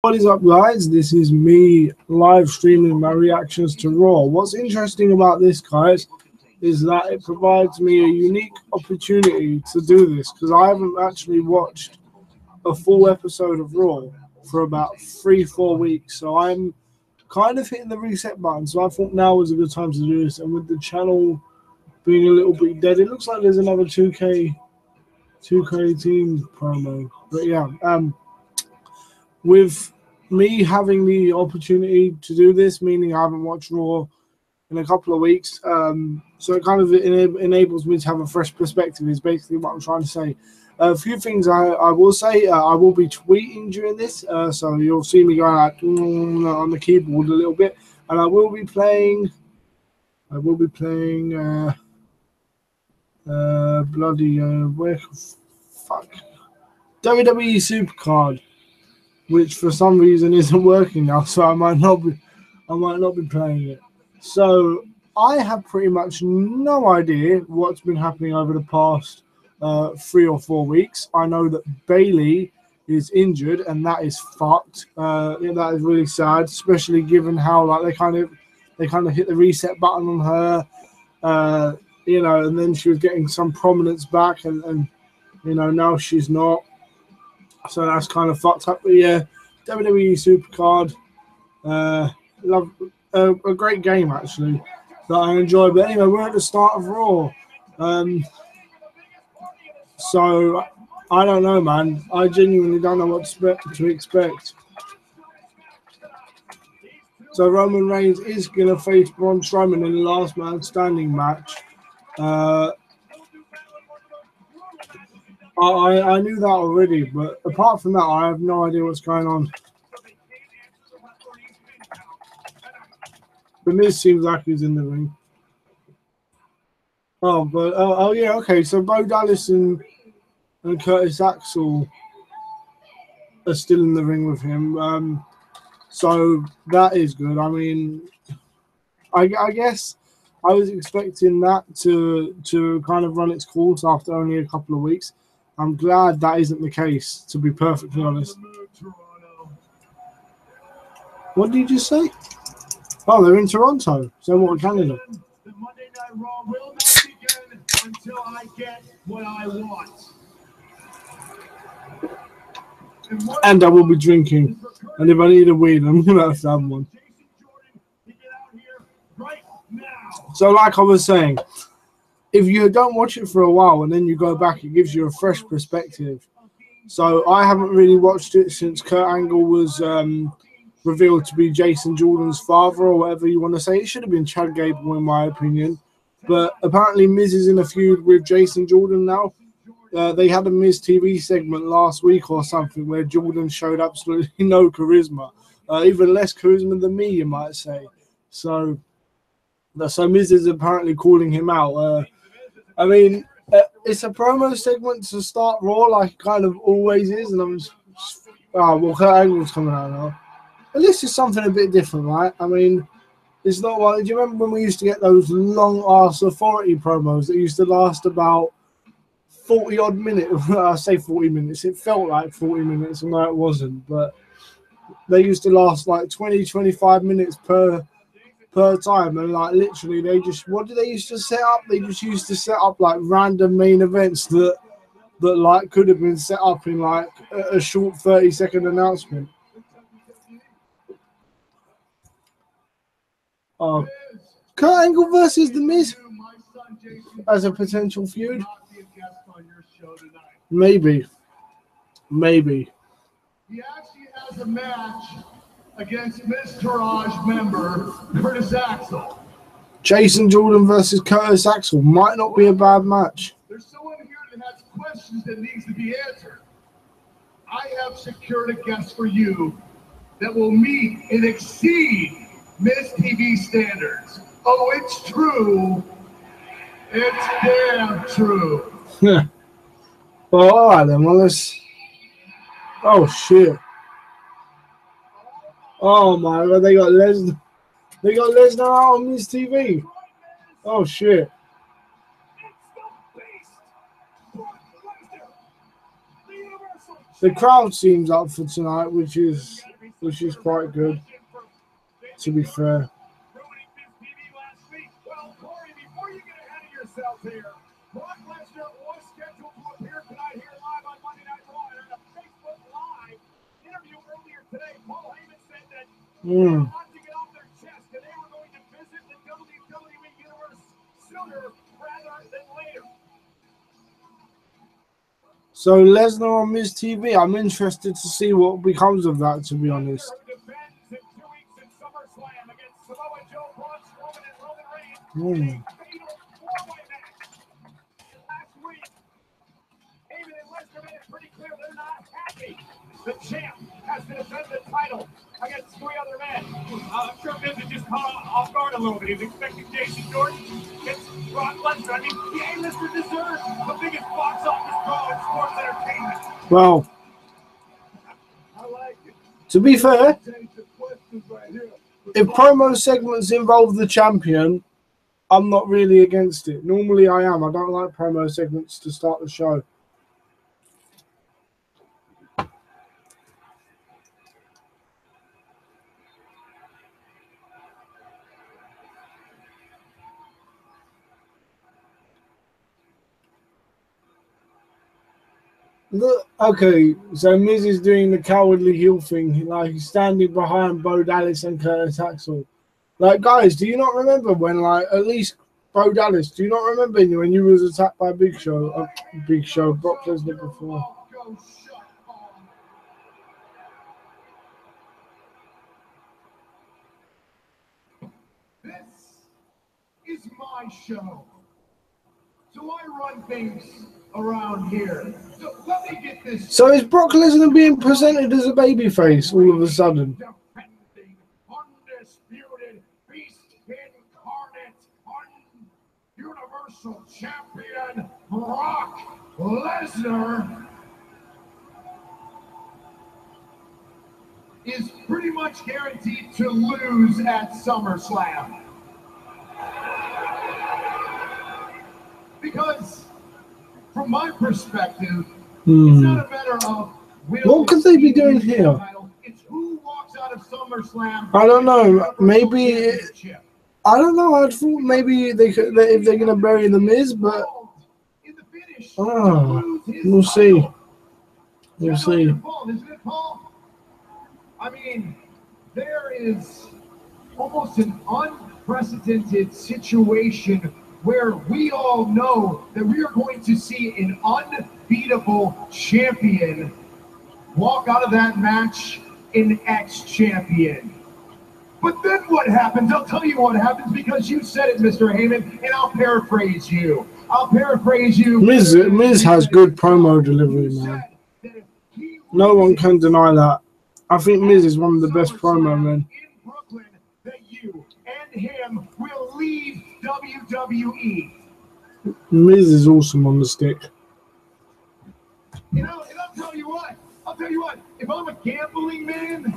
What is up, guys? This is me live streaming my reactions to Raw. What's interesting about this, guys, is that it provides me a unique opportunity to do this because I haven't actually watched a full episode of Raw for about 3-4 weeks. So I'm kind of hitting the reset button. So I thought now was a good time to do this. And with the channel being a little bit dead, it looks like there's another 2K team promo. But yeah, with me having the opportunity to do this, meaning I haven't watched Raw in a couple of weeks, so it kind of enables me to have a fresh perspective is basically what I'm trying to say. A few things I will say. I will be tweeting during this, so you'll see me going like on the keyboard a little bit, and I will be playing where fuck WWE Supercard, which for some reason isn't working now, so I might not be playing it. So I have pretty much no idea what's been happening over the past 3 or 4 weeks. I know that Bayley is injured, and that is fucked. Yeah, that is really sad, especially given how like they kind of hit the reset button on her. And then she was getting some prominence back, and now she's not. So that's kind of fucked up. But yeah, WWE Supercard, love a great game actually that I enjoy. But anyway, we're at the start of Raw, so I don't know, man. I genuinely don't know what to expect. So Roman Reigns is gonna face Braun Strowman in the last man standing match. I knew that already, but apart from that, I have no idea what's going on. The Miz seems like he's in the ring. Oh yeah, okay. So Bo Dallas and Curtis Axel are still in the ring with him. So that is good. I mean, I guess I was expecting that to kind of run its course after only a couple of weeks. I'm glad that isn't the case, to be perfectly honest. What did you just say? Oh, they're in Toronto. So what, Canada? The Monday Night Raw will not begin until I get what I want. And I will be drinking. And if I need a weed, I'm going to have one. So like I was saying, if you don't watch it for a while and then you go back, it gives you a fresh perspective. So I haven't really watched it since Kurt Angle was revealed to be Jason Jordan's father, or whatever you want to say. It should have been Chad Gable, in my opinion. But apparently Miz is in a feud with Jason Jordan now. They had a Miz TV segment last week or something where Jordan showed absolutely no charisma. Even less charisma than me, you might say. So Miz is apparently calling him out. I mean, it's a promo segment to start Raw, like it kind of always is. And I'm just, Kurt Angle's coming out now. At least it's something a bit different, right? I mean, it's not like, do you remember when we used to get those long-ass authority promos that used to last about 40-odd minutes? I say 40 minutes. It felt like 40 minutes, and no, it wasn't. But they used to last like 20, 25 minutes per time, and like literally they just, what did they used to set up? They just used to set up like random main events that like could have been set up in like a short 30-second announcement. Kurt Angle versus The Miz as a potential feud. Maybe. He actually has a match against Miz Taraj member Curtis Axel. Jason Jordan versus Curtis Axel might not be a bad match. There's someone here that has questions that needs to be answered. I have secured a guest for you that will meet and exceed Miz TV standards. Oh, it's true. It's damn true. Yeah. Well, all right then. Well, let's. Oh shit. Oh my god, they got Lesnar. They got Lesnar out on Miz TV. Oh shit. The crowd seems up for tonight, which is which is quite good, to be fair. Well, Corey, before you get ahead of yourself here, Brock Lesnar was scheduled to appear tonight here live on Monday Night Raw. And in a Facebook Live interview earlier today, Paul Heyman said that they wanted to get off their chest and they were going to visit the WWE Universe sooner rather than later. So Lesnar on Miz TV, I'm interested to see what becomes of that, to be honest. The champ has to defend the title against 3 other men. I'm sure Miz is just caught off guard a little bit. He's expecting Jason Jordan against Brock Lesnar. I mean, the A-lister deserves the biggest box office draw in sports entertainment. Well, to be fair, if promo segments involve the champion, I'm not really against it. Normally I am. I don't like promo segments to start the show. Look, okay, so Miz is doing the cowardly heel thing, like he's standing behind Bo Dallas and Curtis Axel. Like, guys, do you not remember when, like, at least Bo Dallas, do you not remember when you was attacked by Big Show, Brock Lesnar before? This is my show. So I run things around here. So let me get this. So is Brock Lesnar being presented as a babyface all of a sudden? Defending undisputed beast incarnate, universal champion Brock Lesnar is pretty much guaranteed to lose at SummerSlam. Because, from my perspective, it's not a matter of what could they be doing here? It's who walks out of SummerSlam. I don't know. Maybe I don't know. I thought maybe they could, if they're gonna bury the Miz, but we'll see. We'll see. Isn't it, Paul? I mean, there is almost an unprecedented situation where we all know that we are going to see an unbeatable champion walk out of that match an ex-champion. But then what happens? I'll tell you what happens because you said it, Mr. Heyman, and I'll paraphrase you. Miz has good promo delivery, man. No one can deny that. I think Miz is one of the best promo men. In Brooklyn, that you and him will leave WWE. Miz is awesome on the stick. And I'll tell you what. If I'm a gambling man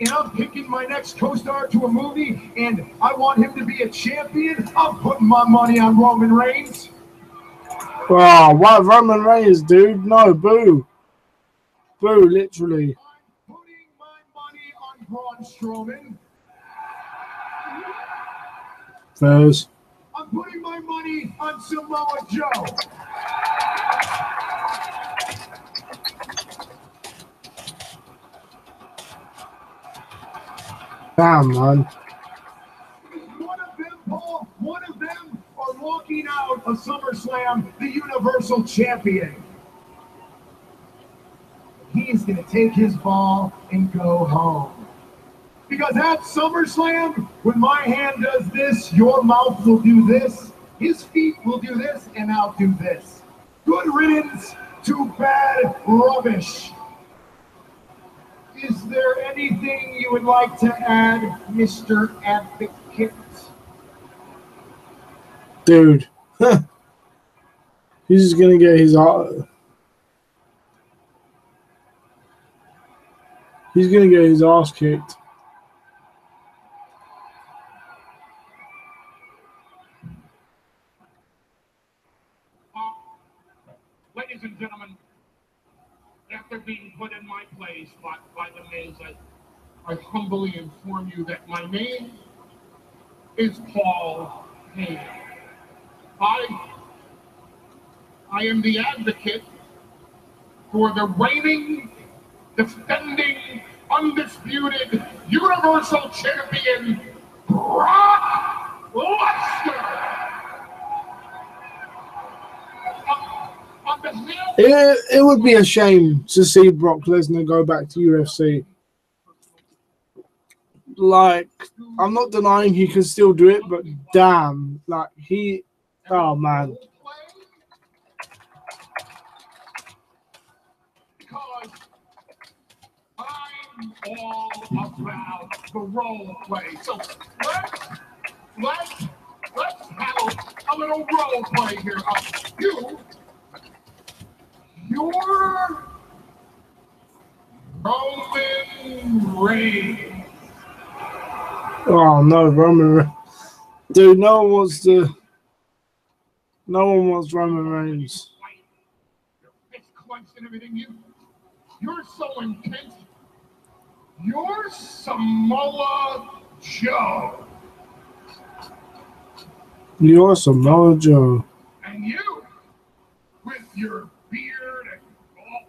and I'm picking my next co-star to a movie and I want him to be a champion, I'm putting my money on Roman Reigns. Wow, what Roman Reigns, dude? No, boo. Boo, literally. I'm putting my money on Braun Strowman. Fairs. I'm putting my money on Samoa Joe. Damn, man. One of them, Paul, one of them are walking out of SummerSlam the Universal Champion. He's going to take his ball and go home. Because at SummerSlam, when my hand does this, your mouth will do this, his feet will do this, and I'll do this. Good riddance to bad rubbish. Is there anything you would like to add, Mr. Advocate? Dude. He's just going to get his He's going to get his ass kicked. Ladies and gentlemen, after being put in my place by the Miz, I humbly inform you that my name is Paul Heyman. I am the advocate for the reigning, defending, undisputed Universal Champion, Brock Lesnar. It would be a shame to see Brock Lesnar go back to UFC. Like, I'm not denying he can still do it, but damn, like oh man. Because I'm all about the role play. So let's have a little role play here. You're Roman Reigns. Oh no, Roman. Dude, no one wants Roman Reigns. It's clenched and everything. You're so intense. You're Samoa Joe. You're Samoa Joe. And you, with your beard and all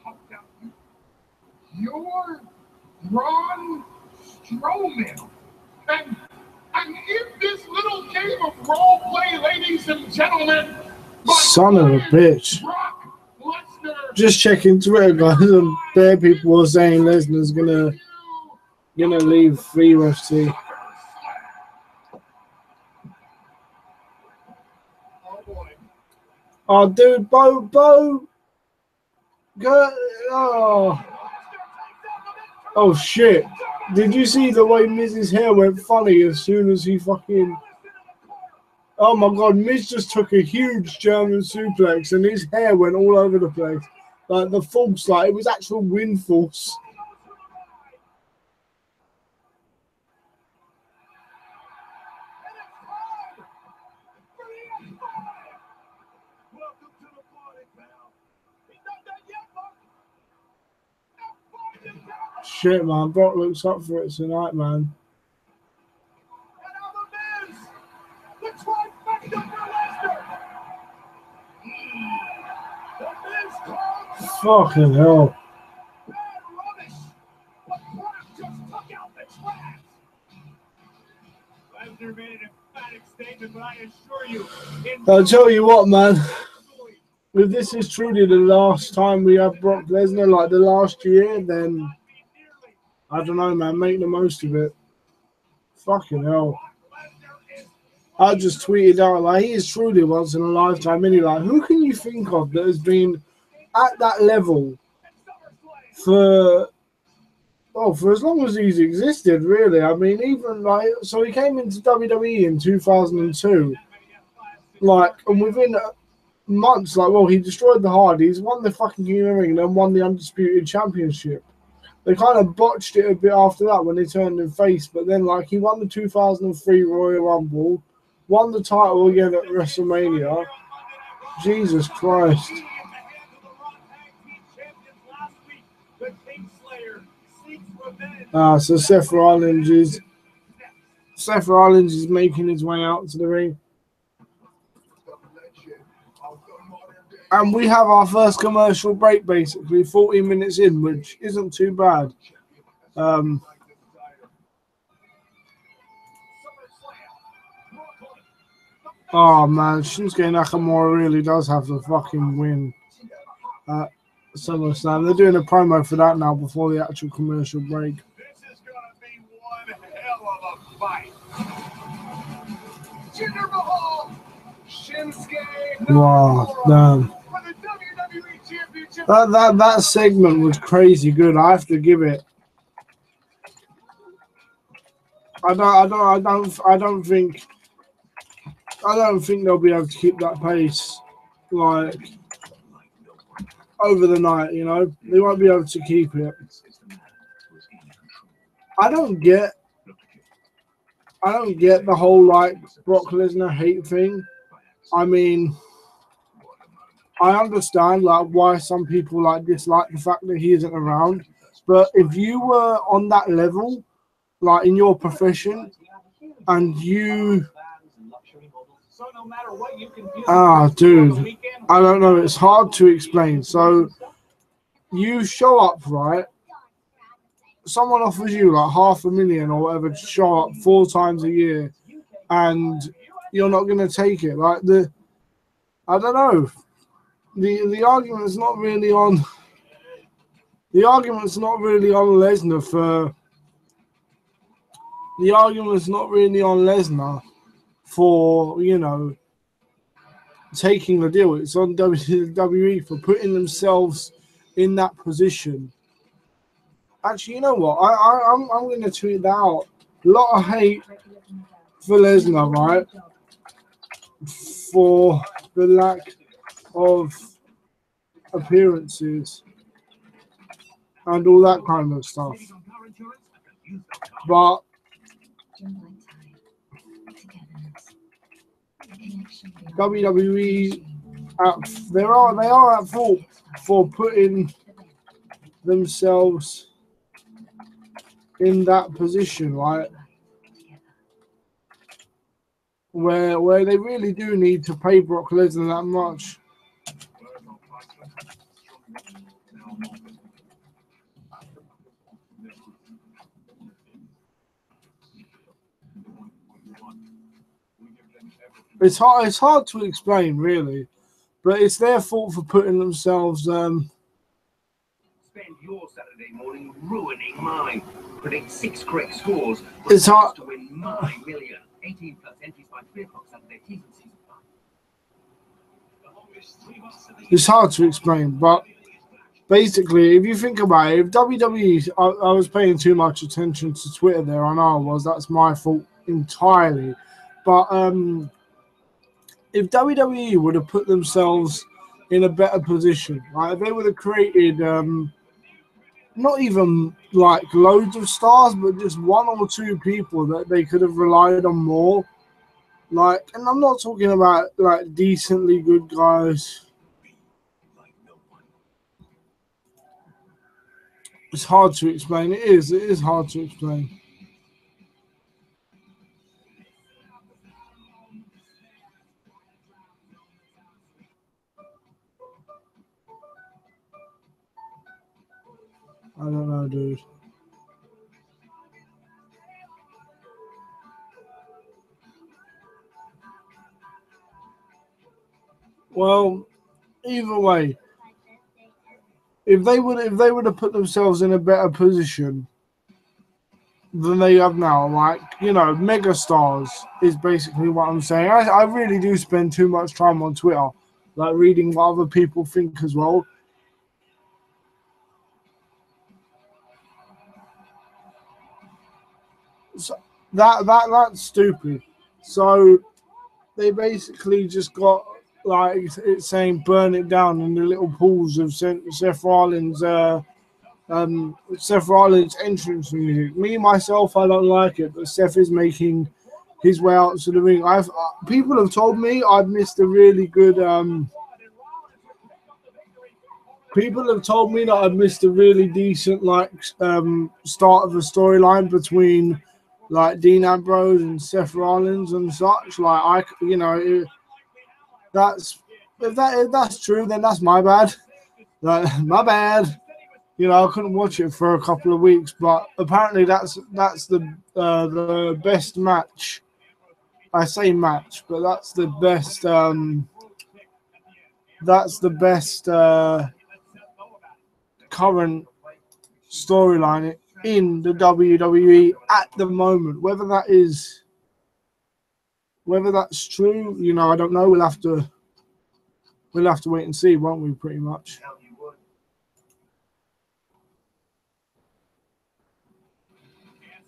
puffed out, you're Braun Strowman. And in this little game of role play, ladies and gentlemen, son of a bitch. Brock Lesnar. Just checking Twitter, guys, and bare people were saying Lesnar's gonna leave for UFC. Oh, dude, Bo, go. Oh shit! Did you see the way Miz's hair went funny as soon as he fucking? Oh my god, Miz just took a huge German suplex and his hair went all over the place. Like the force, like it was actual wind force. Shit, man, Brock looks up for it tonight, man. Fucking hell. I'll tell you what, man. If this is truly the last time we have Brock Lesnar, like the last year, then I don't know, man. Make the most of it. Fucking hell. I just tweeted out, like, he is truly once in a lifetime. And like, who can you think of that has been at that level for as long as he's existed, really? I mean, even like, so he came into WWE in 2002, like, and within months, like, well, he destroyed the Hardys, won the fucking King of the Ring, and then won the Undisputed Championship. They kind of botched it a bit after that when they turned him face, but then, like, he won the 2003 Royal Rumble, won the title again at WrestleMania. Jesus Christ. So Seth Rollins is making his way out to the ring. And we have our first commercial break, basically, 14 minutes in, which isn't too bad. Oh, man, Shinsuke Nakamura really does have the fucking win at SummerSlam. They're doing a promo for that now before the actual commercial break. This is going to be one hell of a fight. Jinder Mahal, Shinsuke Wow, damn. That segment was crazy good. I have to give it. I don't think they'll be able to keep that pace, like, over the night. You know, they won't be able to keep it. I don't get the whole, like, Brock Lesnar hate thing. I mean, I understand, like, why some people, like, dislike the fact that he isn't around, but if you were on that level, like in your profession, and you, dude, I don't know, it's hard to explain. So you show up, right? Someone offers you like $500,000 or whatever to show up 4 times a year, and you're not going to take it. Like I don't know. The argument's not really on. The argument's not really on Lesnar for. The argument's not really on Lesnar for, you know, taking the deal. It's on WWE for putting themselves in that position. Actually, you know what? I'm going to tweet that out. A lot of hate for Lesnar, right? For the lack of appearances and all that kind of stuff. But WWE, they are at fault for putting themselves in that position, right? Where they really do need to pay Brock Lesnar that much. It's hard to explain, really, but it's their fault for putting themselves. Spend your Saturday morning ruining mine. Predict 6 correct scores. It's hard to win my million. 18 plus entries by 3 o'clock Saturday. T's and C's apply. It's hard to explain, but basically, if you think about it, if WWE, I was paying too much attention to Twitter there. I know I was. That's my fault entirely. But if WWE would have put themselves in a better position, like if they would have created not even like loads of stars, but just 1 or 2 people that they could have relied on more. Like, and I'm not talking about like decently good guys. It's hard to explain. It is hard to explain. I don't know, dude. Well, either way, if they would have put themselves in a better position than they have now, like, you know, mega stars is basically what I'm saying. I really do spend too much time on Twitter, like reading what other people think as well. So that's stupid. So they basically just got, like, it's saying burn it down in the little pools of Seth Rollins' entrance music. Me myself, I don't like it, but Seth is making his way out to the ring. People have told me I've missed a really good people have told me that I've missed a really decent start of the storyline between like Dean Ambrose and Seth Rollins and such. Like, if that's true, then that's my bad. Like, my bad. You know, I couldn't watch it for a couple of weeks, but apparently that's the best match. I say match, but that's the best. That's the best current storyline in the WWE at the moment. Whether that's true, you know, I don't know. We'll have to wait and see, won't we? Pretty much.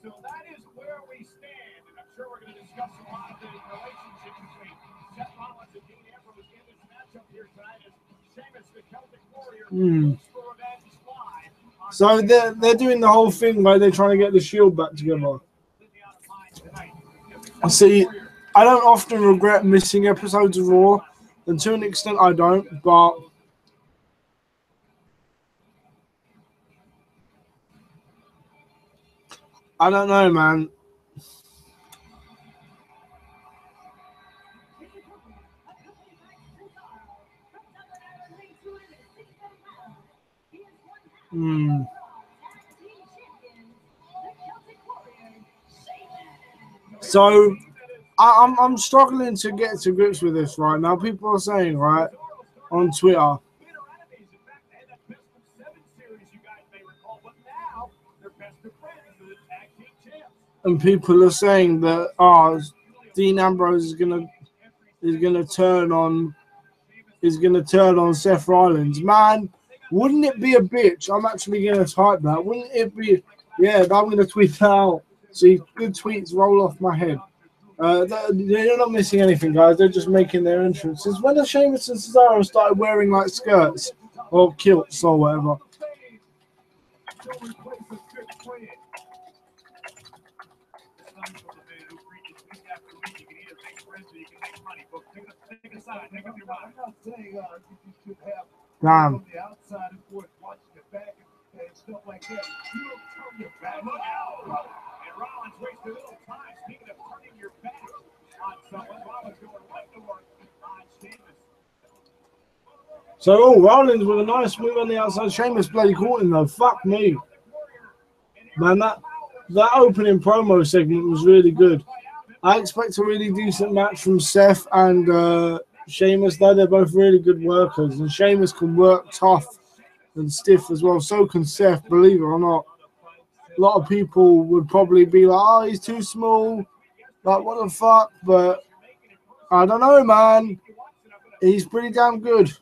So that is where we stand, and I'm sure we're going to discuss a lot of the relationship between Seth Rollins and Dean Ambrose in this matchup here tonight as Sheamus, the Celtic Warrior, looks for revenge live. So they're doing the whole thing where they're trying to get the Shield back together. See, I don't often regret missing episodes of Raw, and to an extent I don't, but I don't know, man. So I'm struggling to get to grips with this right now. People are saying, right, on Twitter, and people are saying that Dean Ambrose is gonna turn on Seth Rollins. Man, wouldn't it be a bitch? I'm actually gonna type that. Wouldn't it be? Yeah, I'm gonna tweet that out. See, good tweets roll off my head. They're not missing anything, guys. They're just making their entrances. When have Sheamus and Cesaro started wearing like skirts or kilts or whatever? Damn. So, Rollins with a nice move on the outside. Sheamus bloody caught him though. Fuck me. Man, that opening promo segment was really good. I expect a really decent match from Seth and Sheamus, though. They're both really good workers. And Sheamus can work tough and stiff as well. So can Seth, believe it or not. A lot of people would probably be like, oh, he's too small. Like, what the fuck? But I don't know, man. He's pretty damn good.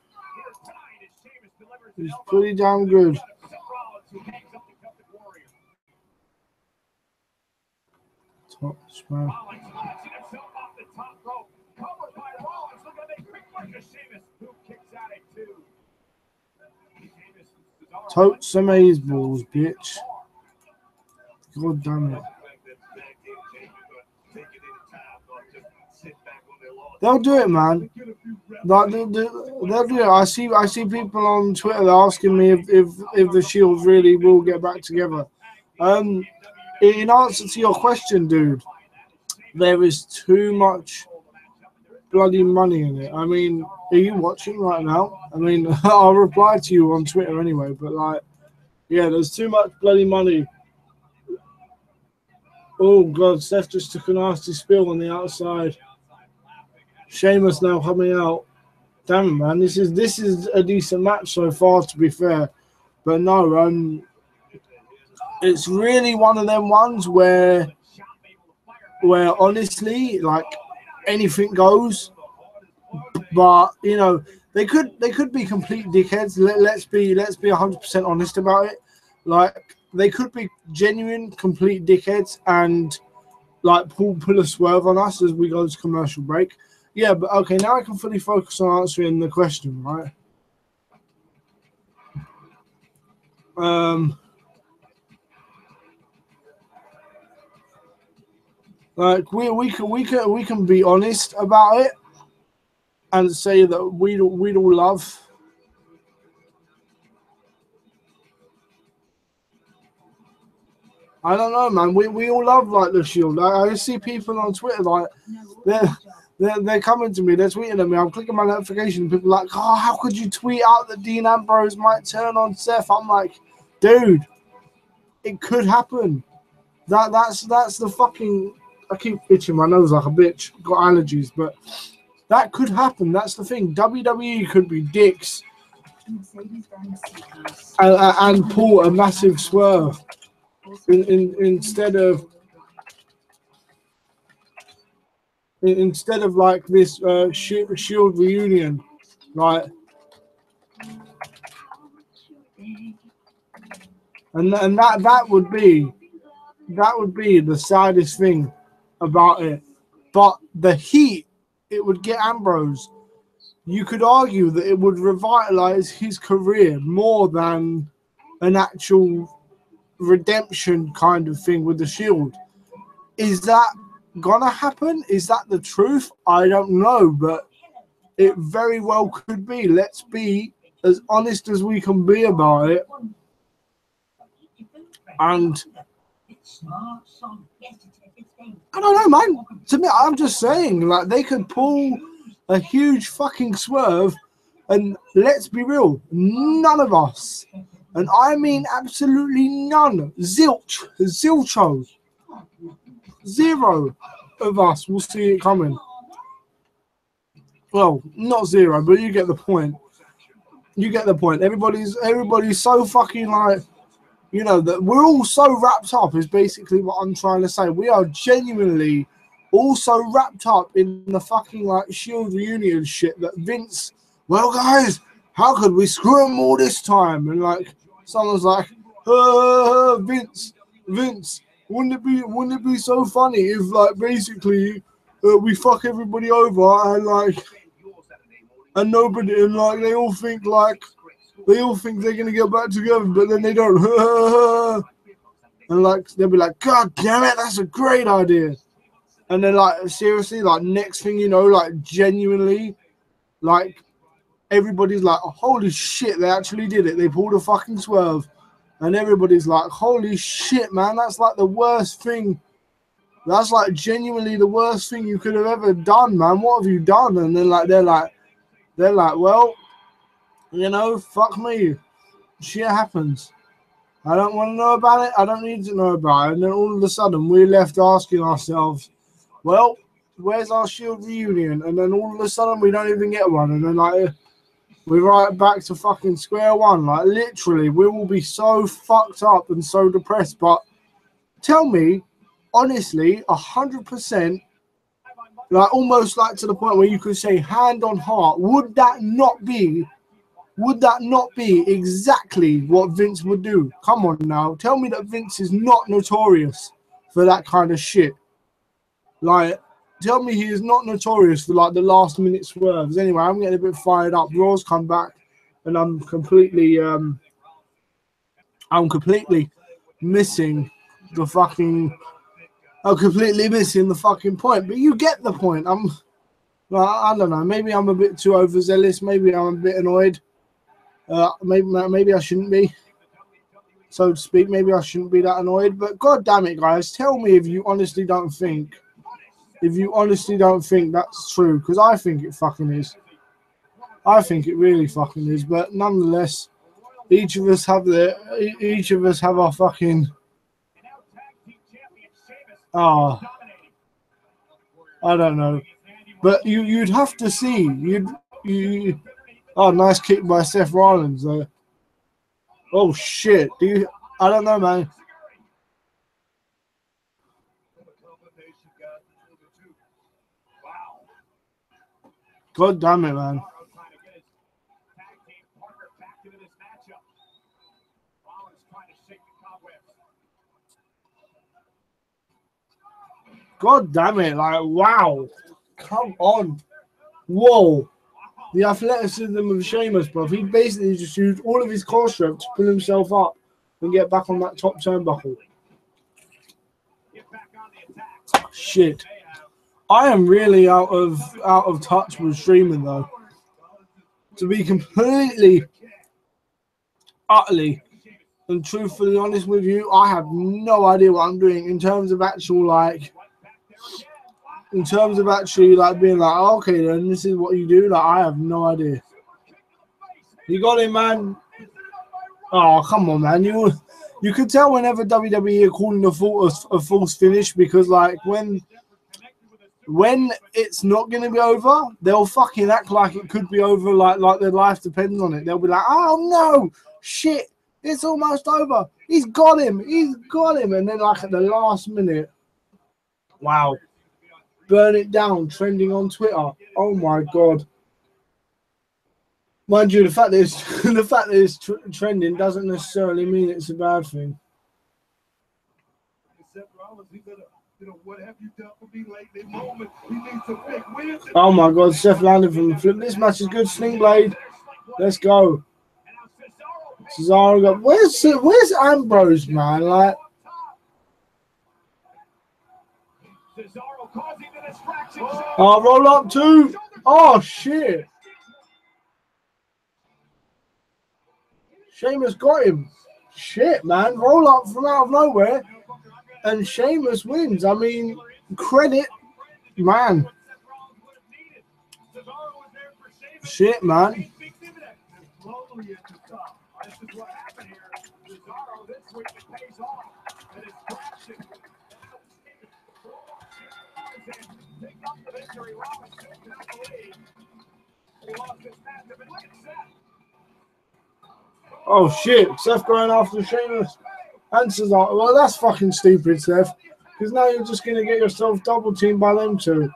He's pretty damn good. Top smash. Totes amaze balls, bitch. God damn it. They'll do it, man. Like, they'll do it. I see people on Twitter asking me if the Shield really will get back together. In answer to your question, dude, there is too much bloody money in it. I mean, are you watching right now? I mean, I'll reply to you on Twitter anyway, but like, yeah, there's too much bloody money. Oh God, Seth just took a nasty spill on the outside. Sheamus now coming out. Damn, man, this is a decent match so far, to be fair. But no, it's really one of them ones where honestly, like, anything goes. But you know, they could be complete dickheads. Let's be 100% honest about it. Like, they could be genuine, complete dickheads and like pull a swerve on us as we go to commercial break. Yeah, but okay, now I can fully focus on answering the question, right? Like we can be honest about it and say that we'd all love. I don't know, man. We all love like the Shield. I see people on Twitter like they're coming to me, they're tweeting at me. I'm clicking my notification. People are like, oh, how could you tweet out that Dean Ambrose might turn on Seth? I'm like, dude, it could happen. That's the fucking. I keep itching my nose like a bitch. Got allergies, but that could happen. That's the thing. WWE could be dicks and pull a massive swerve instead of like this Shield reunion, right? And that would be the saddest thing about it. But the heat it would get Ambrose, you could argue that it would revitalize his career more than an actual redemption kind of thing with the Shield. Is that gonna happen? Is that the truth? I don't know, but it very well could be. Let's be as honest as we can be about it. And I don't know, man. To me, I'm just saying, like, they could pull a huge fucking swerve, and let's be real, none of us, and I mean absolutely none, zilch, zilcho, zero of us will see it coming. Well, not zero, but you get the point. You get the point. Everybody's so fucking like, you know, that we're all so wrapped up is basically what I'm trying to say. We are genuinely all so wrapped up in the fucking like Shield reunion shit that Vince, well guys, how could we screw him all this time? And like someone's like, Vince, wouldn't it be so funny if like basically we fuck everybody over and like and nobody and like they all think they're gonna get back together, but then they don't. And like they'll be like, God damn it, that's a great idea. And then like seriously, like next thing you know, like genuinely, like everybody's like, oh, holy shit, they actually did it. They pulled a fucking swerve. And everybody's like, holy shit, man, that's like the worst thing. That's like genuinely the worst thing you could have ever done, man. What have you done? And then like they're like, well, you know, fuck me. Shit happens. I don't want to know about it. I don't need to know about it. And then all of a sudden, we're left asking ourselves, well, where's our Shield reunion? And then all of a sudden, we don't even get one. And then, like, we're right back to fucking square one. Like, literally, we will be so fucked up and so depressed. But tell me, honestly, 100%, like, almost like to the point where you could say hand on heart, would that not be exactly what Vince would do? Come on now. Tell me that Vince is not notorious for that kind of shit. Like, tell me he is not notorious for, like, the last minute swerves. Anyway, I'm getting a bit fired up. Raw's come back, and I'm completely missing the fucking... I'm completely missing the fucking point. But you get the point. I don't know. Maybe I'm a bit too overzealous. Maybe I'm a bit annoyed. Maybe I shouldn't be, so to speak. Maybe I shouldn't be that annoyed. But god damn it, guys, tell me if you honestly don't think that's true, because I think it fucking is. I think it really fucking is. But nonetheless, each of us have our fucking I don't know. But you'd have to see. You Oh, nice kick by Seth Rollins there. Oh shit. I don't know, man. God damn it, man. God damn it, like, wow. Come on. Whoa. The athleticism of Sheamus, bro. He basically just used all of his core strength to pull himself up and get back on that top turnbuckle. Shit. I am really out of touch with streaming, though. To be completely, utterly, and truthfully honest with you, I have no idea what I'm doing in terms of actual, like, being like, oh, okay, then this is what you do. Like, I have no idea. You got it, man. Oh, come on, man. You could tell whenever WWE are calling a false finish, because, like, when it's not going to be over, they'll fucking act like it could be over, like their life depends on it. They'll be like, oh, no, shit, it's almost over. He's got him. And then, like, at the last minute, wow. Burn it down, trending on Twitter. Oh my god! Mind you, the fact that it's trending doesn't necessarily mean it's a bad thing. Oh my god! Seth landed from the flip. This match is good. Sling blade. Let's go. Cesaro got. Where's Ambrose, man? Like. Oh, roll up too. Oh, shit. Sheamus got him. Shit, man. Roll up from out of nowhere. and Sheamus wins. I mean, credit, man. Shit, man. Oh shit, Seth going after Sheamus. Answers are, well, that's fucking stupid, Seth. Because now you're just going to get yourself double teamed by them two.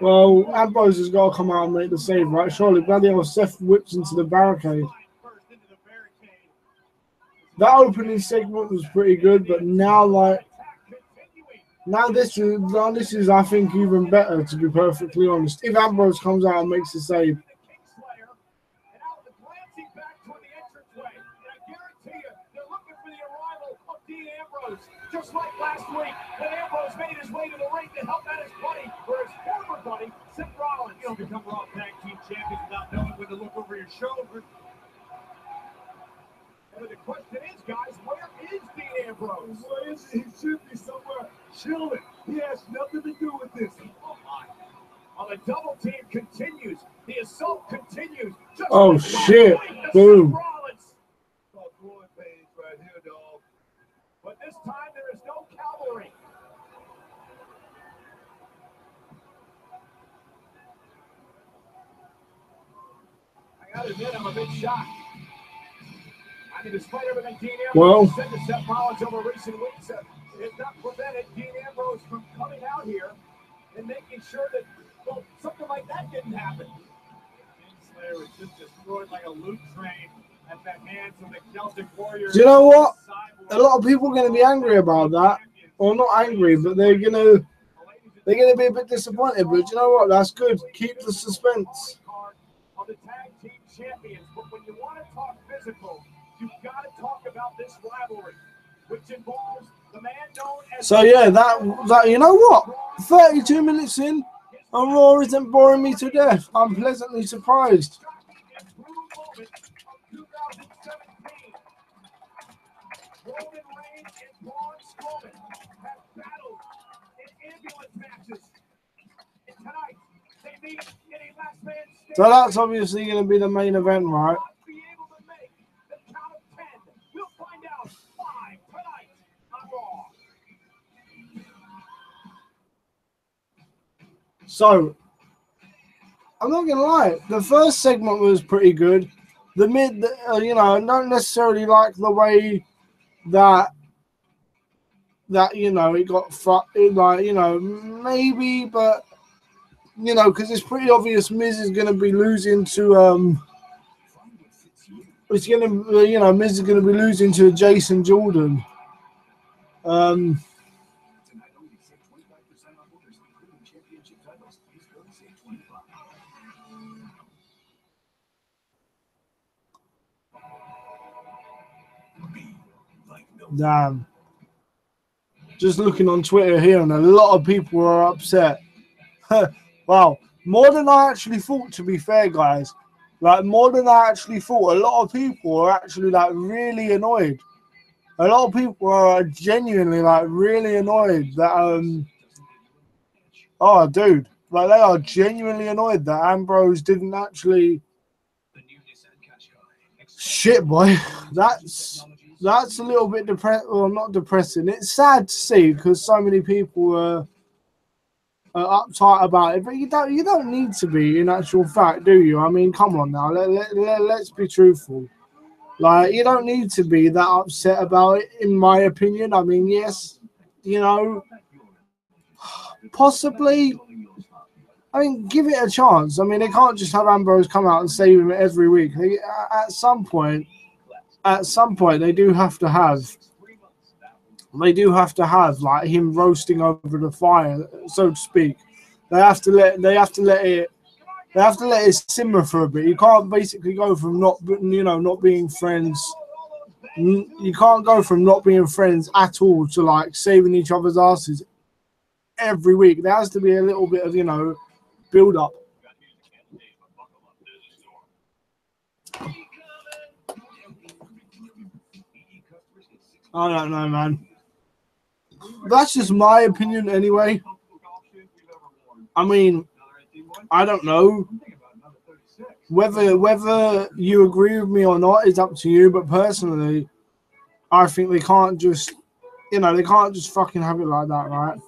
Well, Ambrose has got to come out and make the save, right? Surely, bloody hell, Seth whips into the barricade. That opening segment was pretty good, but now, like, now this is, I think, even better, to be perfectly honest. If Ambrose comes out and makes the save. Just like last week, when Ambrose made his way to the ring to help out his buddy, or his former buddy, Seth Rollins. You don't become Raw Tag Team Champions without knowing when to look over your shoulder. And the question is, guys, where is Dean Ambrose? Where is he? He should be somewhere chilling. He has nothing to do with this. Oh my. While the double team continues, the assault continues. Just oh like shit! Week, Boom. oh, growing pains right here, dog. But this time there is no cavalry. I gotta admit, I'm a bit shocked. I mean, despite everything Dean Ambrose said to Seth Rollins over recent weeks, it not prevented Dean Ambrose from coming out here and making sure that, well, something like that didn't happen. Slayer was just destroyed like a loot train at the hands of the Celtic Warriors. Do you know what? A lot of people are going to be angry about that. Or not angry, but they're going to be a bit disappointed. But you know what? That's good. Keep the suspense. Of the tag team champions, but when you want to talk physical, you've got to talk about this rivalry, which involves the man known as. So yeah, that you know what? 32 minutes in, and Raw isn't boring me to death. I'm pleasantly surprised. Roman Reigns and Braun Strowman have battled in ambulance matches. And tonight, they meet in a last man standing. So that's obviously going to be the main event, right? Be able to make the count of 10. We'll find out live tonight on Raw. So I'm not going to lie. The first segment was pretty good. The mid, you know, I don't necessarily like the way that you know it got like, you know, maybe, but you know, because it's pretty obvious Miz is going to be losing to it's going to, you know, Miz is going to be losing to Jason Jordan. Damn. Just looking on Twitter here, and a lot of people are upset. Wow, more than I actually thought, to be fair, guys. Like, more than I actually thought. A lot of people are actually, like, really annoyed. A lot of people are genuinely, like, really annoyed that, oh, dude. Like, they are genuinely annoyed that Ambrose didn't actually... Shit, boy. That's a little bit depressing. Well, not depressing. It's sad to see because so many people are uptight about it. But you don't need to be, in actual fact, do you? I mean, come on now. Let's be truthful. Like, you don't need to be that upset about it, in my opinion. I mean, yes, you know, possibly. I mean, give it a chance. I mean, they can't just have Ambrose come out and save him every week. At some point, they do have to have like him roasting over the fire, so to speak. They have to let it simmer for a bit. You can't basically go from not being friends. You can't go from not being friends at all to like saving each other's asses every week. There has to be a little bit of, you know, build up. I don't know, man. That's just my opinion anyway. I mean, I don't know. Whether you agree with me or not is up to you, but personally, I think they can't just, they can't just fucking have it like that, right?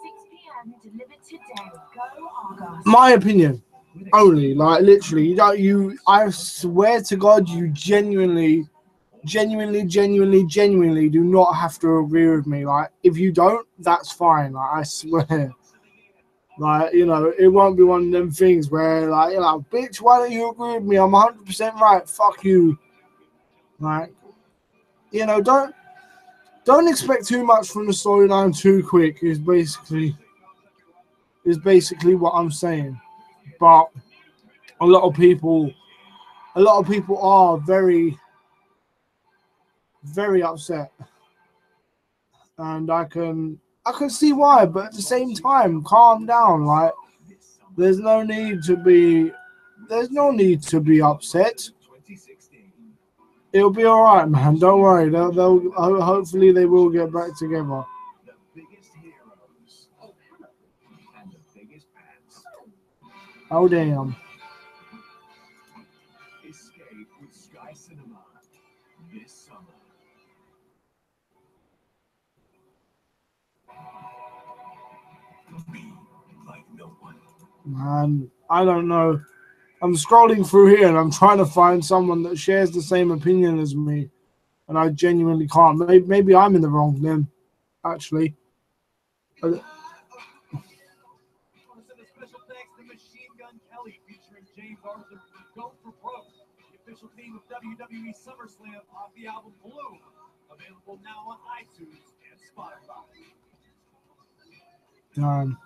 My opinion only, like literally, I swear to God, you genuinely do not have to agree with me. Like, if you don't, that's fine. Like, I swear. Like, it won't be one of them things where, like, bitch, why don't you agree with me? I'm 100% right. Fuck you. Like, don't expect too much from the storyline too quick. Is basically what I'm saying. But a lot of people are very, very upset, and I can see why. But at the same time, calm down. Like, there's no need to be upset. It'll be all right, man. Don't worry. They'll hopefully they will get back together. Oh damn. Man, I don't know. I'm scrolling through here and I'm trying to find someone that shares the same opinion as me, and I genuinely can't. Maybe I'm in the wrong then, actually. Official theme of WWE SummerSlam off the album Bloom, available now on iTunes and Spotify. Darn.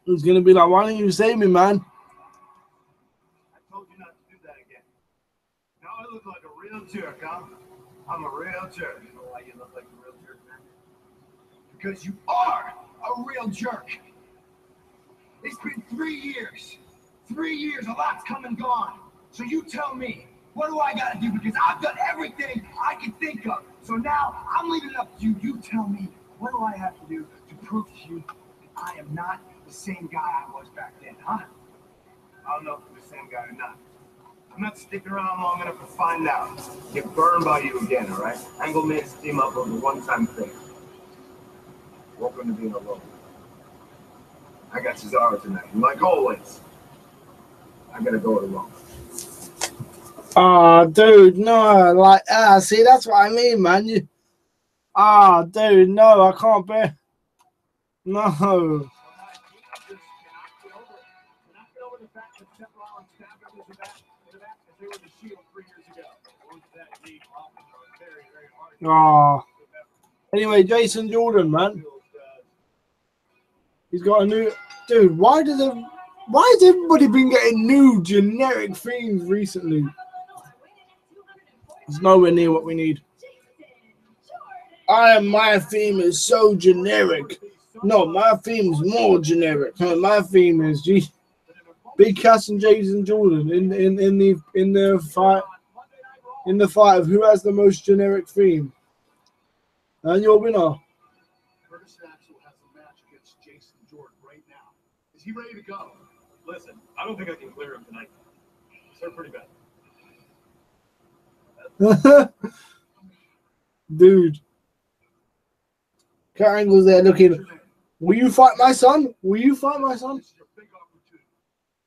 It's gonna be like, why don't you save me, man? I told you not to do that again. Now I look like a real jerk, huh? I'm a real jerk. You know why you look like a real jerk, man? Because you are a real jerk. It's been 3 years. 3 years, a lot's come and gone. So you tell me, what do I gotta do? Because I've done everything I can think of. So now I'm leaving it up to you. You tell me, what do I have to do to prove to you that I am not the same guy I was back then, huh? I don't know if I'm the same guy or not. I'm not sticking around long enough to find out. Get burned by you again, all right? Angle made us team up over a one-time thing. Welcome to being alone. I got Cesaro tonight. And like always, I gotta go alone. Dude, no, like, see, that's what I mean, man. Dude, no, I can't bear. No. Anyway, Jason Jordan, man. He's got a new dude. Why has everybody been getting new generic themes recently? It's nowhere near what we need. My theme is so generic. No, my theme is more generic. My theme is Big Cass and Jason Jordan in the fight of who has the most generic theme. And your winner. Curtis Axel has a match against Jason Jordan right now. Is he ready to go? Listen, I don't think I can clear him tonight. They're pretty bad. Dude. Kurt Angle's there looking. Will you fight my son? Will you fight my son? This is your big opportunity.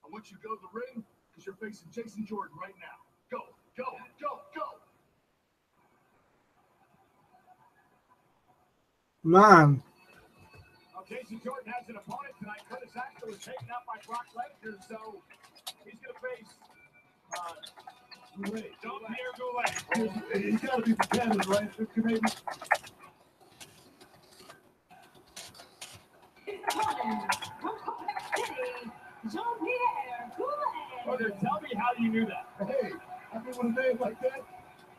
I want you to go to the ring because you're facing Jason Jordan right now. Go, go, go, go. Man. Jason Jordan has an opponent tonight. Curtis Axel was taken out by Brock Lesnar, so he's going to face Goulet. Jean-Pierre Goulet. He's got to be the cannon, right? Maybe. Brother, tell me how you knew that. Hey, I mean, with a name like that,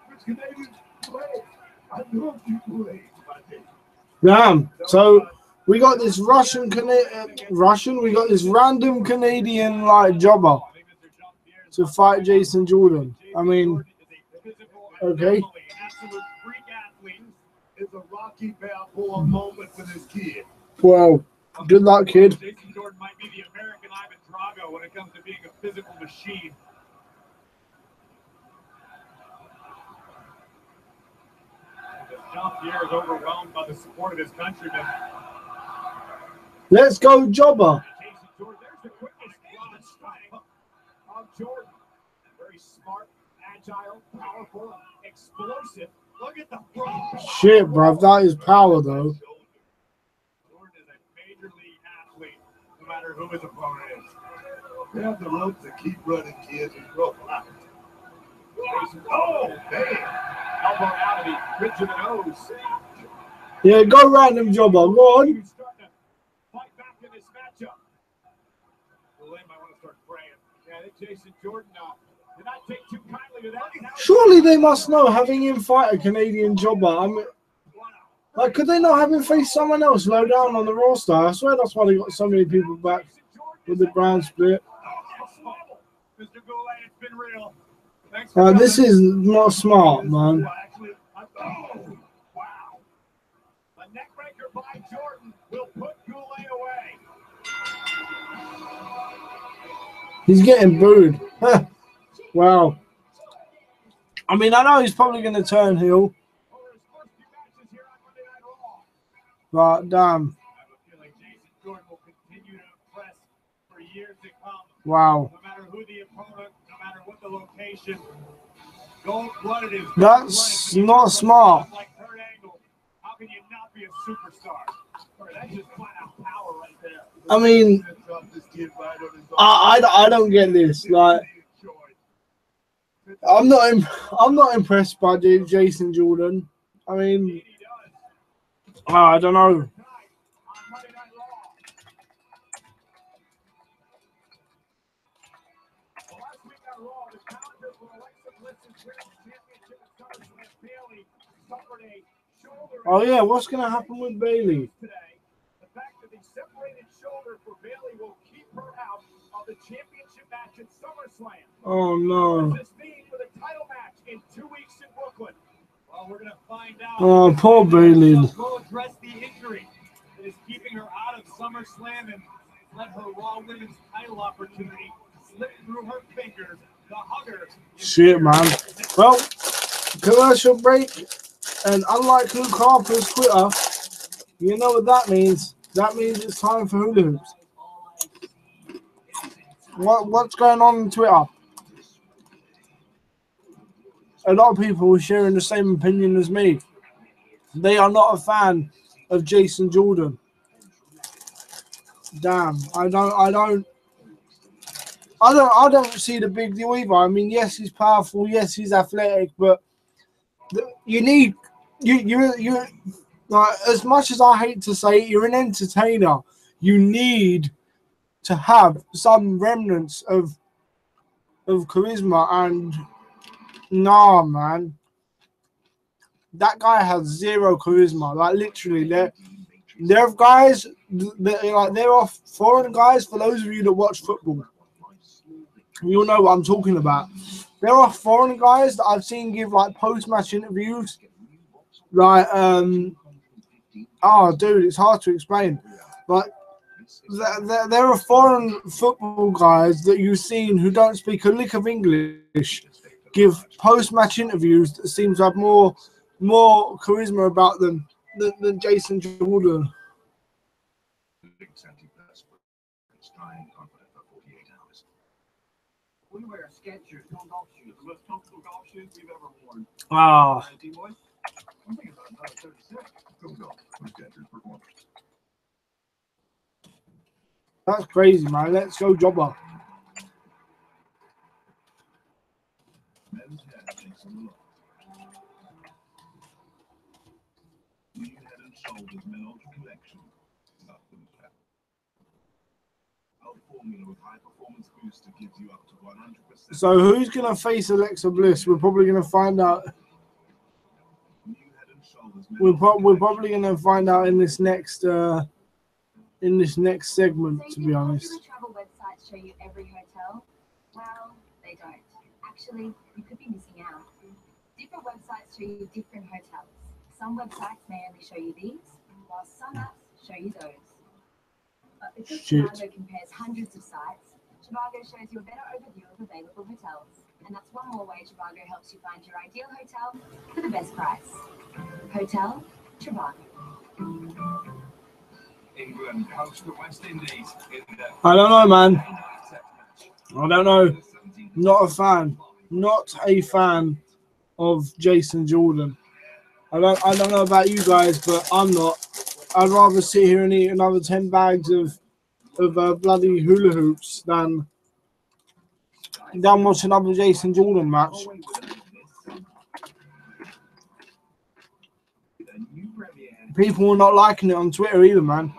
which Canadian Goulet. Damn. So we got this we got this random Canadian like jobber to fight Jason Jordan. I mean, okay. Well, good luck, kid. Jason Jordan might be the American Ivan Drago when it comes to being a physical machine. Jean-Pierre is overwhelmed by the support of his countrymen. Let's go, jobber. Jason Jordan, there's the quickest run strike of Jordan. Very smart, agile, powerful, explosive. Look at the front. Shit, bruv, that is power, though. Jordan is a major league athlete, no matter who his opponent is. They have the ropes to keep running, kids, and grow out. Oh, man. Elbow out of the bridge of the nose. Yeah, go random jobber. Go on. He's starting to fight back in this matchup. Well, they might want to start praying. Yeah, I think Jason Jordan did not take too kindly to that. Surely they must know having him fight a Canadian jobber. I mean, like, could they not have him face someone else low down on the roster? I swear that's why they got so many people back with the brand split. Mr. Goulet, it's been real. This is not smart, man. Wow. A neckbreaker by Jordan will put Goulet away. He's getting booed. Wow. I mean, I know he's probably going to turn heel. But damn. Wow. No matter who the opponent, no matter what the location, gold-blooded is. That's not smart. Like Kurt Angle, how can you not be a superstar? That's just flat out power right there. I mean, I don't get this. Like, I'm not impressed by Jason Jordan. I mean, I don't know. Oh yeah, what's gonna happen with Bailey? The fact that the separated shoulder for Bailey will keep her out of the championship match at SummerSlam. Oh no. This means for the title match in 2 weeks in Brooklyn. Well, we're gonna find out. Oh, poor Bailey. We'll address the injury that is keeping her out of SummerSlam and let her Raw Women's title opportunity slip through her fingers. The hugger. Shit, man. Well, commercial break. And unlike Luke Harper's Twitter, you know what that means. That means it's time for hula hoops. What's going on Twitter? A lot of people are sharing the same opinion as me. They are not a fan of Jason Jordan. Damn, I don't see the big deal either. I mean, yes, he's powerful, yes, he's athletic, but you need you like, as much as I hate to say it, you're an entertainer. You need to have some remnants of charisma, and nah, man, that guy has zero charisma. Like literally, there are guys there are foreign guys. For those of you that watch football, you'll know what I'm talking about. There are foreign guys that I've seen give like post-match interviews. Like, oh, dude, it's hard to explain. But there are foreign football guys that you've seen who don't speak a lick of English give post-match interviews that seem to have more charisma about them than Jason Jordan. We wear Skechers, golf shoes, the most comfortable golf shoes we've ever worn. Wow. I'm thinking about another 36. Go golf with Skechers performers. That's crazy, man. Let's go, jobber. Men's head takes a look. New Head and Shoulders Men Ultra Collection. Nothing better. Our formula with high performance booster gives you up to 100%. So who's gonna face Alexa Bliss? We're probably gonna find out. New Head and we're probably gonna find out in this next segment. To be honest. Do the travel websites show you every hotel? Well, they don't. Actually, you could be missing out. Different websites show you different hotels. Some websites may only show you these, while some apps show you those. But because Trivago compares hundreds of sites, Trivago shows you a better overview of available hotels. And that's one more way Trivago helps you find your ideal hotel for the best price. Hotel Trivago. England host the West Indies in the I don't know, man. I don't know. Not a fan. Not a fan of Jason Jordan. I don't know about you guys, but I'm not. I'd rather sit here and eat another 10 bags of bloody hula hoops than watch another Jason Jordan match. People are not liking it on Twitter either, man.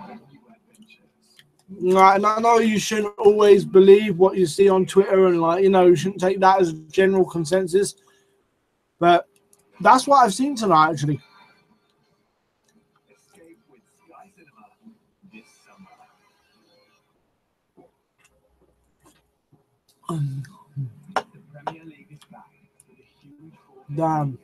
Like, and I know you shouldn't always believe what you see on Twitter, and like, you know, you shouldn't take that as a general consensus. But that's what I've seen tonight, actually. Damn.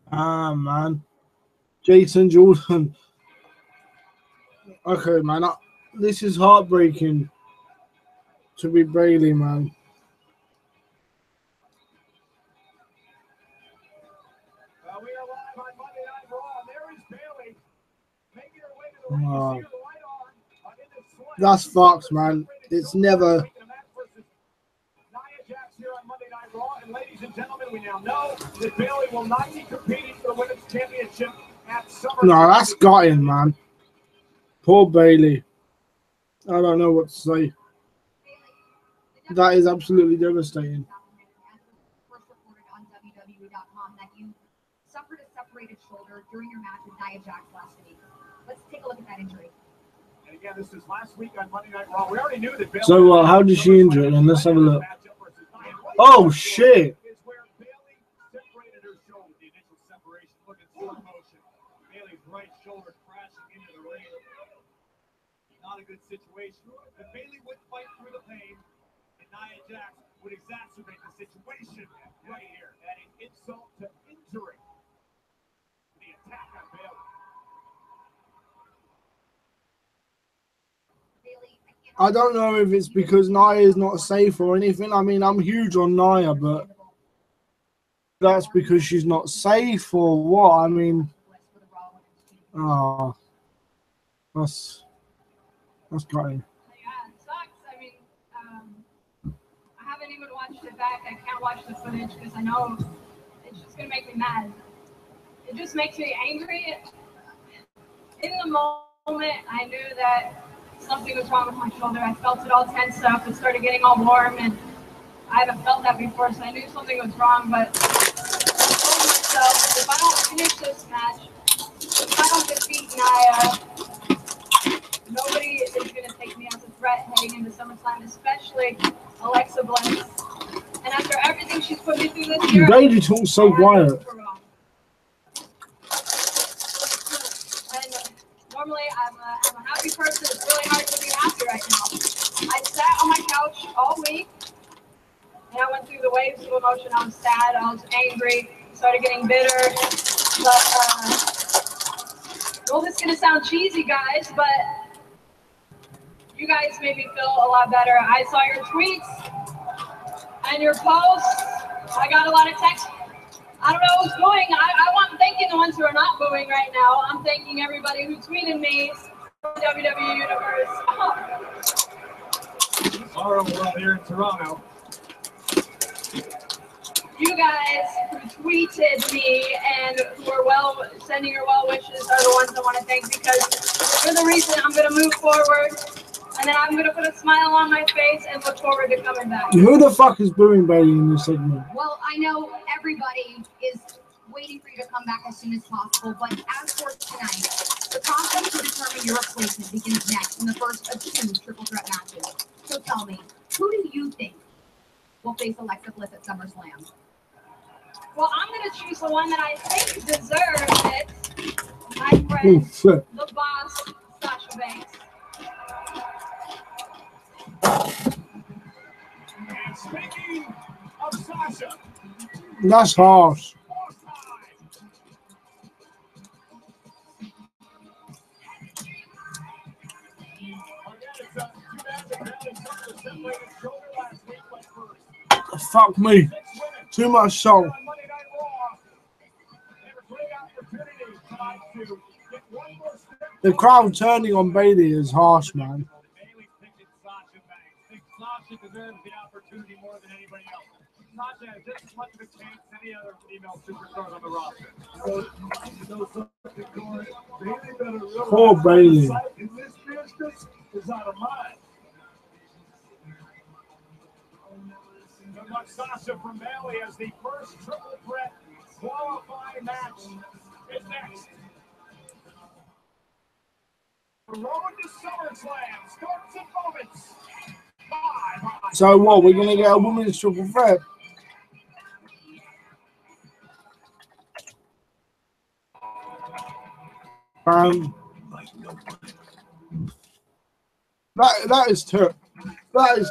Ah, man. Jason Jordan. Okay, man. This is heartbreaking to be Bailey, man. We are live on Monday Night Raw. There is Bailey making her way to the ring. You see her right on in the swing. That's fucked, man. It's never. Nia Jax here on Monday Night Raw, and ladies and gentlemen, we now know that Bailey will not be competing for the Women's Championship at SummerSlam. No, that's gutting, man. Poor Bailey. I don't know what to say. That is absolutely devastating. First reported on WWE.com that you suffered a separated shoulder during your match with Nia Jax last week. Let's take a look at that injury. And again, this is last week on Monday Night Raw. We already knew that Bailey. So, how did she injure it? And let's have a look. Oh, shit. Is where Bailey separated her shoulder. The initial separation. Look at slow motion. Bailey's right shoulder crashing into the ring. Not a good situation. If Bailey would fight through the pain, and Nia Jax would exacerbate the situation right here, adding insult to injury. The attack on Bailey. I don't know if it's because Nia is not safe or anything. I mean, I'm huge on Nia, but that's because she's not safe or what? I mean, oh, that's great. Yeah, it sucks. I mean, I haven't even watched it back. I can't watch the footage because I know it's just going to make me mad. It just makes me angry. In the moment, I knew that something was wrong with my shoulder. I felt it all tense up. It started getting all warm, and I haven't felt that before, so I knew something was wrong. But I told myself, if I don't finish this match, if I don't defeat Nia, nobody is going to take me as a threat heading into SummerSlam, especially Alexa Bliss. And after everything she's put me through this year, Bailey talks so quiet. Normally, I'm a happy person. It's really hard to be happy right now. I sat on my couch all week, and I went through the waves of emotion. I was sad. I was angry. Started getting bitter. But, well, this is going to sound cheesy, guys, but you guys made me feel a lot better. I saw your tweets and your posts. I got a lot of texts. I don't know who's booing. I'm thanking the ones who are not booing right now. I'm thanking everybody who tweeted me from WWE Universe. Tomorrow we're all here in Toronto. You guys who tweeted me and who are sending your well wishes are the ones I want to thank, because you're the reason I'm going to move forward. And then I'm going to put a smile on my face and look forward to coming back. Who the fuck is booing Bailey in this segment? Well, I know everybody is waiting for you to come back as soon as possible, but as for tonight, the process to determine your replacement begins next in the first of 2 triple threat matches. So tell me, who do you think will face Alexa Bliss at SummerSlam? Well, I'm going to choose the one that I think deserves it. My friend, the boss, Sasha Banks. And speaking of Sasha, That's harsh. Fuck me. Too much soul. The crowd turning on Bailey is harsh, man. Sasha deserves the opportunity more than anybody else. Sasha has just as much of a chance as any other female superstars on the roster. Poor Bailey. In this business is out of mind. Good luck, Sasha, from Bailey as the first triple threat qualifying match is next. The road to SummerSlam starts in moments. So what? We're gonna get a women's triple threat. That is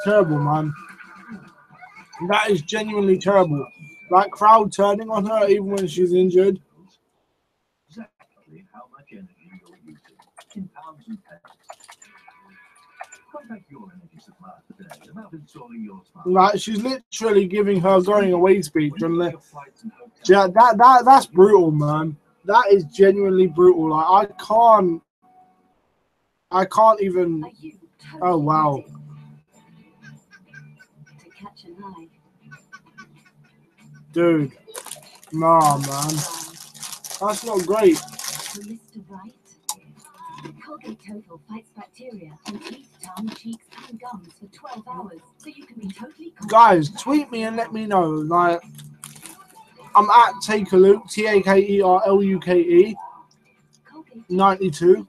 terrible, man. That is genuinely terrible. Like crowd turning on her even when she's injured. Exactly how much energy you're using in pounds and pence. Contact your energy supplier today about installing your smart. Like she's literally giving her going away speech, and that's brutal, man. That is genuinely brutal. Like I can't even. Oh wow. To catch an eye. Dude, nah, man. That's not great. For Mr. Right, Colgate Total fights bacteria in teeth, tongue, cheeks, and gums for 12 hours, so you can be totally confident. Guys, tweet me and let me know. Like, I'm at Takerluke, TAKERLUKE 92.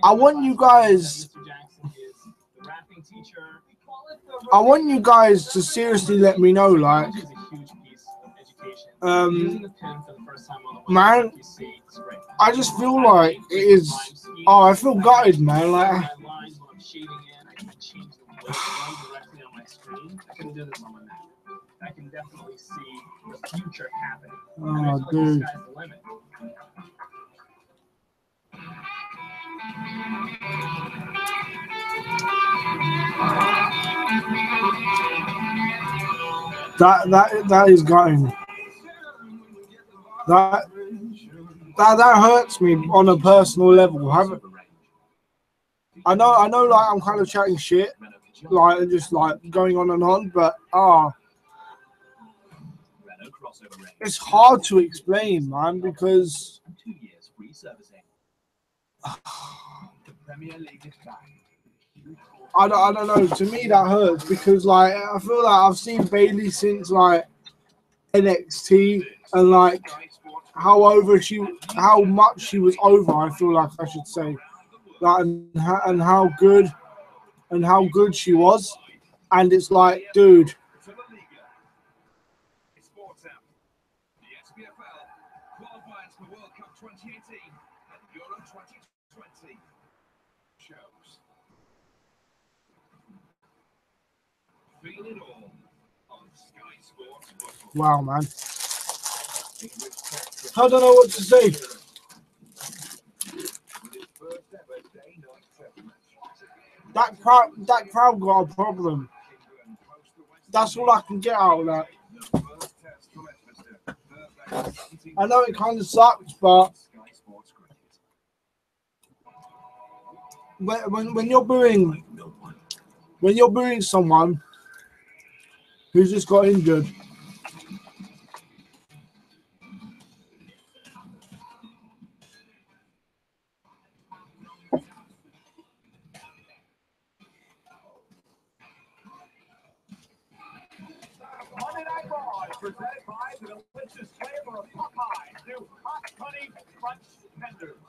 I want you guys. I want you guys to seriously let me know, like, man, I just feel like it is. Oh, I feel gutted, man. Like, I can definitely see the future happening. oh, dude. That is gutting. That hurts me on a personal level. I know, like I'm kind of chatting shit, like and just like going on and on, but it's hard to explain, man, because I don't know. To me, that hurts because like I feel like I've seen Bailey since like NXT and like how much she was over. I feel like I should say, like and how good she was, and it's like, dude. Wow, man. I don't know what to say. That crowd got a problem. That's all I can get out of that. I know it kind of sucks, but when you're booing someone who's just got injured, presented by the delicious flavor of Popeye's new hot honey crunch tenders.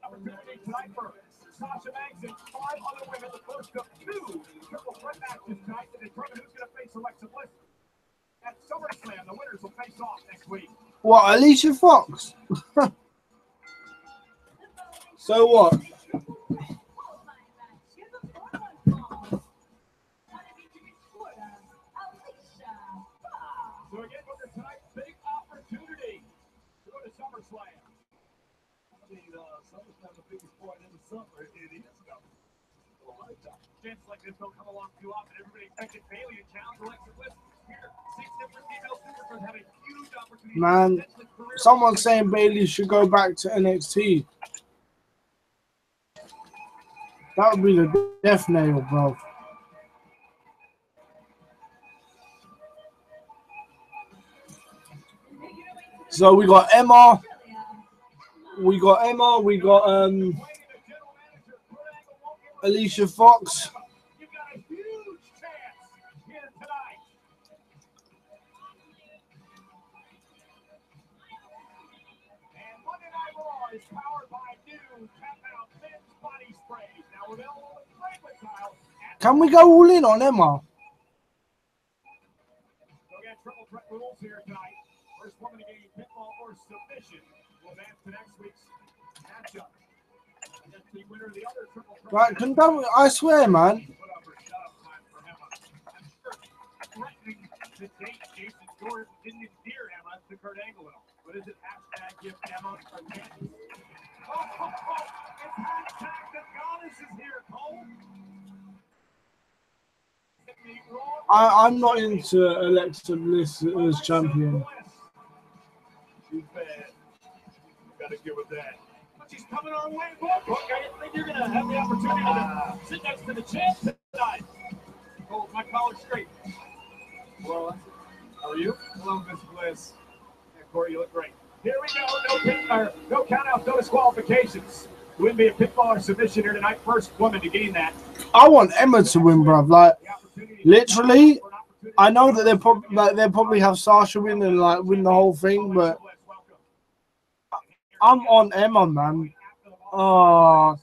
Opportunity tonight for Sasha Banks and 5 other women, the first of 2 triple threat matches tonight to determine who's going to face Alexa Bliss. At SummerSlam, the winners will face off next week. What, Alicia Fox? So what? So again, look at tonight's big opportunity to go to SummerSlam. I mean, SummerSlam, the biggest point in the summer, it is though. Chance like this don't come along too often. Everybody expected Bayley to challenge Alexa Bliss. Here, 6 different female superstars have a huge opportunity. Man, someone's saying Bayley should go back to NXT. That would be the death nail, bro. So we got Emma. We got Alicia Fox. You've got a huge chance here tonight. And Monday Night Raw is powered by new Tap Out Men's Body Sprays. Now available with fragrance aisle. Can we go all in on Emma? So again, triple threat rules here tonight. First woman to gain pinfall or submission will advance to next week's matchup. And that's the winner of the other triple threat. Right, I swear, man. Put up her shut-up time for Emma. I'm sure threatening to date Jason Jordan didn't endear Emma to Kurt Angle at all. What is it? Hashtag give Emma a chance. Oh, it's hashtag the goddess is here, Cole. I'm not into Alexa Bliss as champion. She's bad. Gotta give her that. But she's coming our way, book. I didn't think you're gonna have the opportunity to sit next to the champ tonight. Hold my collar straight. Well, how are you? Hello, Miss Bliss. Yeah, Corey, you look great. Here we go. No count out, no disqualifications. Wouldn't be a pitfall or submission here tonight. First woman to gain that. I want Emma to win, bruv. Like, literally, I know that they'll probably have Sasha win and like win the whole thing, but I'm on Emma, man. Oh,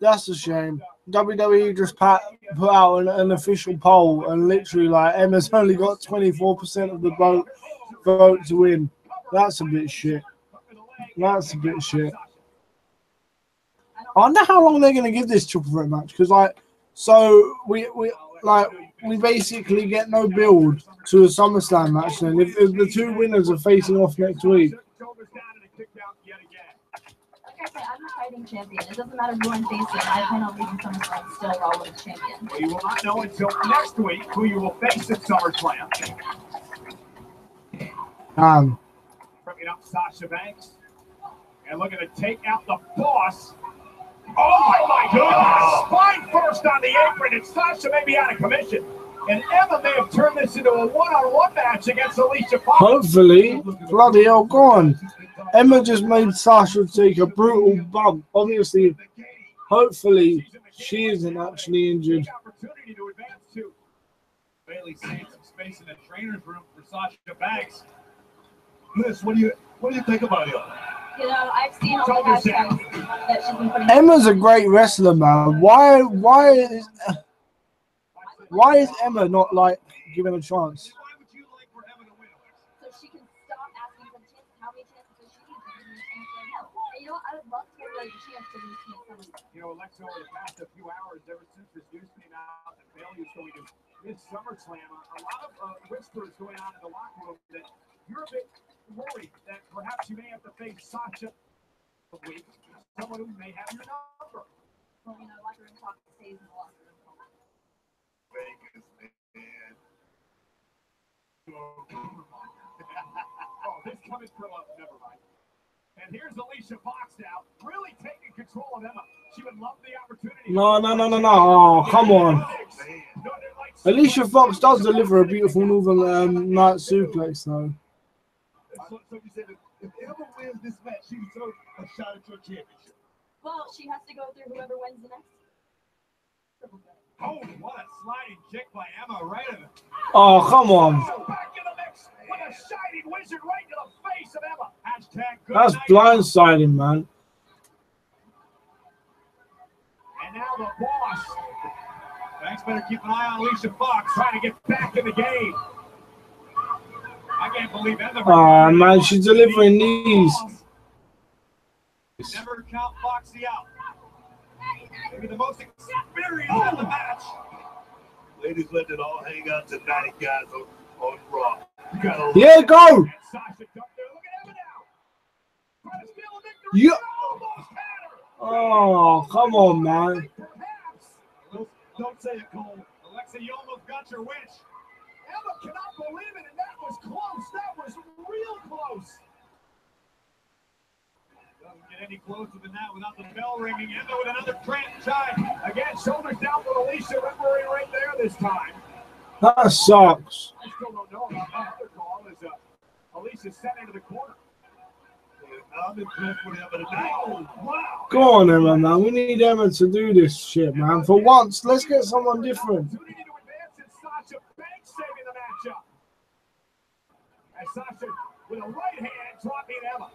that's a shame. WWE just put out an official poll, and literally, like, Emma's only got 24% of the vote to win. That's a bit shit. That's a bit shit. I wonder how long they're gonna give this triple threat match, because like, so we basically get no build to a SummerSlam match, and if the 2 winners are facing off next week. Like I said, I'm the fighting champion. It doesn't matter who I'm facing. I plan on leaving SummerSlam still Raw Women's champion. Well, you will not know until next week who you will face at SummerSlam. Bringing up Sasha Banks and looking to take out the boss. Oh my goodness! Spine first on the apron, and Sasha may be out of commission. And Emma may have turned this into a one-on-one match against Alicia Fox. Hopefully, bloody hell, go on. Emma just made Sasha take a brutal bump. Obviously, hopefully, she isn't actually injured. Opportunity to advance to. Bayley saved some space in the trainer's room for Sasha Banks. Liz, what do you think about it? You know, I've seen all the hashtags that she's been putting. Emma's a great wrestler, man. Why is Emma not like given a chance? Why would you like for Emma to win? So she can stop asking for the chances. How many chances does she need? Does she need a chance right now? And you know, I would love to give her a chance to lose to. You know, Alexa, over the past few hours, ever since this news came out that Bayley is going to miss SummerSlam, a lot of whispers going on in the locker room that you're a bit worried that perhaps you may have to face Sasha a week, someone who may have your number. Well, you know, locker room talk stays in the locker room. Vegas, man. Oh, this coming from never mind. And here's Alicia Fox now, really taking control of Emma. She would love the opportunity. No. Oh, come on. Alicia Fox does deliver a beautiful Northern Night suplex, though. So you said if Emma wins this match, she deserves a shot at your championship. Well, she has to go through whoever wins the next. Oh, what a sliding kick by Emma right in the. Oh, come on. So back in shining wizard right to the face of Emma. Hashtag good That's night, blindsiding, man. and now the boss. Banks better keep an eye on Alicia Fox trying to get back in the game. I can't believe Emma. Oh, man, she's delivering these. Never count Foxy out. Maybe the most experienced in the match. Ladies, let it all hang out tonight, guys, on Raw. Yeah, go! Yeah. Oh, come on, man. Don't say it, Cole. Alexa, you almost got your wish. Emma cannot believe it, and that was close. That was real close. Doesn't get any closer than that without the bell ringing. Emma with another franchise. Again, shoulders down for Alicia. Referee right there this time. That sucks. I still don't know about that other call as Alicia sent into the corner. I'm impressed with Emma tonight. Oh, wow. Go on, Emma, man. We need Emma to do this shit, man. For once, let's get someone different. Opportunity to advance, and Sasha Banks saving the matchup. As Sasha with a right hand dropping Emma.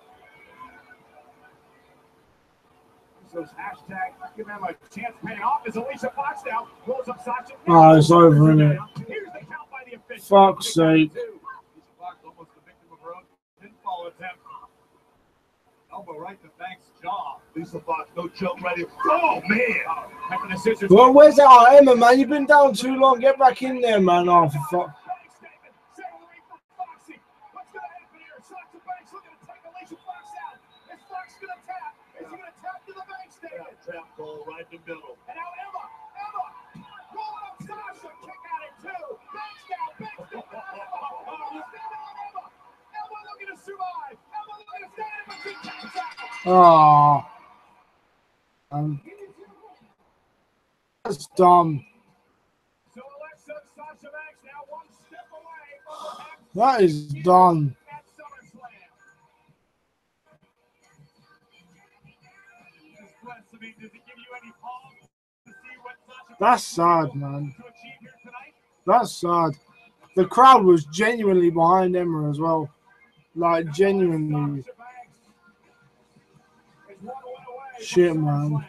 So hashtag give Emma a chance paying off as Alicia Fox now rolls up Sasha. Oh, it's over, innit? Here's the count by the official. Fuck's sake. Alicia Fox almost the victim of her own pinfall attempt. Elbow right to Banks' jaw. Lisa Fox, no choke ready. Oh, man. Having the scissors. Well, where's that? Oh, Emma, man, you've been down too long. Get back in there, man. Oh, for fuck. Trap ball right in the middle. And now Emma rolling up Sasha, kick at it too. Banks down, Emma looking to survive. Emma looking to stand, but she taps out. Oh. That's dumb. So Alexa, Sasha Banks now one step away. That is dumb. At SummerSlam. I mean, does it give you any pause to see what Sasha That's sad, man. to achieve here tonight? That's sad. The crowd was genuinely behind Emma as well. Like, genuinely. Sasha Banks is one win away. Shit, man.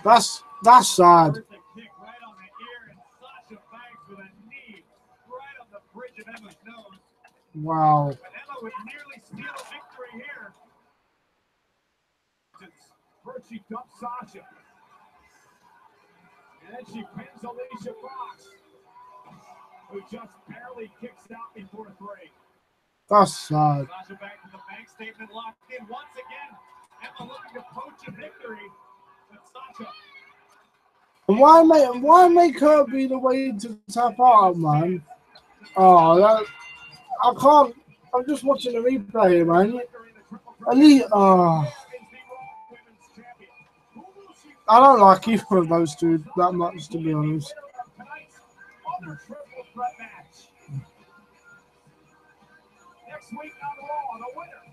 That's sad. There's a kick right on the ear, and Sasha Banks with a knee right on the bridge of Emma's nose. Wow. But Emma would nearly steal a victory here. First she dumps Sasha. And then she pins Alicia Fox, who just barely kicks out before 3. That's sad. Sasha Banks with the bank statement locked in once again. Emma looking to poach a victory. But Sasha. And why make her be the way to tap out, man? Oh, that, I can't. I'm just watching the replay, man. At least, I don't like either of those two that much, to be honest. Next week on Raw, the winner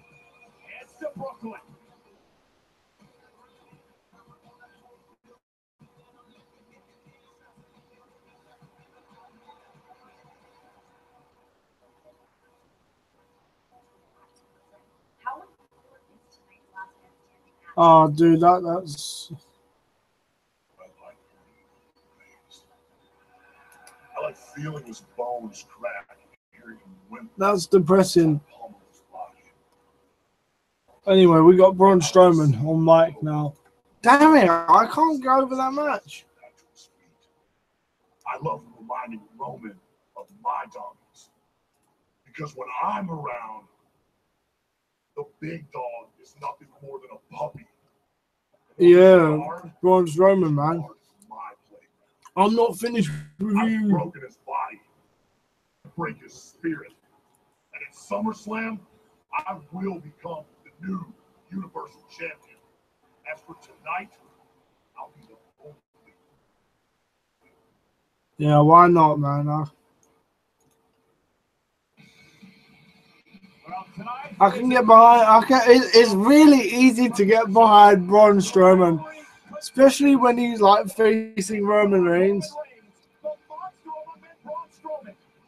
heads to Brooklyn. Oh, dude, that's. I like feeling his bones crack. That's depressing. Anyway, we got Braun Strowman on mic now. Damn it, I can't go over that match. I love reminding Roman of my dominance. Because when I'm around, the big dog is nothing more than a puppy. Yeah, Braun Strowman, man. I'm not finished with I've you. broken his body, break his spirit. And at SummerSlam, I will become the new Universal Champion. As for tonight, I'll be the only. Yeah, why not, man? I can get behind. It's really easy to get behind Braun Strowman, especially when he's like facing Roman Reigns.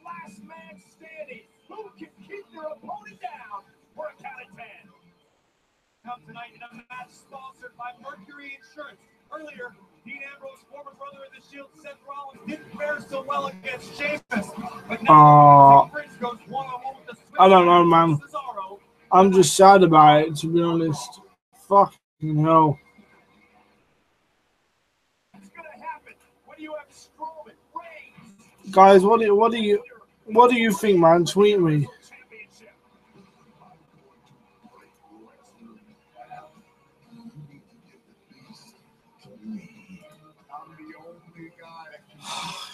Last man standing. Who can so well against Sheamus, but I goes one-on-one with the don't know, man. I'm just sad about it, to be honest. Fucking hell. What's gonna happen when you have Strowman, Reigns? Guys, what do you think, man? Tweet me.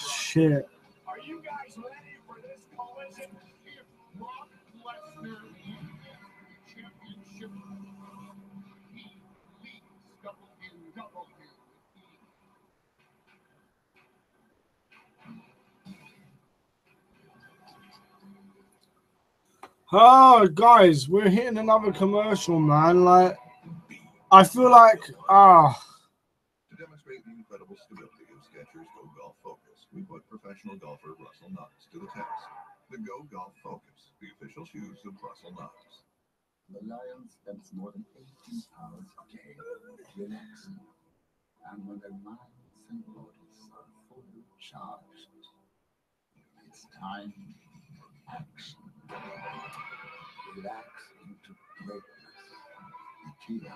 Shit. Are you guys ready for this collision? If Brock Lesnar championship, he leads WWE. Oh, guys, we're hitting another commercial, man. Like, I feel like, To demonstrate the incredible stability of Skechers Go Golf Focus, we put professional golfer Russell Knox to the test. The Go Golf Focus, the official shoes of Russell Knox. The lion spends more than 18 hours a day relaxing, and when their minds and bodies are fully charged, it's time for action. Relax into greatness. Ikea,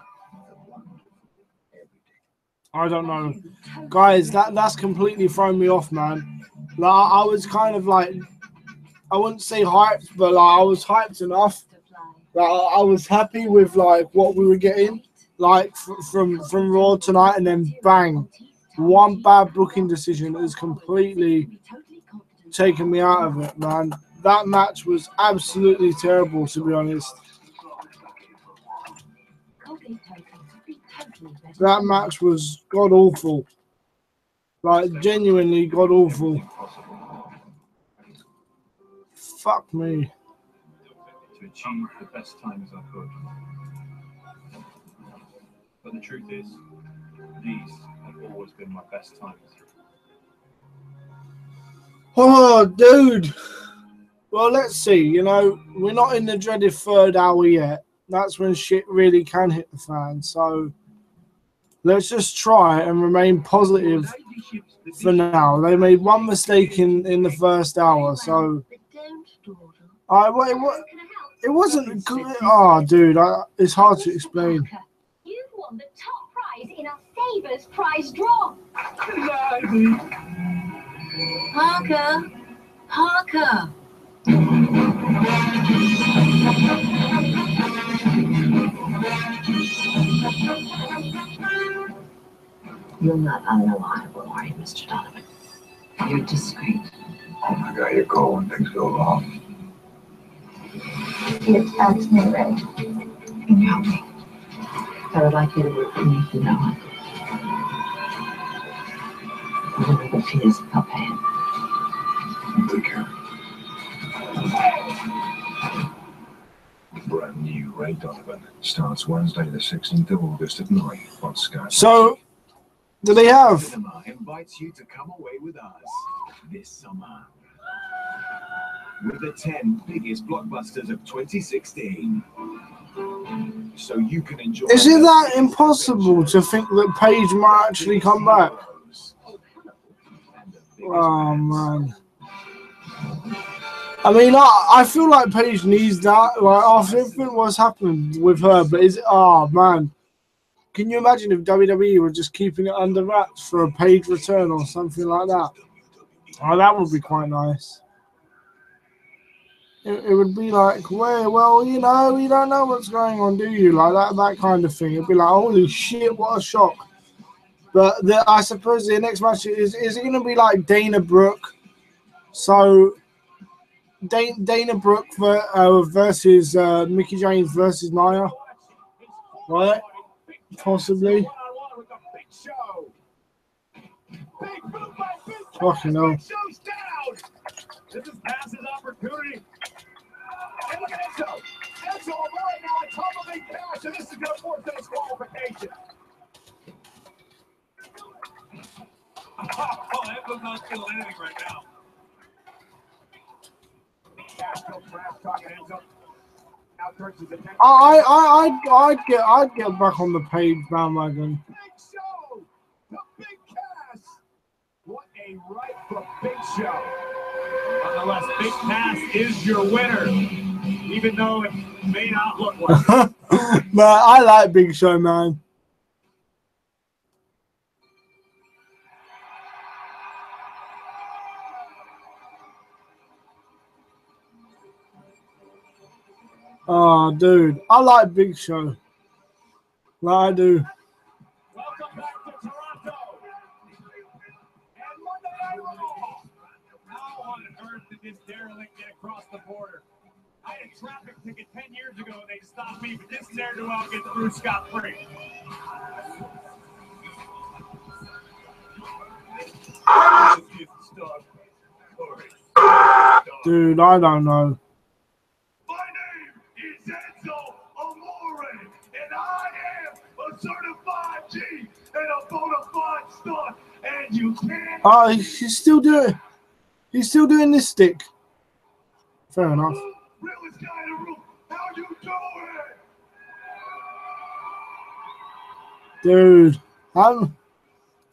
the wonderful everyday. I don't know. Guys, that's completely thrown me off, man. Like, I was kind of like, I wouldn't say hyped, but like, I was hyped enough. Like, I was happy with like what we were getting, like from Raw tonight, and then bang, one bad booking decision has completely taken me out of it, man. That match was absolutely terrible, to be honest. That match was god awful, like genuinely god awful. Fuck me. To achieve the best time as I could. But the truth is, these have always been my best times. Oh, dude. Well, let's see. You know, we're not in the dreaded third hour yet. That's when shit really can hit the fan. So let's just try and remain positive for now. They made one mistake in the first hour, so it wasn't good. Oh, dude, it's hard to explain. You won the top prize in a Savers prize draw. Parker, Parker. You're not unreliable, are you, Mr. Donovan? You're discreet. Oh my God, you're cold when things go wrong. It adds me, Ray. Can you help me? I would like you to work for me if you know it. Whatever the fee is, I'll pay it. Take care. Brand new Ray Donovan starts Wednesday the 16th of August at 9 on Sky. So, do they have? Cinema invites you to come away with us this summer with the 10 biggest blockbusters of 2016. So you can enjoy. Is it that impossible to think that Paige might actually come back? Oh man. I mean, I feel like Paige needs that. Like after everything what's happened with her, but is it? Oh man. Can you imagine if WWE were just keeping it under wraps for a Paige return or something like that? Oh, that would be quite nice. It would be like, well, you know, you don't know what's going on, do you? Like that kind of thing. It'd be like, holy shit, what a shock. But I suppose the next match is it going to be like Dana Brooke? So Dana Brooke versus Mickie James versus Nia, right? Possibly. Fucking hell. This is Pass's opportunity. And look at Enzo. Enzo right now on top of Big Cash, and this is going to force a disqualification. Enzo's not feeling anything right now. Cash goes trash talking Enzo. Now turns his attention. I'd get back on the Paige bandwagon. Big Show. The Big Cash. What a A right from Big Show. Nonetheless, Big Cass is your winner, even though it may not look like it. Man, I like Big Show, man. Oh, dude, I like Big Show. Like I do. Welcome back to Toronto. And Monday Night Raw. How on earth did this derelict get across the border? I had a traffic ticket 10 years ago and they stopped me, but this ne'er-do-well gets through scot-free. Dude, I don't know. My name is Enzo Amore, and I am a certified G and a bona fide star, and you can't. Oh, he's still doing. He's still doing this stick. Fair enough. Realest guy in the room. How you doing? Dude, oh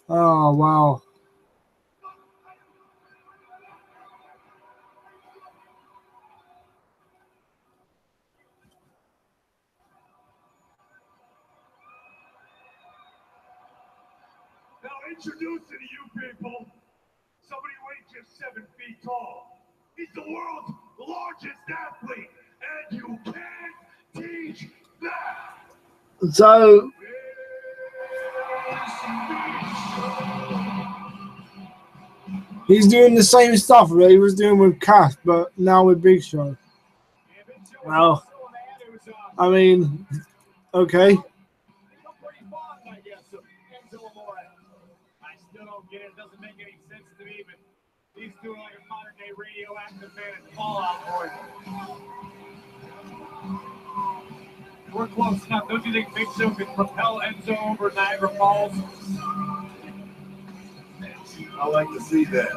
wow. Now introducing to you people, somebody who ain't just 7 feet tall. He's the world's largest athlete, and you can't teach that. So he's doing the same stuff that he was doing with Cass, but now with Big Show. Well, I mean, okay. I still don't get it. It doesn't make any sense to me, but he's doing like a modern day radioactive man in Fallout Boy. We're close enough. Don't you think Big Show could propel Enzo over Niagara Falls? I like to see that.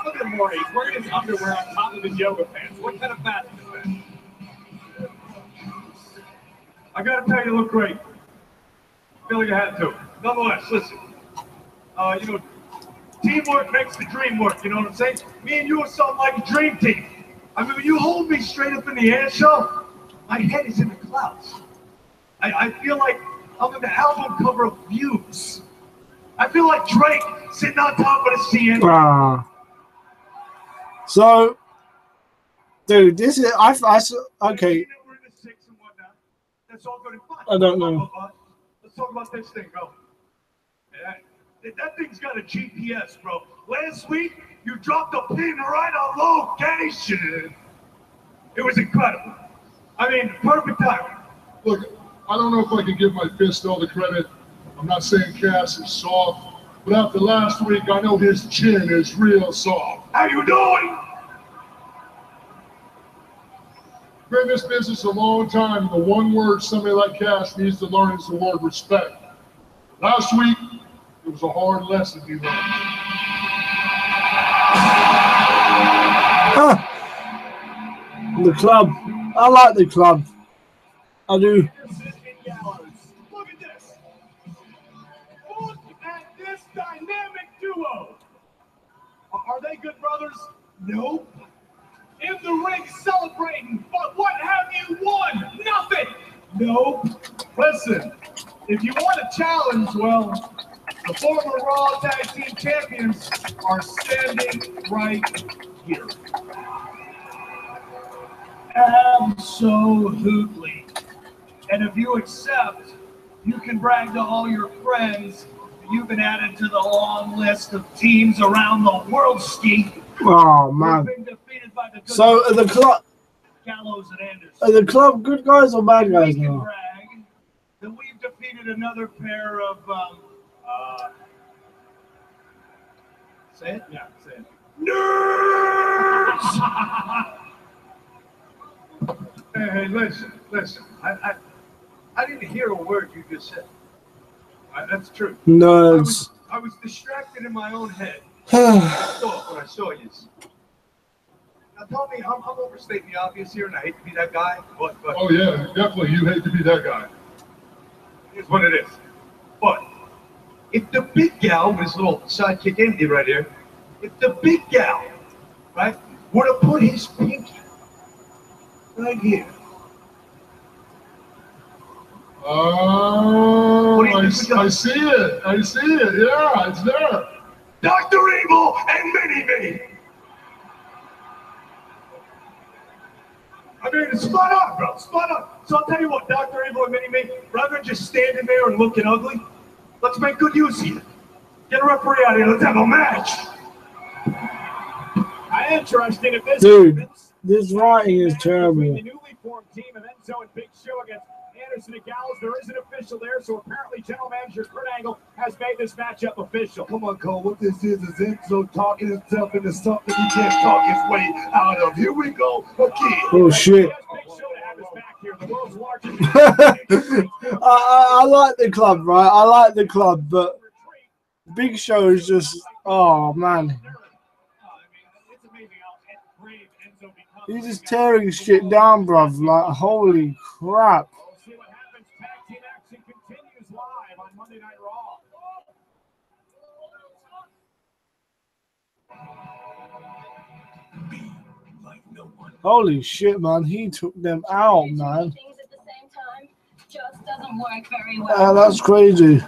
Look at Maury. He's wearing his underwear on top of his yoga pants. What kind of fashion is that? I gotta tell you, you look great. I feel like I had to. Nonetheless, listen. Teamwork makes the dream work, you know what I'm saying? Me and you are something like a dream team. I mean, when you hold me straight up in the air show, my head is in the clouds. I feel like I'm in the album cover of Views. I feel like Drake sitting on top of the sea. So, dude, this is okay. That's all good and fine. I don't know. Let's talk about this thing, bro. That thing's got a GPS, bro. Last week, you dropped a pin right on location. It was incredible. I mean, perfect timing. Look, I don't know if I can give my fist all the credit. I'm not saying Cass is soft, but after last week, I know his chin is real soft. How you doing? Been in this business a long time, and the one word somebody like Cass needs to learn is the word respect. Last week, it was a hard lesson he learned. The club. I like the club. I do. Look at this. Look at this dynamic duo. Are they good brothers? Nope. In the ring celebrating, but what have you won? Nothing. Nope. Listen, if you want a challenge, well, the former Raw Tag Team Champions are standing right here. Absolutely. And if you accept, you can brag to all your friends that you've been added to the long list of teams around the world ski. Oh man. So are the club the club good guys or bad guys now? Brag that we've defeated another pair of say it? Yeah, say it. Nerds! Hey, listen. I didn't hear a word you just said. That's true. Nerds. I was distracted in my own head. I thought when I saw you. Now tell me, I'm overstating the obvious here, and I hate to be that guy, but Oh yeah, definitely. You hate to be that guy. here's what it is. But if the big gal, with this little sidekick Andy right here, if the big gal, right, were to put his pinky right here. Oh, I see it. I see it. Yeah, it's there. Dr. Evil and Mini-Me. I mean, it's spot on, bro. Spot on. So I'll tell you what, Dr. Evil and Mini-Me, rather than just standing there and looking ugly, let's make good use of you. Get a referee out here. Let's have a match. Interesting if this Dude, this writing is terrible. the newly formed team of Enzo and Big Show against Anderson and Gallows. There is an official there, so apparently General Manager Kurt Angle has made this matchup official. Come on, Cole. What this is Enzo talking himself into something he can't talk his way out of. Here we go again. Oh shit. I like the club, right? I like the club, but Big Show is just, oh man. He's just tearing shit down, bruv. Like, holy crap. We'll see what happens. Tag team action continues live on Monday Night Raw. Holy shit, man. He took them out, man. Things at the same time just doesn't work very well. That's crazy.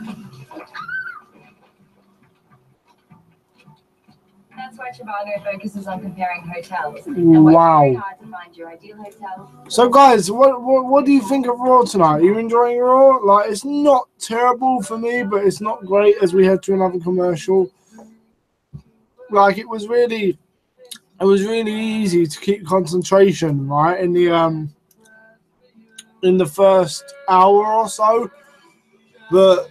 That's why Chivago focuses on comparing hotels. And Wow. Very hard to find your ideal hotel. So, guys, what do you think of Raw tonight? Are you enjoying Raw? Like, it's not terrible for me, but it's not great as we head to another commercial. Like, it was really easy to keep concentration, right, in the first hour or so. But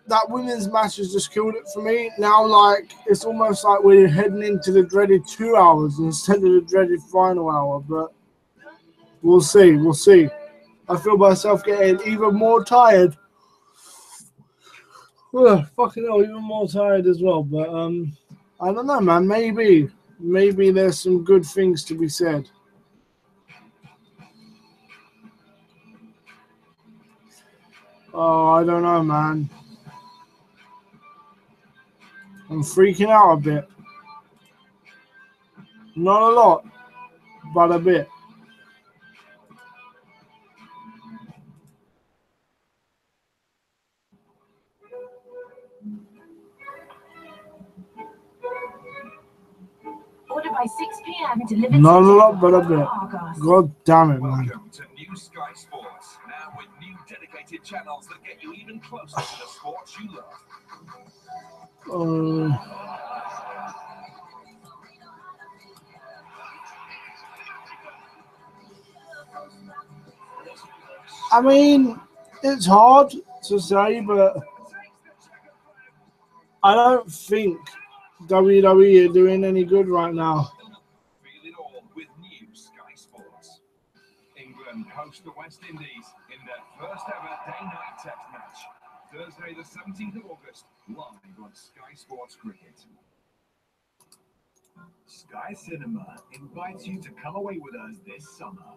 that women's match has just killed it for me. Now, like, it's almost like we're heading into the dreaded 2 hours instead of the dreaded final hour. But we'll see. We'll see. I feel myself getting even more tired. Fucking hell, even more tired as well. But I don't know, man. Maybe there's some good things to be said. Oh, I don't know, man. I'm freaking out a bit. Not a lot, but a bit. Order by 6 p.m. delivered. Not a lot, but a bit. God damn it, man. Welcome to New Sky Sports, now with new dedicated channels that get you even closer to the sports you love. I mean, it's hard to say, but I don't think WWE are doing any good right now. Feel it all with New Sky Sports. England host the West Indies in their first ever day-night test match. Thursday the 17th of August, live on Sky Sports Cricket. Sky Cinema invites you to come away with us this summer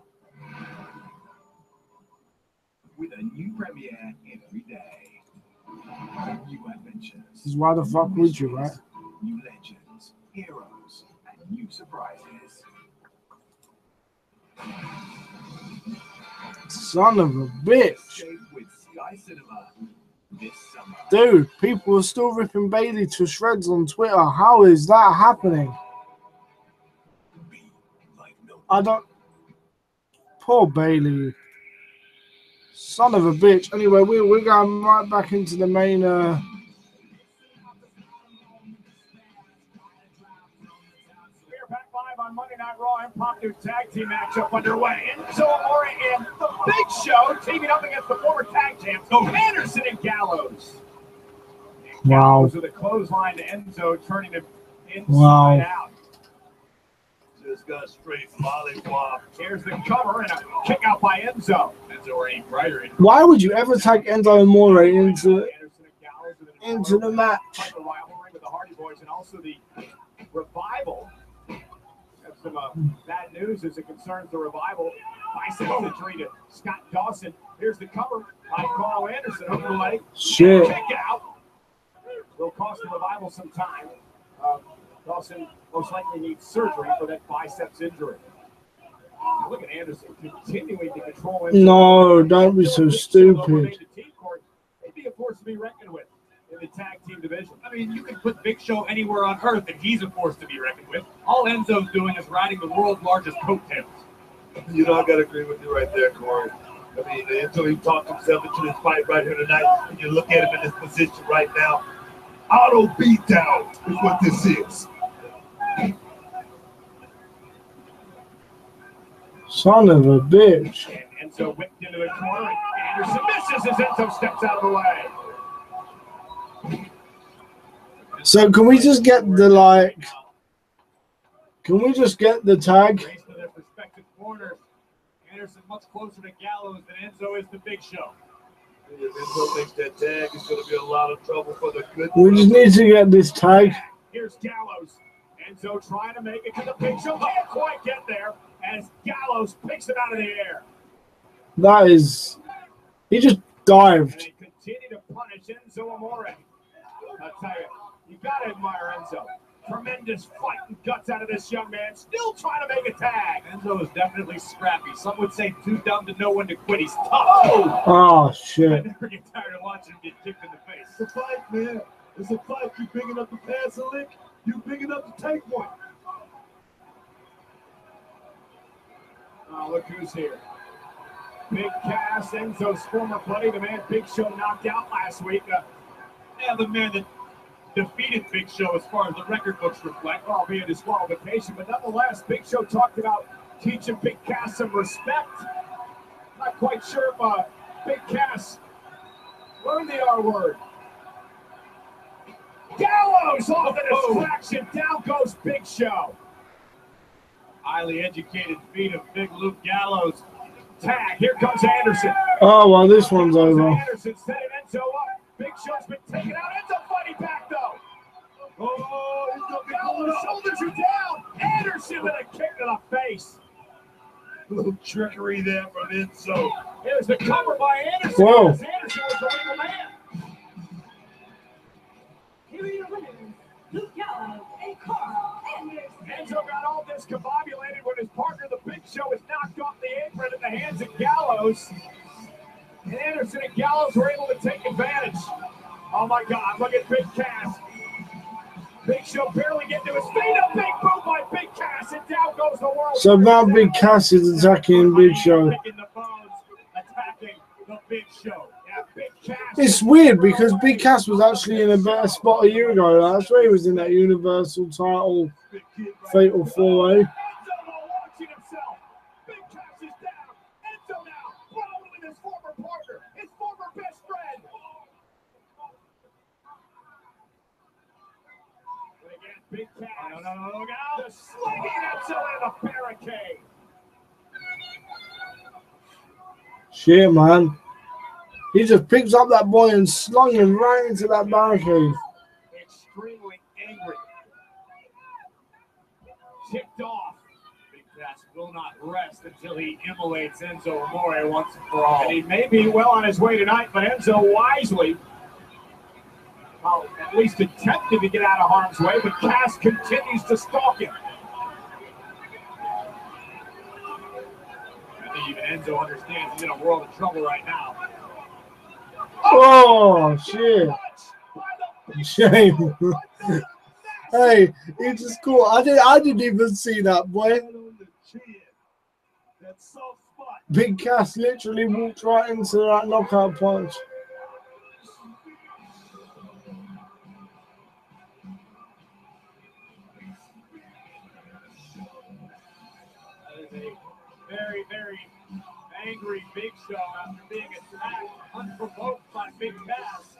with a new premiere every day. New adventures. Why the fuck would you, right? New legends, heroes, and new surprises. Son of a bitch. Escape with Sky Cinema this summer. Dude, people are still ripping Bailey to shreds on Twitter. How is that happening? I don't... Poor Bailey. Son of a bitch. Anyway, we're going right back into the main... We're back live on Monday Night Raw. Impromptu tag team matchup underway. Enzo Amore and the Big Show teaming up against the former tag champs, Anderson and Gallows. Wow. Gallows with a clothesline to Enzo, turning him inside out. Just got straight mollywop. Here's the cover and a kick out by Enzo. Enzo already brighter. Why would you ever take Enzo Amore into the match? The rivalry with the Hardy Boys and also the revival of some bad news as it concerns the Revival. Bicep injury to Scott Dawson. Here's the cover by Carl Anderson over the leg. Shit. Kick out. Will cost the Revival some time. Dawson most likely needs surgery for that biceps injury. Look at Anderson continuing to control him. No, don't be so stupid. He'd be a force to be reckoned with in the tag team division. I mean, you can put Big Show anywhere on earth and he's a force to be reckoned with. All Enzo's doing is riding the world's largest coattails. You know, I gotta agree with you right there, Corey. I mean, until he talked himself into this fight right here tonight, and you look at him in this position right now, auto beatdown is what this is. Son of a bitch. And Enzo whipped into the corner, and Anderson misses as Enzo steps out of the way. So can we just get the can we just get the tag? Race to their respective corners. Anderson much closer to Gallows than Enzo is to Big Show. If Enzo makes that tag, it's going to be a lot of trouble for the good. We just need to get this tag. Here's Gallows. Enzo trying to make it to the Big Show. Can't quite get there as Gallows picks it out of the air. That is... He just dived. And they continue to punish Enzo Amore. I'll tell you got to admire Enzo. Tremendous fight and guts out of this young man. Still trying to make a tag. Enzo is definitely scrappy. Some would say too dumb to know when to quit. He's tough. Oh, shit. I never get tired of watching him get kicked in the face. It's a fight, man. It's a fight. You big enough to pass a lick. You big enough to take one. Oh, look who's here. Big Cass, Enzo's former buddy, the man Big Show knocked out last week. Yeah, the man that defeated Big Show as far as the record books reflect, albeit disqualification. But nonetheless, Big Show talked about teaching Big Cass some respect. Not quite sure if Big Cass learned the R word. Gallows off the distraction. Down goes Big Show. Highly educated feet of Big Luke Gallows. Tag. Here comes Anderson. Oh, well, this one's over. Anderson setting Enzo up. Big Show's been taken out. Enzo fighting back, though. Oh, Gallows shoulders are down. Anderson with a kick to the face. A little trickery there from Enzo. Here's the cover by Anderson. Whoa. Anderson was the legal man. Here are your winners, Luke Gallows and Carl Anderson. Enzo got all discombobulated when his partner, the Big Show, is knocked off the apron in the hands of Gallows. And Anderson and Gallows were able to take advantage. Oh my God, look at Big Cass. Big Show barely getting to his feet. A big boot by Big Cass, and down goes the world. So now Big Cass is attacking Big Show. Attacking the Big Show. Yeah, Big Cass. It's weird because Big Cass was actually in a better spot a year ago. That's where he was in that Universal title Fatal 4-Way. Big Cass. No, look out. The slinging Enzo in the barricade. Shit, man. He just picks up that boy and slung him right into that barricade. Extremely angry. Tipped off. Big Cass will not rest until he immolates Enzo Amore once and for all. And he may be well on his way tonight, but Enzo wisely, well, at least attempted to get out of harm's way, but Cass continues to stalk him. I think even Enzo understands he's in a world of trouble right now. Oh, shit. Shame. Hey, it's just cool. I didn't even see that, boy. Big Cass literally walked right into that knockout punch. Very, very angry Big Show after being attacked unprovoked by Big Cass.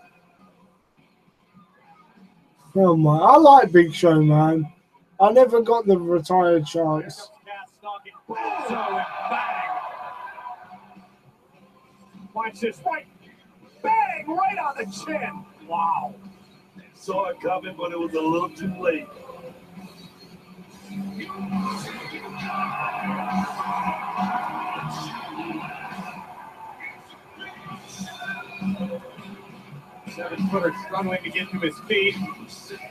Oh my, I like Big Show, man. I never got the retired chance. Cass stalking Enzo and bang. Watch this right. Bang right on the chin. Wow. Saw it coming, but it was a little too late. Seven-footer struggling to get to his feet.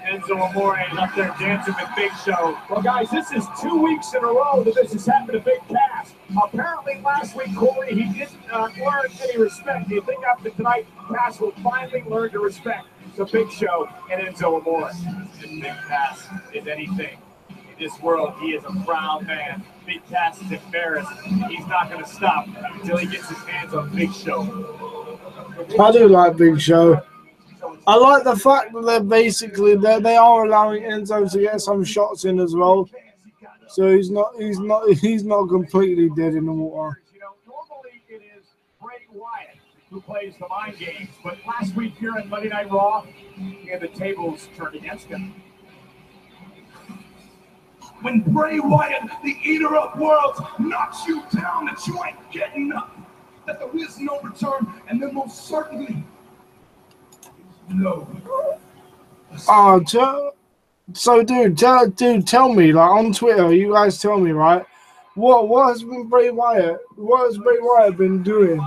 Enzo Amore up there dancing with Big Show. Well, guys, this is 2 weeks in a row that this has happened to Big Cass. Apparently, last week, Corey, he didn't learn any respect. Do you think after tonight, Cass will finally learn to respect the Big Show and Enzo Amore? If Big Cass is anything in this world, he is a proud man. Big Cass is embarrassed. He's not going to stop until he gets his hands on Big Show. I do like Big Show. I like the fact that they're basically they are allowing Enzo to get some shots in as well, so he's not completely dead in the water. You know, normally it is Bray Wyatt who plays the mind games, but last week here on Monday Night Raw, he had the tables turned against him. When Bray Wyatt, the eater of worlds, knocks you down, that you ain't getting up, that there is no return, and there most certainly no. Oh, so dude, tell me, like on Twitter, you guys tell me, right? What has Bray Wyatt been doing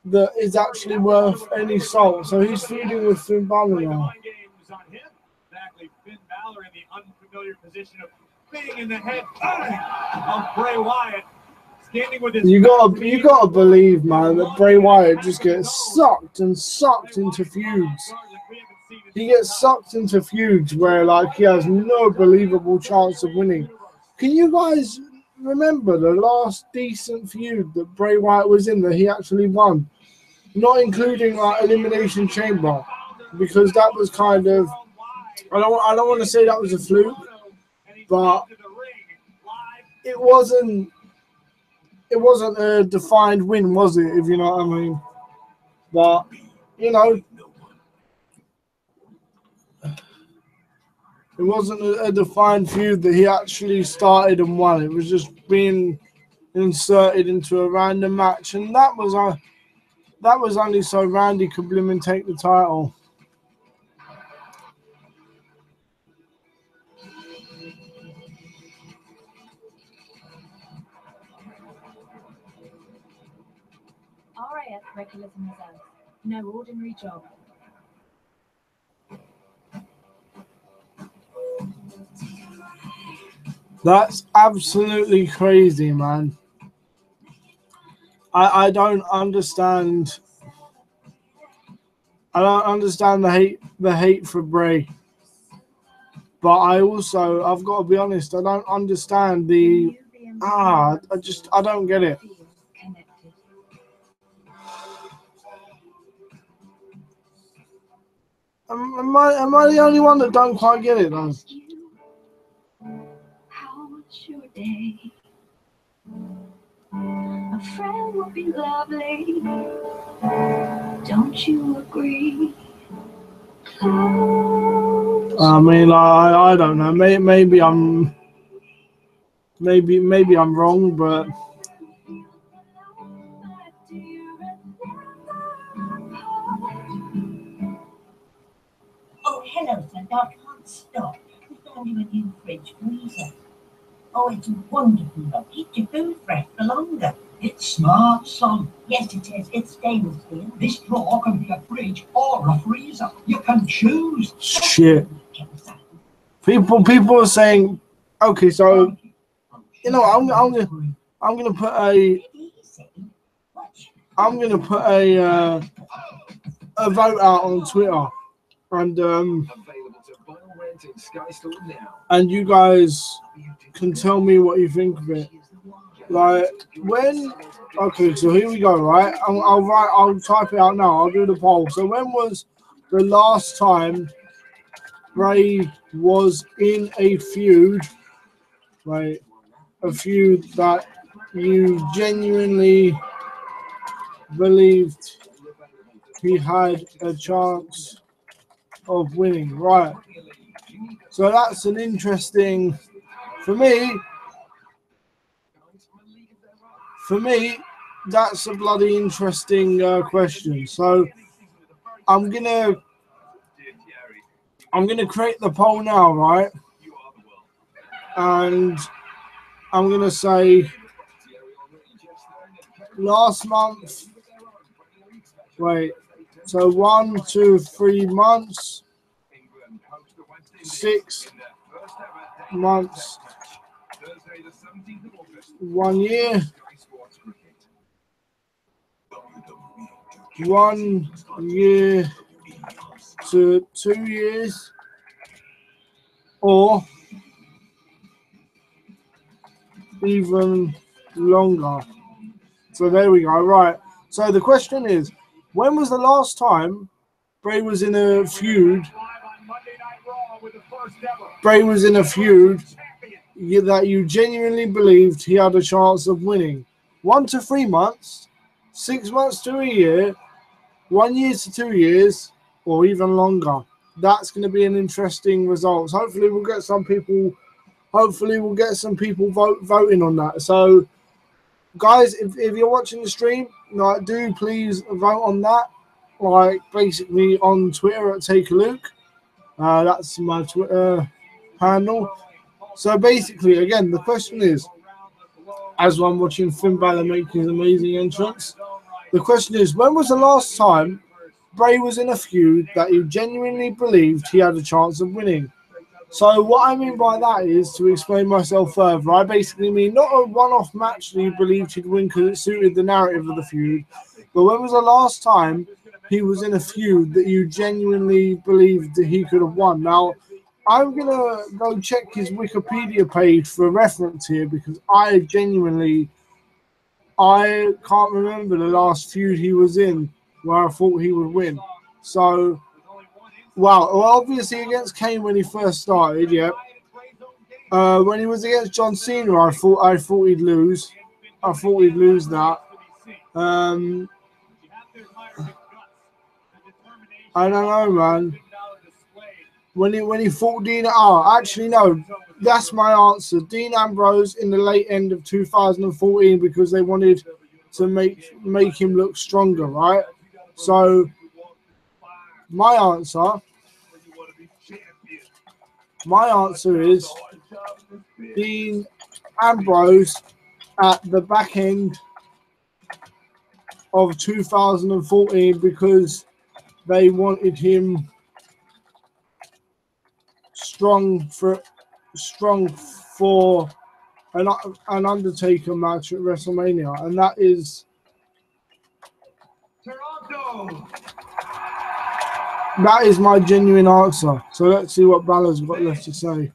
that is actually worth any salt? So he's feuding with Finn Balor now. Exactly, Finn Balor in the unfamiliar position of being in the head of Bray Wyatt. You gotta believe, man, that Bray Wyatt just gets sucked into feuds. He gets sucked into feuds where like he has no believable chance of winning. Can you guys remember the last decent feud that Bray Wyatt was in that he actually won? Not including like Elimination Chamber, because that was kind of I don't want to say that was a fluke, but it wasn't a defined win, was it? If you know what I mean. But you know, it wasn't a defined feud that he actually started and won. It was just being inserted into a random match, and that was only so Randy could blimmin' take the title. RAF regulars and reserves. No ordinary job. That's absolutely crazy, man. I don't understand. I don't understand the hate for Bray. But I've got to be honest, I don't understand I don't get it. Am I the only one that don't quite get it though? How was your day? A friend would be lovely. Don't you agree? I mean, I don't know. Maybe I'm wrong, but Oh, hello, sir. I can't stop. We found you a new fridge freezer. Oh, it's wonderful. Look, keep your food fresh for longer. It's smart, son. Yes, it is. It's stainless steel. This drawer can be a fridge or a freezer. You can choose. Shit. People are saying, okay, so you know, I'm gonna put a vote out on Twitter, and you guys can tell me what you think of it. Like okay, so here we go, right? I'll type it out now. I'll do the poll. So when was the last time Bray was in a feud, right? A feud that you genuinely believed he had a chance of winning, right? So that's an interesting, for me, that's a bloody interesting question. So I'm gonna create the poll now, right? And I'm going to say last month, wait, so 1, 2, 3 months, 6 months, 1 year, 1 year to 2 years, or even longer. So there we go. Right. So the question is, when was the last time Bray was in a feud? Bray was in a feud that you genuinely believed he had a chance of winning. 1 to 3 months, 6 months to a year, 1 year to 2 years, or even longer. That's going to be an interesting result. Hopefully we'll get some people. Hopefully we'll get some people voting on that. So, guys, if you're watching the stream, like, do please vote on that. Like, basically on Twitter at Take a Look. That's my Twitter handle. So basically, again, the question is, as I'm watching Finn Balor make his amazing entrance, the question is, when was the last time Bray was in a feud that you genuinely believed he had a chance of winning? So what I mean by that is, to explain myself further, I basically mean not a one-off match that you believed he'd win because it suited the narrative of the feud, but when was the last time he was in a feud that you genuinely believed that he could have won? Now, I'm going to go check his Wikipedia page for reference here because I can't remember the last feud he was in where I thought he would win. So, well, obviously against Kane when he first started, yeah. When he was against John Cena, I thought he'd lose. I thought he'd lose that. I don't know, man. When he fought Dean, actually no, that's my answer. Dean Ambrose in the late end of 2014 because they wanted to make him look stronger, right? So my answer is Dean Ambrose at the back end of 2014 because they wanted him strong for an Undertaker match at WrestleMania, and that is Toronto. That is my genuine answer. So let's see what Balor's got left to say.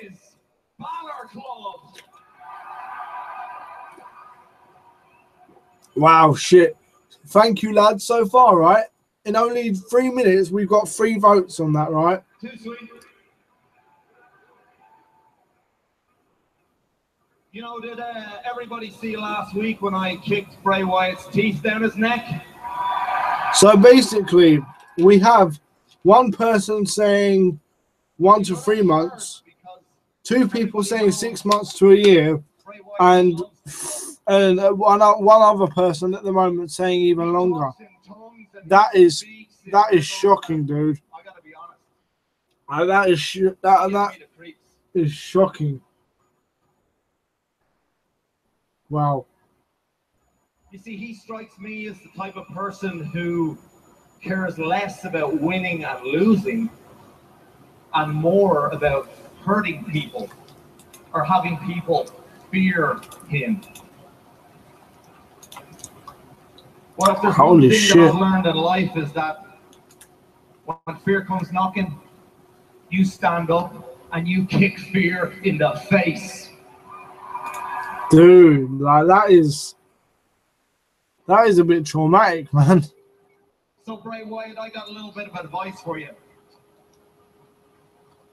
Is Balor Club. Wow, shit. Thank you, lads, so far, right? In only 3 minutes, we've got 3 votes on that, right? Too sweet. You know, did everybody see last week when I kicked Bray Wyatt's teeth down his neck? So basically, we have one person saying 1 to 3 months, 2 people saying 6 months to a year, and one other person at the moment saying even longer. That is shocking, dude. That is shocking. Wow. You see, he strikes me as the type of person who cares less about winning and losing and more about hurting people or having people fear him. Well, if there's one thing that I've learned in life is that when fear comes knocking, you stand up and you kick fear in the face. Dude, like that is a bit traumatic, man. So Bray Wyatt, I got a little bit of advice for you.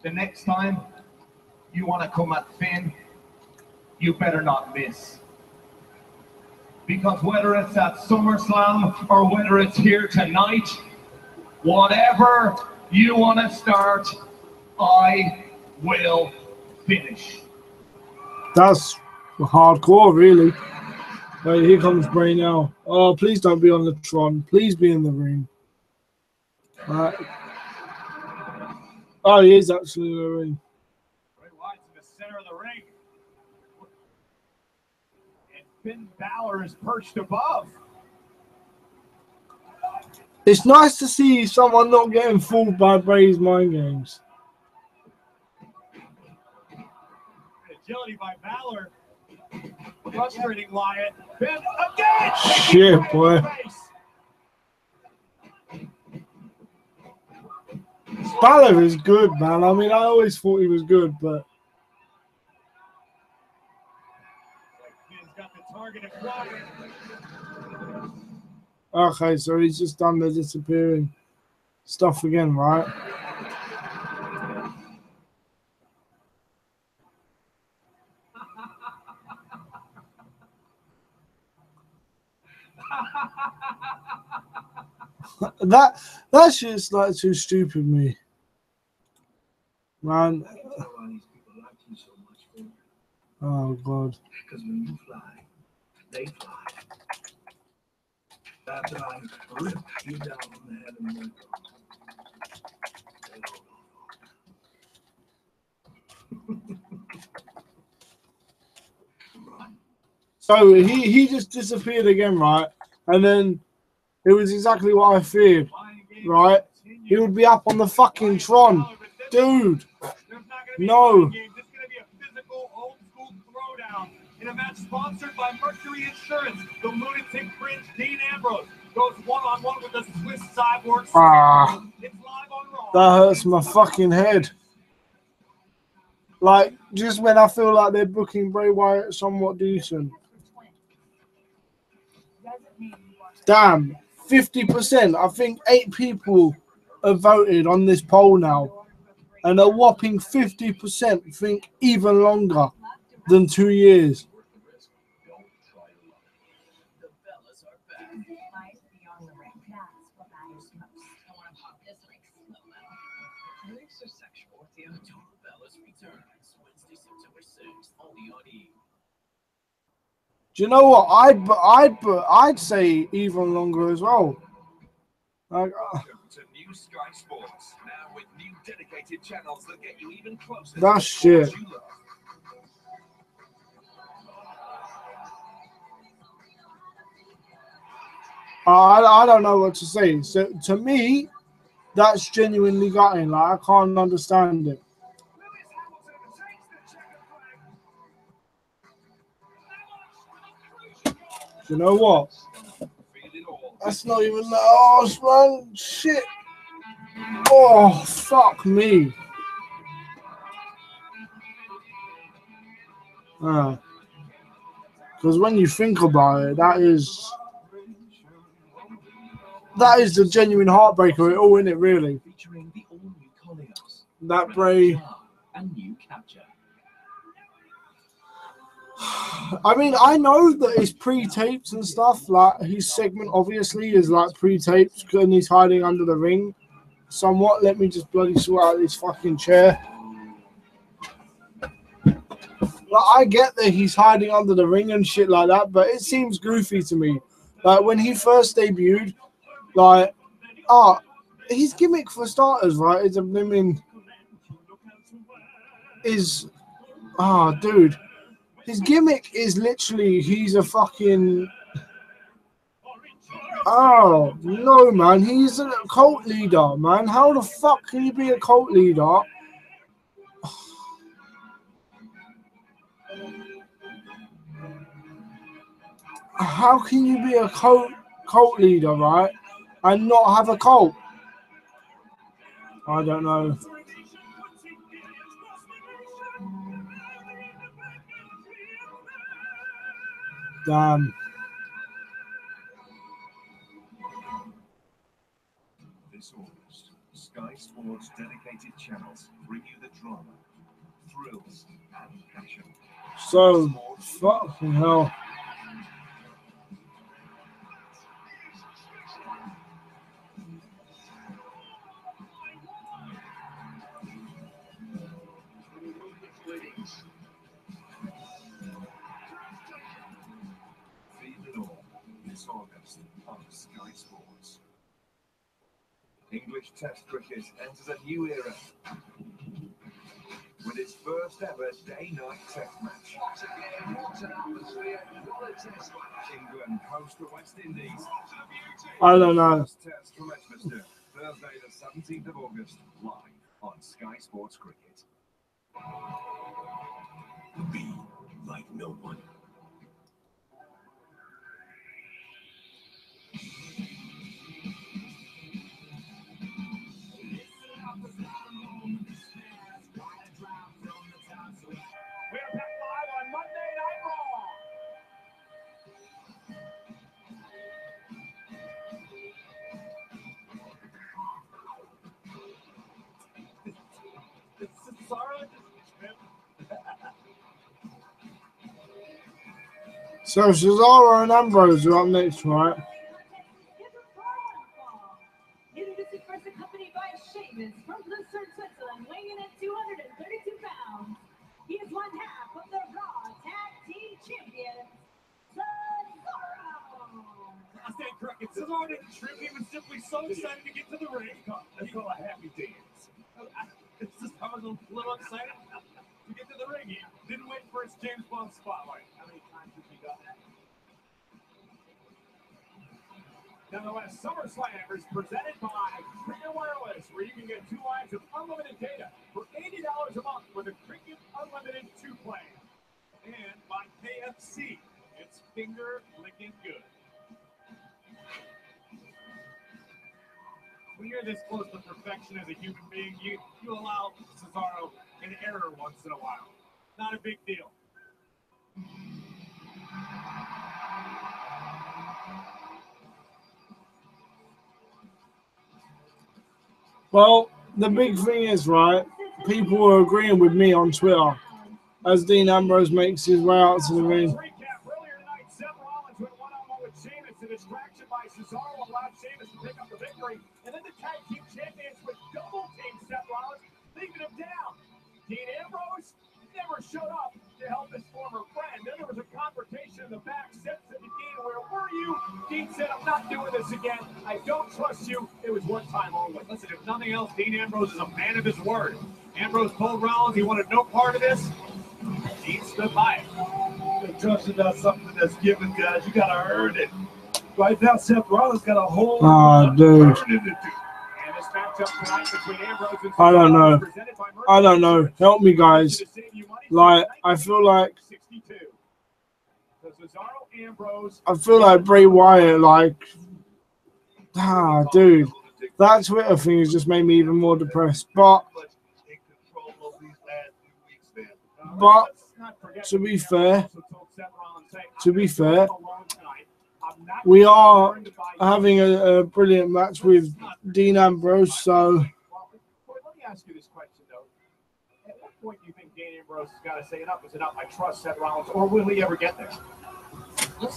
The next time you want to come at Finn, you better not miss. Because whether it's at SummerSlam or whether it's here tonight, whatever you want to start, I will finish. That's hardcore, really. Wait, here comes Bray now. Oh, please don't be on the Tron. Please be in the ring. Oh, he is actually in the ring. Bray Wyatt's in the center of the ring. Finn Balor is perched above. It's nice to see someone not getting fooled by Bray's mind games. Agility by Balor. Frustrating Wyatt. Finn again! Shit, boy. Balor is good, man. I mean, I always thought he was good, but... Finn's got the target of Wyatt. Okay, so he's just done the disappearing stuff again, right? That shit's like too stupid, me. Man. Oh God. Because when you fly, they fly. After I rip you down from the head and neck. So he just disappeared again, right? And then it was exactly what I feared, right? He would be up on the fucking Tron. Dude. No. In a match sponsored by Mercury Insurance, the lunatic prince Dean Ambrose goes one-on-one with the Swiss cyborg. Ah, that hurts my fucking head. Like, just when I feel like they're booking Bray Wyatt somewhat decent. Damn, 50%. I think 8 people have voted on this poll now. And a whopping 50% think even longer than 2 years. Do you know what? I'd say even longer as well. Like, To new Sky Sports, now with new dedicated channels that get you even closer. That's shit. I don't know what to say. So to me, that's genuinely gutting. Like, I can't understand it. You know what? That's not even the arse, man. Shit. Oh, fuck me. Because when you think about it, that is the genuine heartbreaker of it all, isn't it, really? That Bray. I mean, I know that it's pre-taped and stuff. Like, his segment obviously is like pre-taped and he's hiding under the ring somewhat. Let me just bloody sort out this fucking chair. Like, I get that he's hiding under the ring and shit like that, but it seems goofy to me. Like, when he first debuted, like, his gimmick for starters, right, is dude. His gimmick is literally, he's a fucking... Oh, no, man. He's a cult leader, man. How the fuck can you be a cult leader? How can you be a cult leader, right, and not have a cult? I don't know. Damn. This August, Sky Sports dedicated channels bring you the drama, thrills, and passion. So, fucking hell. Feel it all this August on Sky Sports. English Test cricket enters a new era. with its first ever day-night test match. England host the West Indies. I don't know. First test from Edgbaston, Thursday the 17th of August, live on Sky Sports Cricket. Be like no one. We're back live on Monday Night Raw. So Cesaro and Ambrose are up next, right? Introducing first, accompanied by Sheamus from Lucerne, Switzerland, weighing in at 232 pounds. He is one half of the Raw Tag Team Champions, Cesaro. I stand corrected. Cesaro didn't trip. He was simply so excited to get to the ring. Let's call a happy dance. It's just I was a little excited to get to the ring. He didn't wait for his James Bond spotlight. How many times has he done that? Nonetheless, SummerSlam is presented by Cricket Wireless, where you can get 2 lines of unlimited data for $80 a month with a Cricket Unlimited 2 plan. And by KFC, it's finger licking good. When you're this close to perfection as a human being, you allow Cesaro an error once in a while. Not a big deal. Well, the big thing is, right, people are agreeing with me on Twitter as Dean Ambrose makes his way out to the ring. Recap, earlier tonight, Seth Rollins went one-on-one with Sheamus. The distraction by Cesaro allowed Sheamus to pick up the victory. And then the tag team champions would double-team Seth Rollins, leaving him down. Dean Ambrose never showed up to help his former friend. Then there was a confrontation in the back. Seth said to Dean, "Where were you?" Dean said, "I'm not doing this again. I don't trust you. It was one time only." Listen, if nothing else, Dean Ambrose is a man of his word. Ambrose told Rollins he wanted no part of this. Dean stood by it. Trust is not something that's given, guys. You gotta earn it. Right now, Seth Rollins got a whole dude. And this matchup tonight between Ambrose and I don't know. Cesaro is presented by Mercury. I don't know. Help me, guys. Like, I feel like Bray Wyatt, like, dude, that Twitter thing has just made me even more depressed. But to be fair, we are having a brilliant match with Dean Ambrose. So, Let me ask you this question, though. At what point do you think Dean Ambrose has got to say enough is enough? I trust Seth Rollins, or will he ever get there?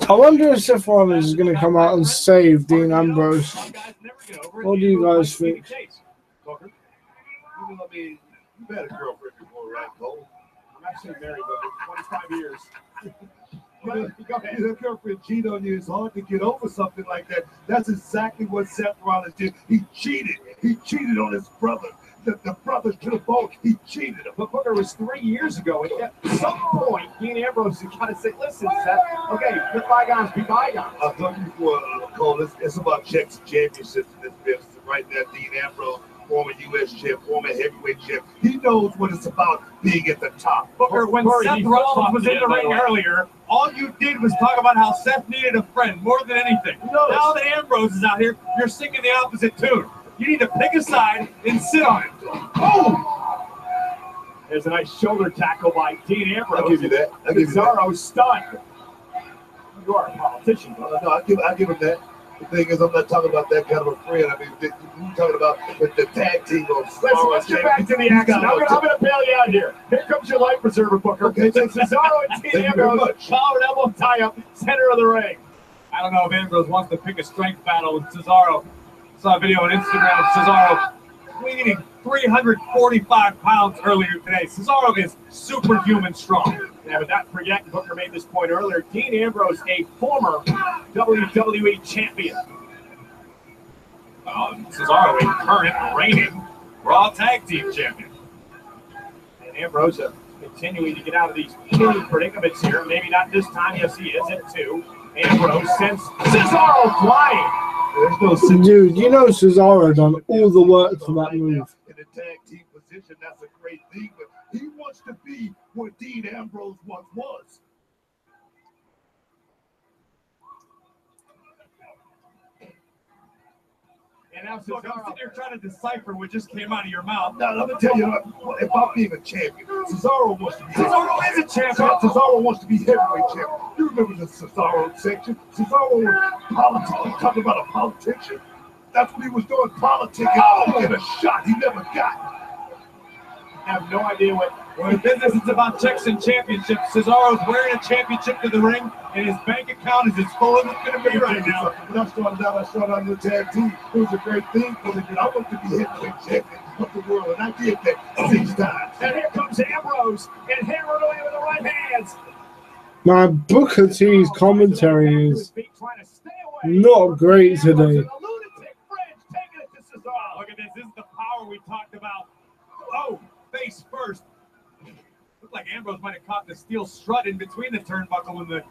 I wonder if Seth Rollins is going to come out and save Dean Ambrose. What do you guys think? You had a girlfriend before, right, Cole? I'm actually married, but 25 years. Your girlfriend cheated on you. It's hard to get over something like that. That's exactly what Seth Rollins did. He cheated. He cheated on his brother. The brothers to the boat. He cheated him. But Booker was 3 years ago. And at some point, Dean Ambrose has got to say, "Listen, Seth, okay, let bygones be bygones." I've told you before, Cole, it's about checks and championships in this business. Right now, Dean Ambrose, former U.S. champ, former heavyweight champ, he knows what it's about being at the top. Booker, when Seth Rollins was in the ring earlier, all you did was talk about how Seth needed a friend more than anything. Now that Ambrose is out here, you're singing the opposite tune. You need to pick a side and sit on it. Oh! There's a nice shoulder tackle by Dean Ambrose. I'll give you that. Cesaro stunned. You are a politician, bro. No, I'll give him that. The thing is, I'm not talking about that kind of a friend. I mean, you're talking about the tag team on Let's get back to the action. I'm going to bail you out here. Here comes your life preserver, Booker. Okay, Cesaro and Dean Ambrose, power and elbow tie-up, center of the ring. I don't know if Ambrose wants to pick a strength battle with Cesaro. Saw a video on Instagram of Cesaro weighing 345 pounds earlier today. Cesaro is superhuman strong. Yeah, but not forget, Booker made this point earlier, Dean Ambrose, a former WWE champion. Cesaro, a current reigning Raw Tag Team champion. And Ambrose continuing to get out of these key predicaments here. Maybe not this time. Yes, he is at 2. Ambrose sends Cesaro flying. There's no dude, you know Cesaro done all the work for that move. In a tag team position, that's a great thing, but he wants to be what Dean Ambrose once was. And now Cesaro, I'm sitting here trying to decipher what just came out of your mouth. Now, let me tell you, if I'm being a champion, Cesaro wants to be. Cesaro is a champion. Cesaro wants to be heavyweight champion. You remember the Cesaro section? Cesaro was politics. Talking about a politician. That's what he was doing, politicking. Oh, get a shot he never got. I have no idea what. When business is about checks and championships, Cesaro's wearing a championship to the ring, and his bank account is as full as it's going to be right now. When I started out, I started on the tag team. It was a great thing for me. I wanted to be heavyweight champion of the world, and I did that 6 times. And here comes Ambrose, and hammered away with the right hands. My Booker T's commentary is not great today. Look at this. This is the power we talked about. Oh, face first. Looked like Ambrose might have caught the steel strut in between the turnbuckle and the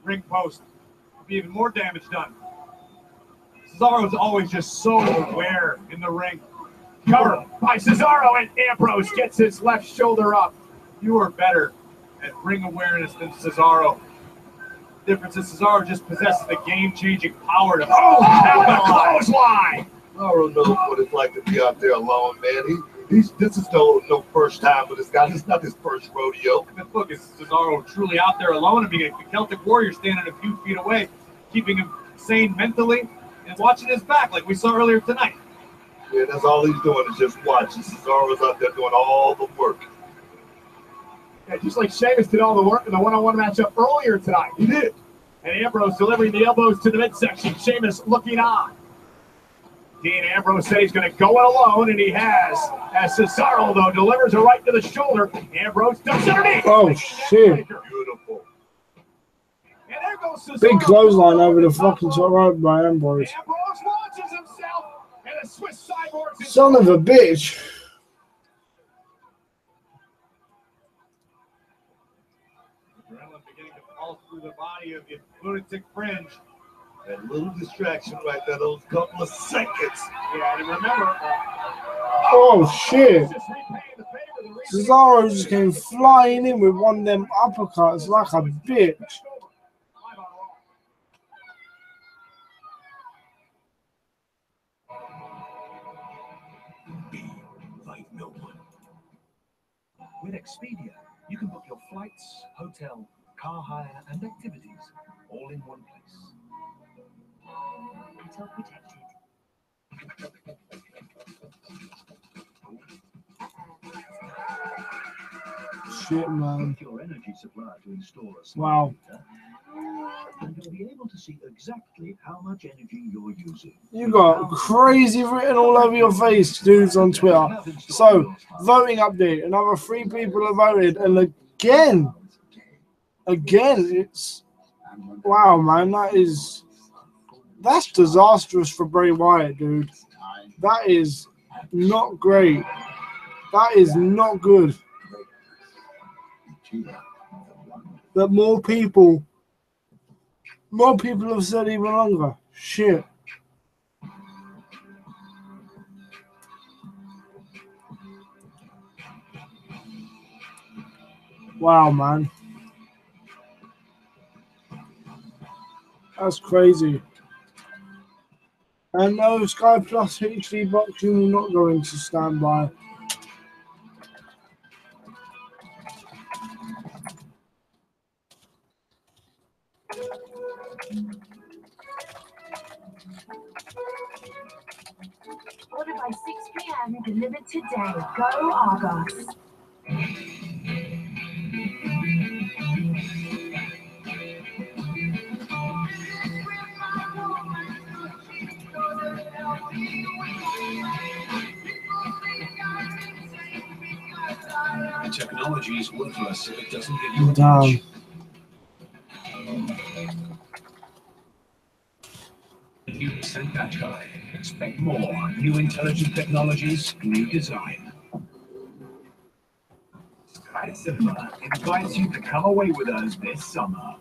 ring post. Would be even more damage done. Cesaro is always just so aware in the ring. Cover by Cesaro, and Ambrose gets his left shoulder up. You are better at ring awareness than Cesaro. The difference is Cesaro just possesses the game-changing power to clothesline. Cesaro knows what it's like to be out there alone, man. This is no first time for this guy. This is not his first rodeo. And look, is Cesaro truly out there alone? I mean, a Celtic Warrior standing a few feet away, keeping him sane mentally and watching his back like we saw earlier tonight. Yeah, that's all he's doing is just watching. Cesaro's out there doing all the work. Yeah, just like Sheamus did all the work in the one-on-one matchup earlier tonight. He did. And Ambrose delivering the elbows to the midsection. Sheamus looking on. Dean Ambrose said he's going to go it alone, and he has. As Cesaro, though, delivers a right to the shoulder. Ambrose ducks underneath. Oh, shit. Beautiful. And there goes Cesaro. Big clothesline over the fucking top rope by Ambrose. Ambrose launches himself, and a Swiss cyborg. Son of a bitch. Adrenaline beginning to fall through the body of the lunatic fringe. That little distraction right there, those couple of seconds. Yeah, and remember. Oh, shit. Cesaro just came flying in with one of them uppercuts like a bitch. Be like no one. With Expedia, you can book your flights, hotel, car hire, and activities all in one place. Until protected. Shit, man. Book your energy supplier to install a Wow. meter, and you'll be able to see exactly how much energy you're using. You got crazy written all over your face, dudes, on Twitter. So, voting update. Another 3 people have voted. And again, it's... Wow, man, that's disastrous for Bray Wyatt, dude. That is not great. That is not good. But more people have said even longer. Shit. Wow, man. That's crazy. And no, Sky Plus HD boxing will not go into standby. Ordered by 6 p.m. Delivered today. Go Argos. Technology is worthless if it doesn't give you a Damn. New sent that guy. Expect more. New intelligent technologies, new design. Cinema invites you to come away with us this summer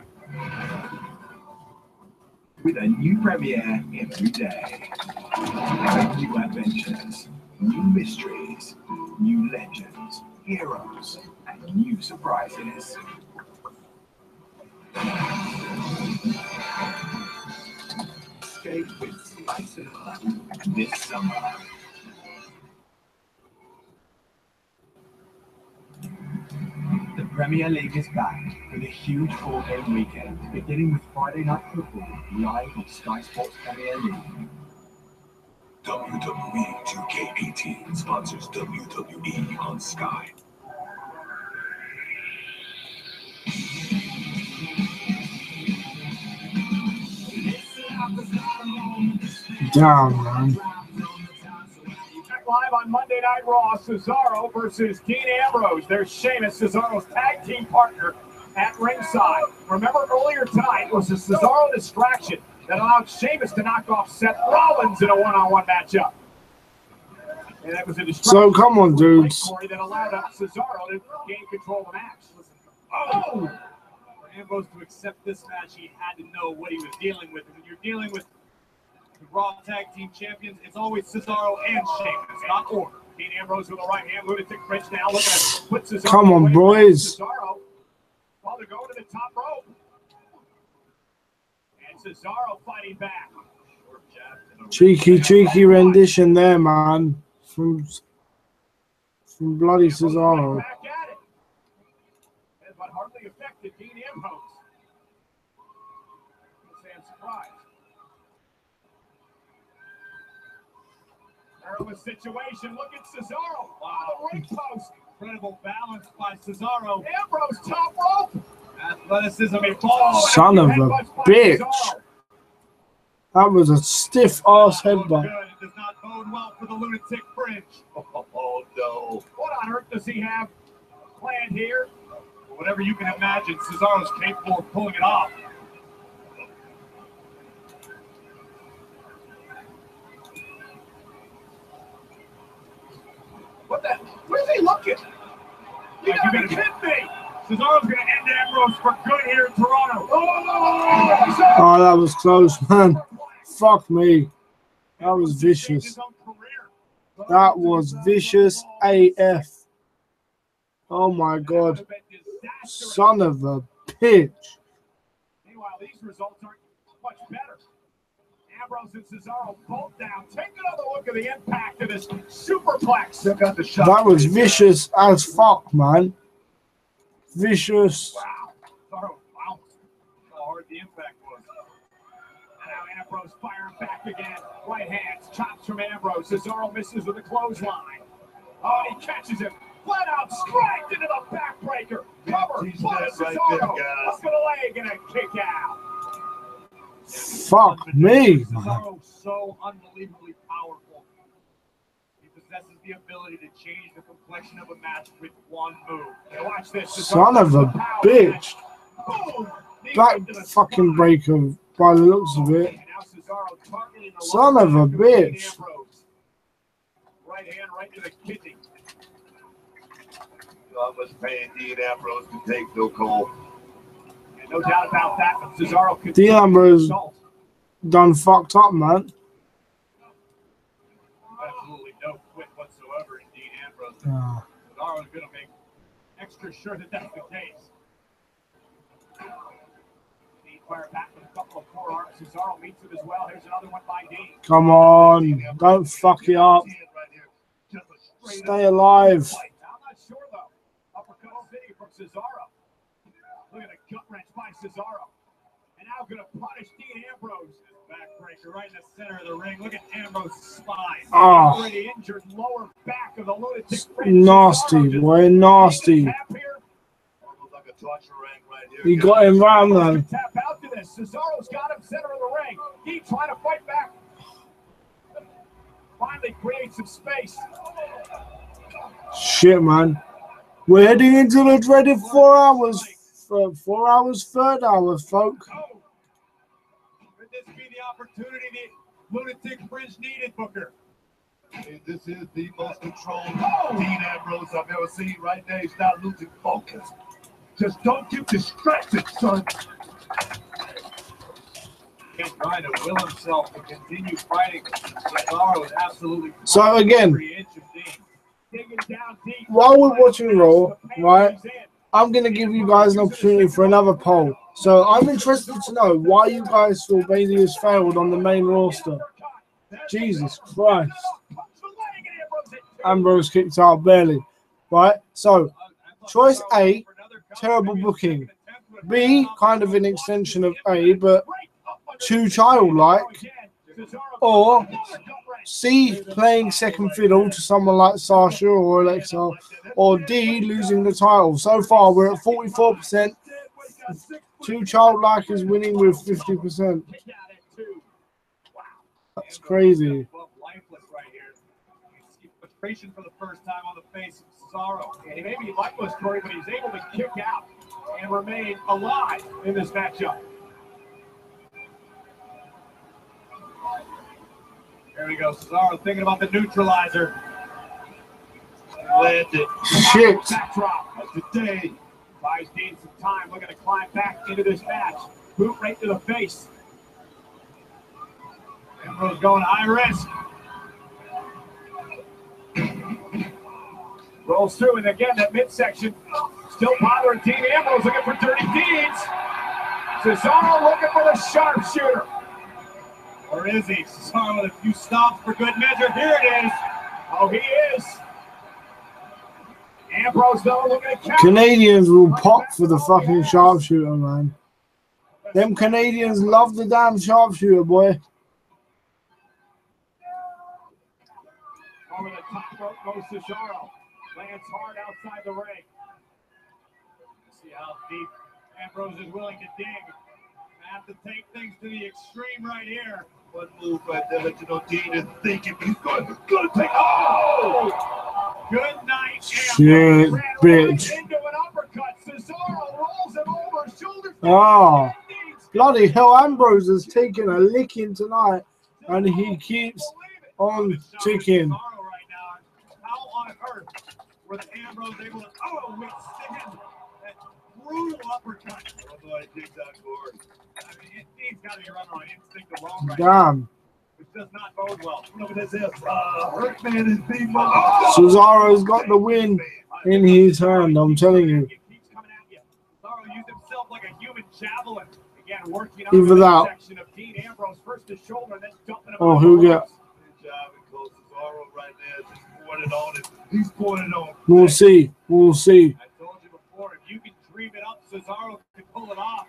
with a new premiere every day. New adventures, new mysteries, new legends, heroes, and new surprises. Escape with Wwe Cinema this summer. The Premier League is back with a huge 4-game weekend, beginning with Friday Night Football live on Sky Sports Premier League. WWE 2K18 sponsors WWE on Sky. Damn, man. Back live on Monday Night Raw, Cesaro versus Dean Ambrose. There's Sheamus, Cesaro's tag team partner, at ringside. Remember earlier tonight it was a Cesaro distraction that allowed Sheamus to knock off Seth Rollins in a one-on-one matchup. And that was a distraction. So come on, dudes. That allowed Cesaro to gain control of the match. Oh! For Ambrose to accept this match, he had to know what he was dealing with. And when you're dealing with the Raw Tag Team Champions, it's always Cesaro and Sheamus, not order. Dean Ambrose with the right hand, lunatic wrench now, looking to put Cesaro. Come on, boys. Cesaro, while they're going to the top rope. And Cesaro fighting back. Cheeky rendition there, man. From bloody Cesaro. Back at it. But hardly affected Dean Ambrose. I'm surprised. Perilous situation. Look at Cesaro. Wow, the ring post. Incredible balance by Cesaro. Ambrose top rope. Athleticism evolved. Son of a bitch. That was a stiff ass headbutt. It does not bode well for the lunatic fringe. Oh no. What on earth does he have planned here? Well, whatever you can imagine, Cesaro's capable of pulling it off. What the? Where's he looking? You gotta be kidding me! Cesaro's gonna end Ambrose for good here in Toronto. Oh, that was close, man. Fuck me. That was vicious. That was vicious AF. Oh my god. Son of a bitch. Meanwhile, these results aren't much better. Ambrose and Cesaro both down. Take another look at the impact of this superplex. Check out the shot. That was vicious as fuck, man. Vicious. Wow. Wow. How hard the impact was. And now Ambrose firing back again. Right hands, chops from Ambrose. Cesaro misses with a clothesline. Oh, he catches him. Flat out striked into the backbreaker. Cover. Plus right Cesaro. there, Up to the leg and a kick out. Fuck me, man. Cesaro so unbelievably powerful. He possesses the ability to change the complexion of a match with one move. Now watch this. Son of a bitch. Boom. That fucking breaker, by the looks of it. Son of a bitch. Right hand right to the kidney. How much pain Dean Ambrose can take, no call. And no doubt about that, but Cesaro could Dean Ambrose done fucked up, man. Absolutely no quit whatsoever in Dean Ambrose. Cesaro's going to make extra sure that that's the case. Dean fire back with a couple of forearms. Cesaro meets him as well. Here's another one by Dean. Come on. Don't fuck it up. Stay alive. I'm not sure, though. Uppercut city from Cesaro. Look at a gut wrench by Cesaro. And now going to punish Dean Ambrose. Backbreaker right in the center of the ring. Look at Ambrose's spine. Oh. Already injured lower back of the lunatic. Nasty, boy. Nasty. He got him round, man. Tap out to this. Cesaro's got him center of the ring. He trying to fight back. Finally creates some space. Shit, man. We're heading into the dreaded 4 hours. 4 hours, third hour, folk. Could this be the opportunity the lunatic fringe needed, Booker? This is the most controlled Dean Ambrose I've ever seen right now. He's not losing focus. Just don't get distracted, son. He's trying to will himself to continue fighting. Cesaro is absolutely. So again, while we're watching Raw, right, I'm going to give you guys an opportunity for another poll. So I'm interested to know why you guys feel Bayley has failed on the main roster. Jesus Christ. Ambrose kicked out barely. Right? So, choice A, terrible booking. B, kind of an extension of A, but too childlike. Or C, playing second fiddle to someone like Sasha or Alexa. Or D, losing the title. So far, we're at 44%. Too childlike is winning with 50%. That's crazy. For the first time on the face of Cesaro. And he may be lifeless, Corey, but he's able to kick out and remain alive in this matchup. There we go. Cesaro thinking about the neutralizer. Landed. Shit. Backdrop of today. Buys Dean some time. Looking to climb back into this match. Boot right to the face. Ambrose going high risk. Rolls through, and again, that midsection still bothering Dean Ambrose, looking for dirty deeds. Cesaro looking for the sharpshooter. Or is he? Cesaro with a few stomps for good measure. Here it is. Oh, he is. Ambrose, though, looking at count. Canadians will pop for the fucking sharpshooter, man. Them Canadians love the damn sharpshooter, boy. Over the top rope goes Cesaro. Lands hard outside the ring. See how deep Ambrose is willing to dig. Have to take things to the extreme right here. One move right there, let you know Dean is thinking he's going to take. Oh! Good night, Shit, bitch. Into an uppercut. Cesaro rolls him over, shoulders down. Oh, bloody hell, Ambrose has taken a licking tonight, and he keeps on ticking. How on earth was Ambrose able to withstand that brutal uppercut? Although I dig that board. I mean, he's got to be running on instinct alone right Damn. now, which does not bode well. Look at this. Hurtman is being Cesaro's got the win in his hand, I'm telling you. Cesaro used himself like a human javelin. Again, working Even on the that. section of Dean Ambrose, first to shoulder, then dumping him. Oh, who got? Good job, and close Cesaro right there. Just pouring it on. He's pouring it on. We'll see. We'll see. I told you before, if you can dream it up, Cesaro can pull it off.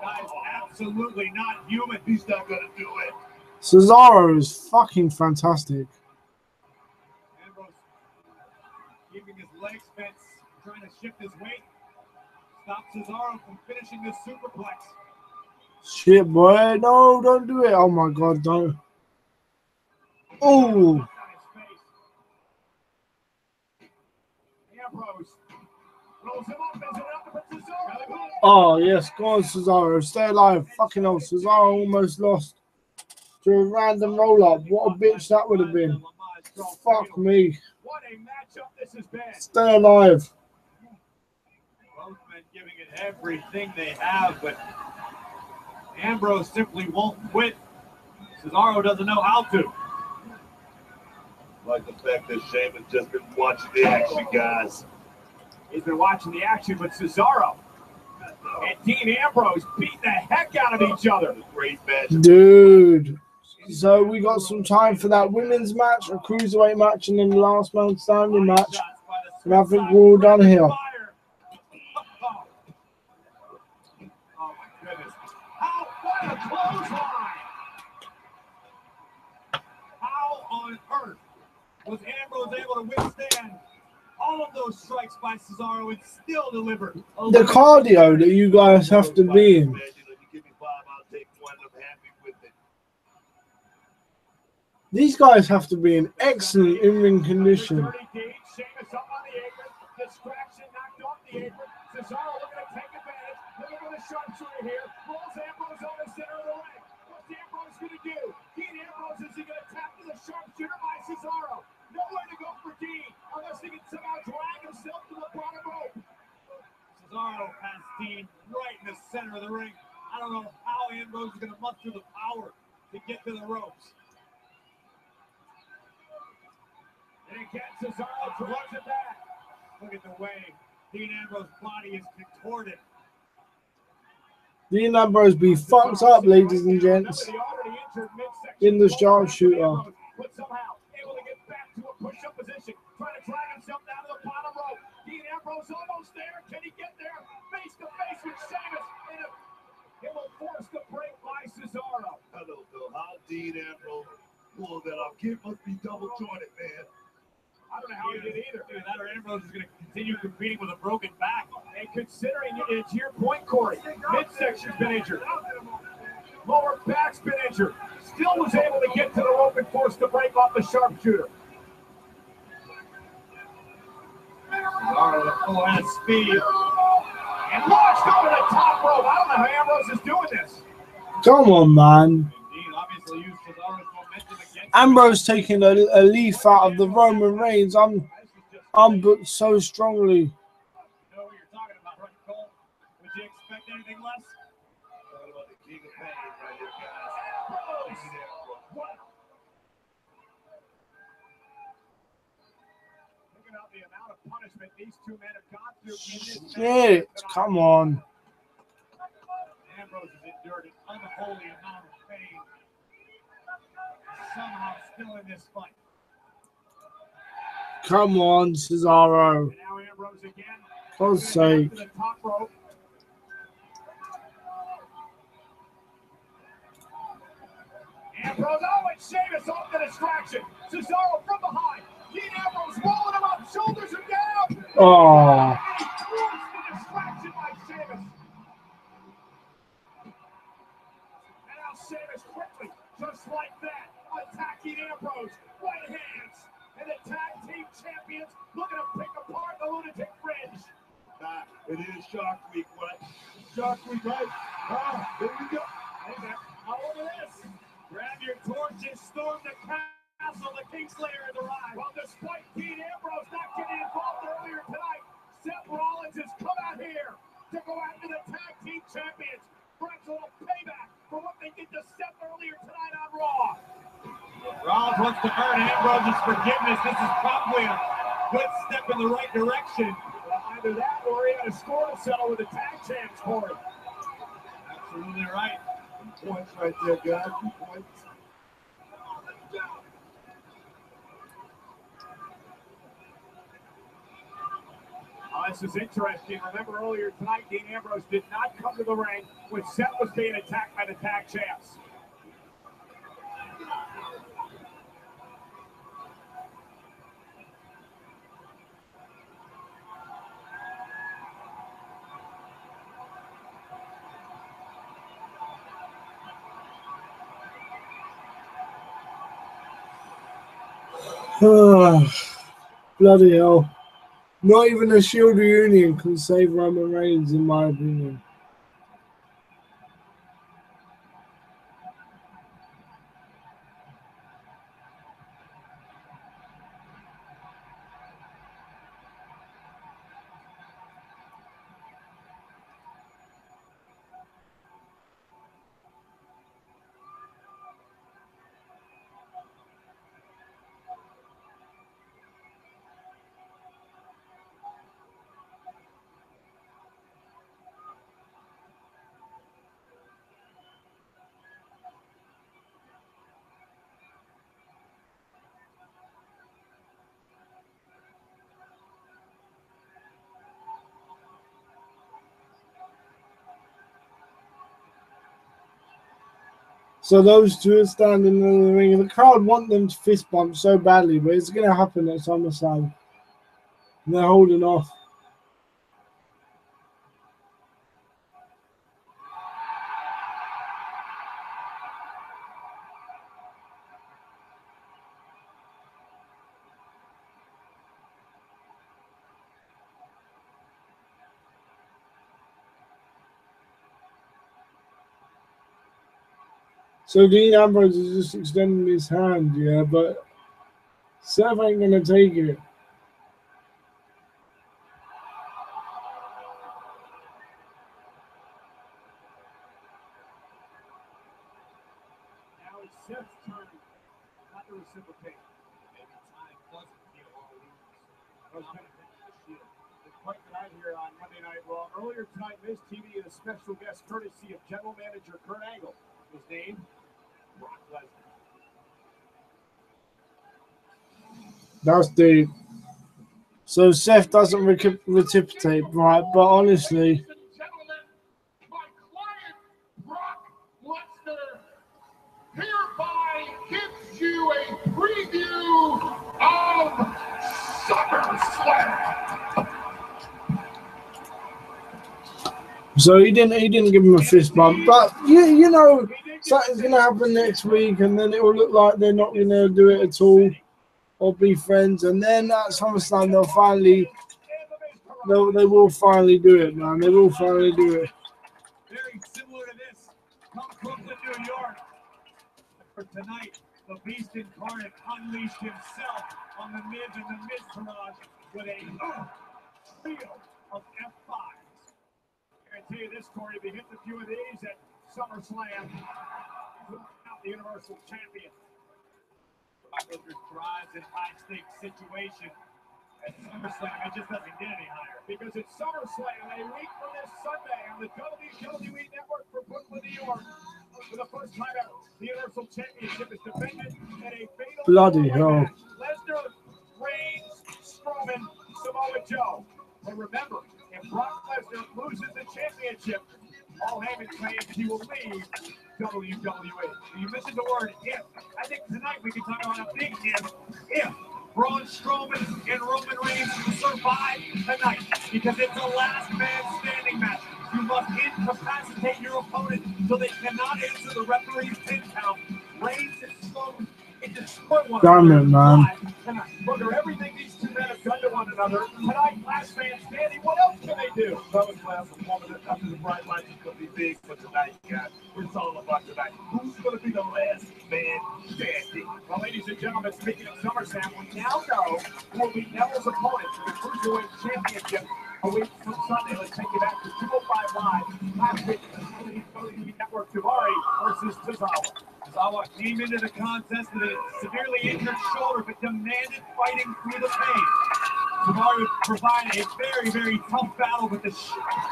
That is absolutely not human. He's not going to do it. Cesaro is fucking fantastic. Ambrose keeping his legs bent, trying to shift his weight. Stop Cesaro from finishing this superplex. Shit, boy. No, don't do it. Oh, my God, don't. Oh. Ambrose rolls him up as an uppercut. Cesaro. Oh, yes. Go on, Cesaro. Stay alive. Fucking hell. Cesaro almost lost to a random roll-up. What a bitch that would have been. Fuck me. What a matchup this has been. Stay alive. Both men giving it everything they have, but Ambrose simply won't quit. Cesaro doesn't know how to. Like the fact that Shaman's just been watching the action, guys. He's been watching the action with Cesaro and Dean Ambrose beat the heck out of each other. Great match. Dude. So we got some time for that women's match, a cruiserweight match, and then the last man standing match. And I think we're all done here. Oh my goodness. What a clothesline! How on earth was Ambrose able to withstand all of those strikes by Cesaro and still deliver? The cardio that you guys have to be in. These guys have to be in excellent in-ring condition. Sheamus up on the apron. Distraction knocked off the apron. Cesaro looking to take advantage. Looking for the sharpshooter here. Rolls Ambrose on the center of the ring. What's Ambrose going to do? Dean Ambrose, is he going to tap to the sharpshooter by Cesaro? Cesaro. Nowhere to go for Dean unless he can somehow drag himself to the bottom rope. Cesaro has Dean right in the center of the ring. I don't know how Ambrose is going to muster the power to get to the ropes. And again, Cesaro throws it back. Look at the way Dean Ambrose's body is contorted. Dean Ambrose be fucked up, ladies and gents, in the sharpshooter. But somehow able to get back to a push-up position, trying to drag himself down to the bottom rope. Dean Ambrose almost there. Can he get there? Face to face with Sheamus, and it will force the break by Cesaro. I don't know how Dean Ambrose pulled that off. Kid must be double jointed, man. I don't know how he did either. Either that or Ambrose is going to continue competing with a broken back. And considering it, to your point, Corey, midsection's been injured. Lower back's been injured. Still was able to get to the rope and force the break off the sharpshooter. Oh, and speed. And launched over the top rope. I don't know how Ambrose is doing this. Come on, man. He obviously used Cesaro's momentum against Ambrose taking a leaf out of the Roman Reigns. I'm booked so strongly. You know what you're talking about, right, Cole? Would you expect anything less? Talking about the king of pain right here, guys. Dean Ambrose. What? Think about the amount of punishment these two men have gone through in this Shit, come on. Ambrose has endured an unholy amount of pain. Somehow still in this fight. Come on, Cesaro. And now Ambrose again. For God's sake. To the top rope. Ambrose, oh, and Sheamus off the distraction. Cesaro from behind. Dean Ambrose rolling him up, shoulders are down. Oh. And he throws the distraction by Sheamus. And now Sheamus quickly, just like that, attacking Ambrose. Right hands. And the tag team champions looking to pick apart the lunatic fringe. It is Shark Week, what? Shark Week, right? There we go. Hey, man, how old is this? Grab your torches, storm the castle. The Kingslayer has arrived. Well, despite Dean Ambrose not getting involved earlier tonight, Seth Rollins has come out here to go after the tag team champions. Perhaps a little payback for what they did to Seth earlier tonight on Raw. Rollins wants to earn Ambrose's forgiveness. This is probably a good step in the right direction. Either that or he had a score to settle with the tag champs for him. Absolutely right. Points right there, guys. Points. This is interesting. Remember earlier tonight, Dean Ambrose did not come to the ring when Seth was being attacked by the tag champs. Bloody hell. Not even a Shield reunion can save Roman Reigns, in my opinion. So those two are standing in the ring. The crowd want them to fist bump so badly, but it's going to happen at SummerSlam. And they're holding off. So Dean Ambrose is just extending his hand, yeah, but Seth ain't gonna take it. Now it's Seth's turn not to reciprocate. Maybe time doesn't heal all wounds. Those benefits of the shield. The fight tonight here on Monday Night Raw. Earlier tonight, Miz TV and a special guest courtesy of General Manager Kurt Angle was named Brock Lesnar. That's deep. So Seth doesn't reciprocate, right? But honestly, hereby gives you a preview of SummerSlam. so he didn't give him a fist bump, but you know something's gonna happen next week, and then it will look like they're not gonna do it at all or be friends, and then at SummerSlam they will finally do it, man. They will finally do it. Very similar to this from Brooklyn, New York. For tonight, the Beast Incarnate unleashed himself on the Miz and the Miz Taraj with a trio of F5s. I can tell you this, Corey, if he hits a few of these at SummerSlam, he'll out the Universal Champion. Brock Lesnar thrives in high-stakes situations. At SummerSlam, it just doesn't get any higher. Because it's SummerSlam, a week from this Sunday on the WWE Network for Brooklyn, New York. For the first time ever, the Universal Championship is defended in a fatal Bloody hell. match. Lesnar, Reigns, Strowman, Samoa Joe. But remember, if Brock Lesnar loses the championship, Paul Heyman claims he will leave WWE. You mentioned the word if. I think tonight we can talk about a big if. If Braun Strowman and Roman Reigns survive tonight, because it's a last man standing match. You must incapacitate your opponent so they cannot answer the referee's pin count. Reigns and Strowman can destroy one Damn it, man. tonight. Under everything these two men have done to one another, tonight, last man standing, what else can they do? That was class performance. After the bright lights is going to be big for tonight, guys. It's all about tonight. Who's going to be the last man standing? Well, ladies and gentlemen, speaking of SummerSlam, we now know who will be Neville's opponent for the Cruiserweight Championship a week from Sunday. Let's take you back to 205 Live. Last week, the WWE Network, Daivari versus Tozawa. Tozawa came into the contest with a severely injured shoulder, but demanded fighting through the pain. Daivari would provide a very, very tough battle, but the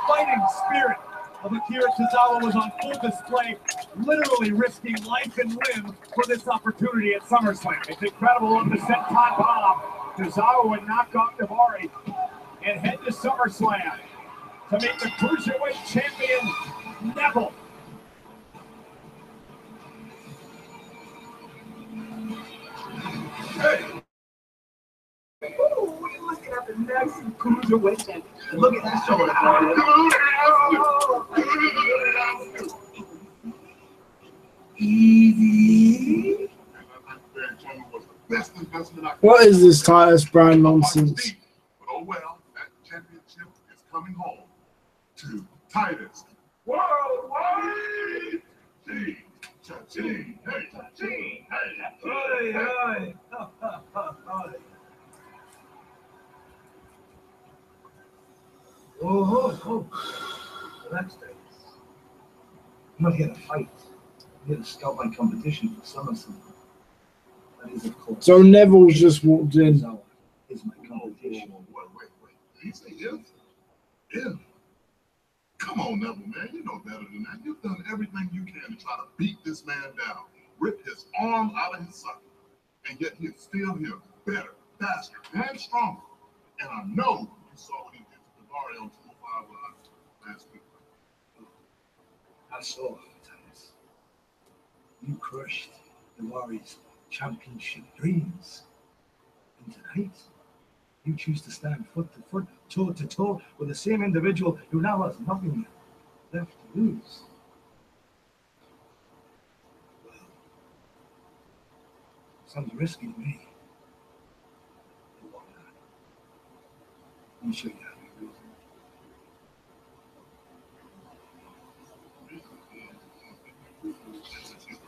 fighting spirit of Akira Tozawa was on full display, literally risking life and limb for this opportunity at SummerSlam. It's incredible on the set-time bomb. Tozawa would knock off Daivari and head to SummerSlam to meet the Cruiserweight Champion, Neville. Hey! Ooh, we're looking at the next Cruiserweight Champion. Look at that shoulder. Easy. What is this Titus Brand nonsense? Oh well, that championship is coming home to Titus Worldwide. Cha-ching, hey, cha-ching, hey, Hey. Oh. Relax, Davis. I'm not here to fight. I'm here to scout my competition for SummerSlam. That is, of course. So Neville's just walked in. Is my competition. Wait. Did he say if? If? Come on, Neville, man. You know better than that. You've done everything you can to try to beat this man down, rip his arm out of his socket, and yet he's still here, better, faster, and stronger. And I know you saw what he did to Daivari on 205 Live last week. I saw, Titus. You crushed Daivari's championship dreams. And tonight, you choose to stand foot to foot, toe to toe with the same individual who now has nothing left to lose. Well, sounds risky to me. I'm sure you have your reason.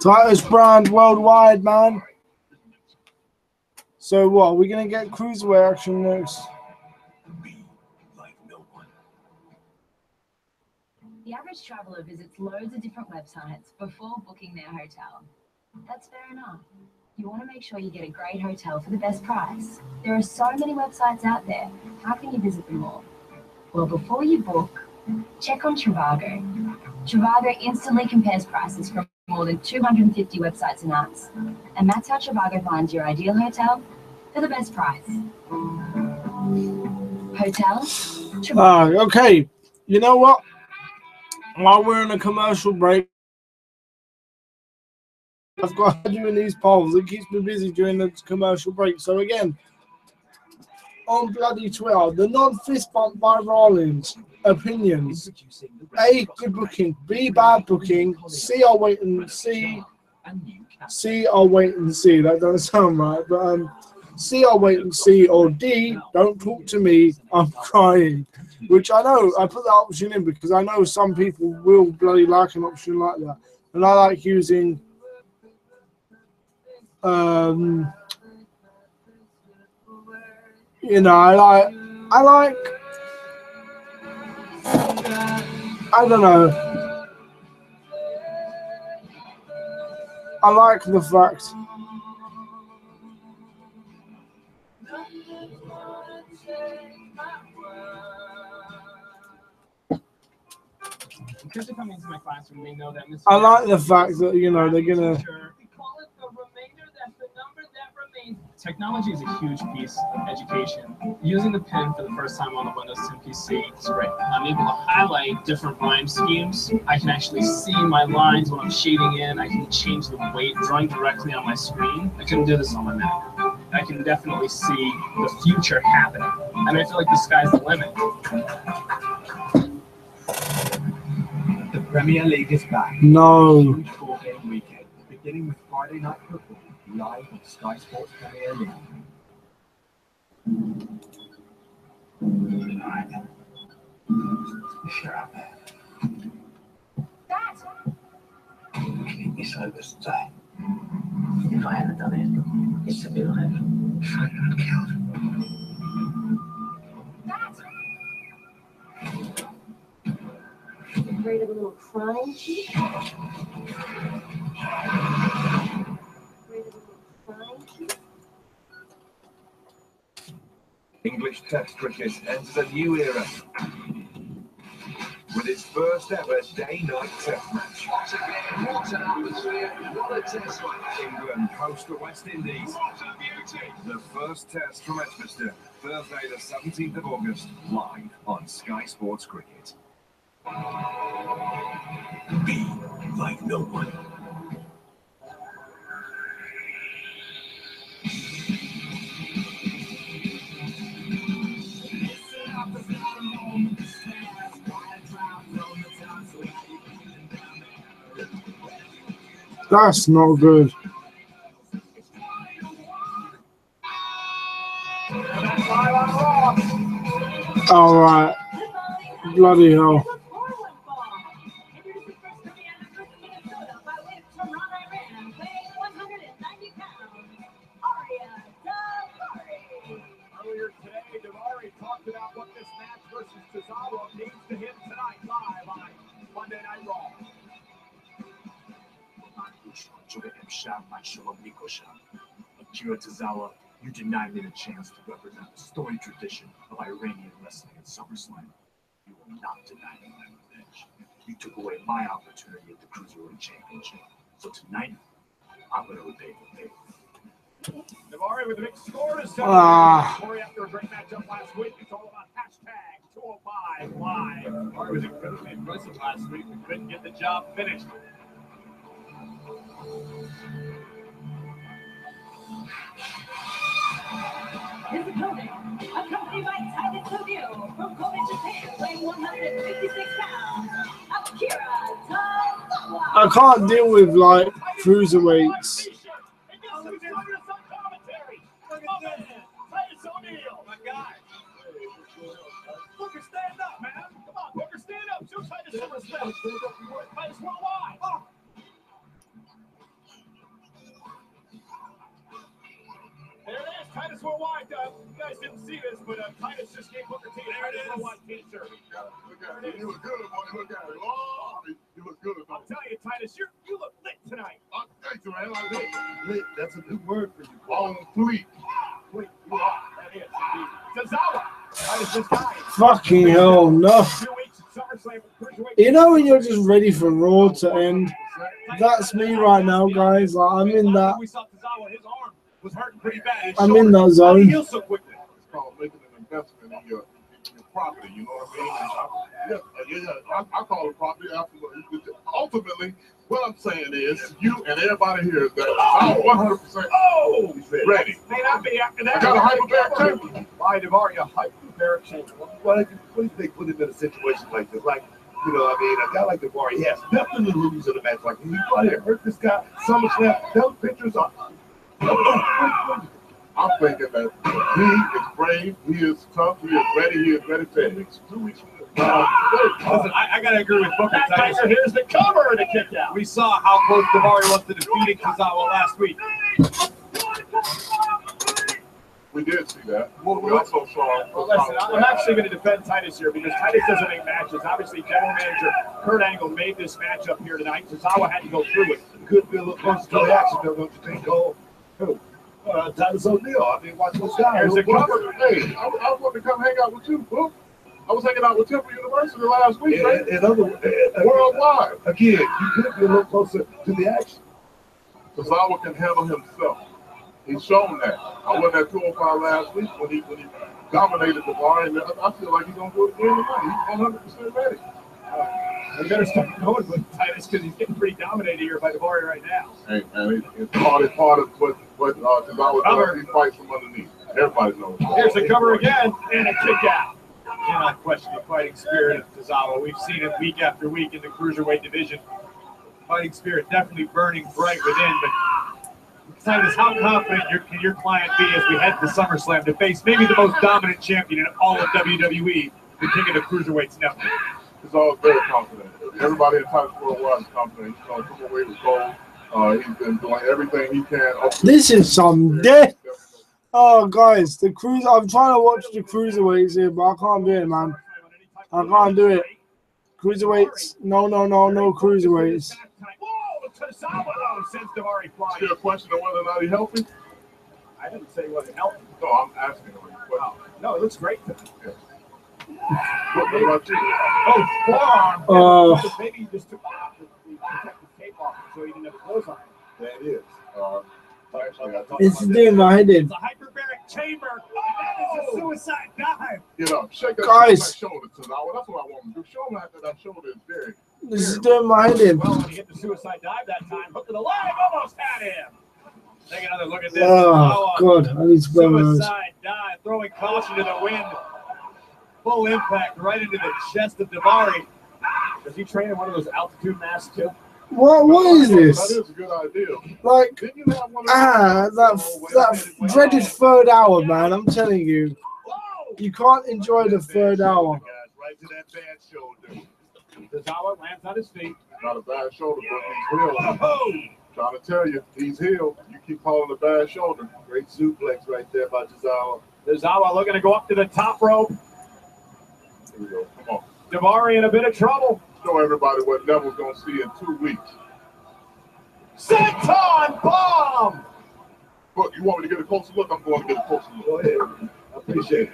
Titus Brand Worldwide, man. So what? Are we gonna get cruiserweight action next? The average traveler visits loads of different websites before booking their hotel. That's fair enough. You want to make sure you get a great hotel for the best price. There are so many websites out there. How can you visit them all? Well, before you book, check on Trivago. Trivago instantly compares prices from more than 250 websites and apps. And that's how Trivago finds your ideal hotel for the best price. Hotel? Okay. You know what? While we're in a commercial break, I've got doing these polls. It keeps me busy during the commercial break. So again, on bloody Twitter, the non-fist bump by Rollins. Opinions. A, good booking. B, bad booking. C, I'll wait and see. C, I'll wait and see. That doesn't sound right, but C, I'll wait and see. Or D, don't talk to me. I'm crying. Which I know, I put that option in because I know some people will bloody like an option like that. And I like using you know, I don't know. I like the fact. Kids are coming into my classroom. They know that Mr. I like the fact that, you know, they're gonna. Technology is a huge piece of education. Using the pen for the first time on the Windows 10 PC is great. I'm able to highlight different rhyme schemes. I can actually see my lines when I'm shading in. I can change the weight, drawing directly on my screen. I couldn't do this on my Mac. I can definitely see the future happening. And I feel like the sky's the limit. The Premier League is back. No. Huge 4-game weekend, beginning with Friday Night Football, live on Sky Sports Premier League. Alright. Shut up. Dad! Keep me so this day. If I hadn't done it, it's a bit like I'd killed. Dad! Afraid of a little crying sheep? Afraid of a little crying sheep? English Test cricket enters a new era with its first ever day-night Test match. What a game, what an atmosphere, what a Test match. England host the West Indies. What a beauty. The first Test from Edgbaston, Thursday the 17th of August, live on Sky Sports Cricket. Be like no one. That's not good. All right. Bloody hell. Earlier today, Davari talked about what this match versus Tozawa means to him tonight, live on Monday Night Raw. Akira Tozawa, you denied me the chance to represent the storied tradition of Iranian wrestling at SummerSlam. You will not deny me my revenge. You took away my opportunity at the Cruiserweight Championship. So tonight, I'm going to repay the favor. Davari with a big score to set. Corey, after a great matchup last week, it's all about hashtag 205 Live. Davari was incredibly impressive last week, but couldn't get the job finished. His opponent, accompanied by Titus O'Neil from Kobe, Japan, weighing 156 pounds, Akira Tozawa. I can't deal with like cruiserweights. Titus O'Neil, my guy. Booker, stand up, man. Come on, Booker, stand up. Show Titus some respect. Titus worldwide. Oh. There it is, Titus You look good, boy. Look at it. Oh, you look good. I'll tell you, Titus, you look lit tonight. Thank you, man. Lit. That's a new word for you. On fleek. Wait, you are. That is. Tozawa. Titus, this guy. Fucking hell, no. You know when you're just ready for Raw to end? That's me right now, guys. Like, I'm in that. We saw Tozawa, his arm was hurting pretty bad. I'm in that zone. It's called making an investment in your property. You know what I mean? I call it property. Absolutely. Ultimately, what I'm saying is, you and everybody here that I'm 100% ready. May not be after that. I got a hyperbaric chamber. Why, Daivari, a hyperbaric chamber? What do they put him in a situation like this? Like, you know, I mean, a guy like Daivari, he has nothing to lose in a match like this. He probably hurt this guy. SummerSlam, those pictures are. I'm thinking that he is brave, he is tough, he is ready for it. 2 weeks from now. Listen, I gotta agree with Booker. Tiger, here's the cover and the kick out. We saw how close Daivari was to defeating Tozawa last week. We did see that. We also saw. Well, listen, I'm actually going to defend Titus here because Titus doesn't make matches. Obviously, General Manager Kurt Angle made this matchup here tonight. Tozawa had to go through it. Could be a little closer to the action, though, don't you think, Cole? Who? Titus O'Neil. I mean, watch this guy. Here's the cover. Hey, I was going to come hang out with you, Boop. I was hanging out with Temple University last week, right? Worldwide. Again, you could be a little closer to the action. Tozawa can handle himself. He's shown that. I wasn't at 205 last week when he dominated the bar, and I feel like he's going to do it again tonight. He's 100% ready. We better start going with Titus because he's getting pretty dominated here by Daivari right now. Hey, and it's part of what Tozawa does. He fights from underneath. Everybody knows. Here's the cover again and a kick out. Cannot question the fighting spirit of Tozawa. We've seen it week after week in the cruiserweight division. Fighting spirit definitely burning bright within, but Titus, how confident can your client be as we head to SummerSlam to face maybe the most dominant champion in all of WWE, the king of the cruiserweights now? He's always very confident. Everybody in Titus Worldwide is confident. He's going to come away with gold. He's been doing everything he can. This is some death. Oh, guys, the cruise. I'm trying to watch the cruiserweights here, but I can't do it, man. I can't do it. Cruiserweights. No cruiserweights. Is there a question of whether or not he's healthy? I didn't say he wasn't healthy. No, I'm asking him. Wow. No, it looks great. What about you? Oh, forearm. Maybe he just took the protective tape off so he didn't have clothes on. That is. It's doing my head in. It's a hyperbaric chamber. That is a suicide dive. Get up. Shake that Guys. shoulder, Tozawa. That's what I want to do. Show him that shoulder is very. This is doing my head in. Well, when he hit the suicide dive that time, hook to the leg, almost had him. Take another look at this. Oh, God. I need to blow those. Suicide dive, throwing caution to the wind. Full impact right into the chest of Daivari. Does he train in one of those altitude masks too? What is this? That is a good idea. Like, that dreaded third hour, man. I'm telling you. You can't enjoy the third hour. Right to that bad shoulder. Tozawa lands on his feet. Not a bad shoulder, but he's healed. Trying to tell you, he's healed. You keep calling a bad shoulder. Great suplex right there by Tozawa. Tozawa looking to go up to the top rope. Here we go. Come on. Daivari in a bit of trouble. Show everybody what Neville's going to see in 2 weeks. Senton bomb! Look, you want me to get a closer look? I'm going to get a closer look. Go ahead. I appreciate it.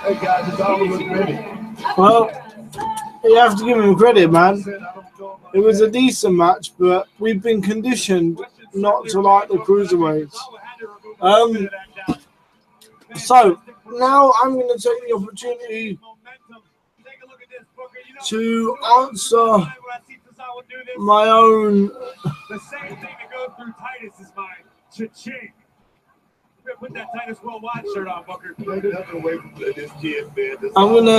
Hey, guys, Tozawa looks ready. Well, you have to give him credit, man. It was a decent match, but we've been conditioned not to like the cruiserweights. So now I'm going to take the opportunity to answer my own. The same thing that goes through Titus's mind. Cha-ching. Put that Titus Worldwide shirt on, Booker. I'm going to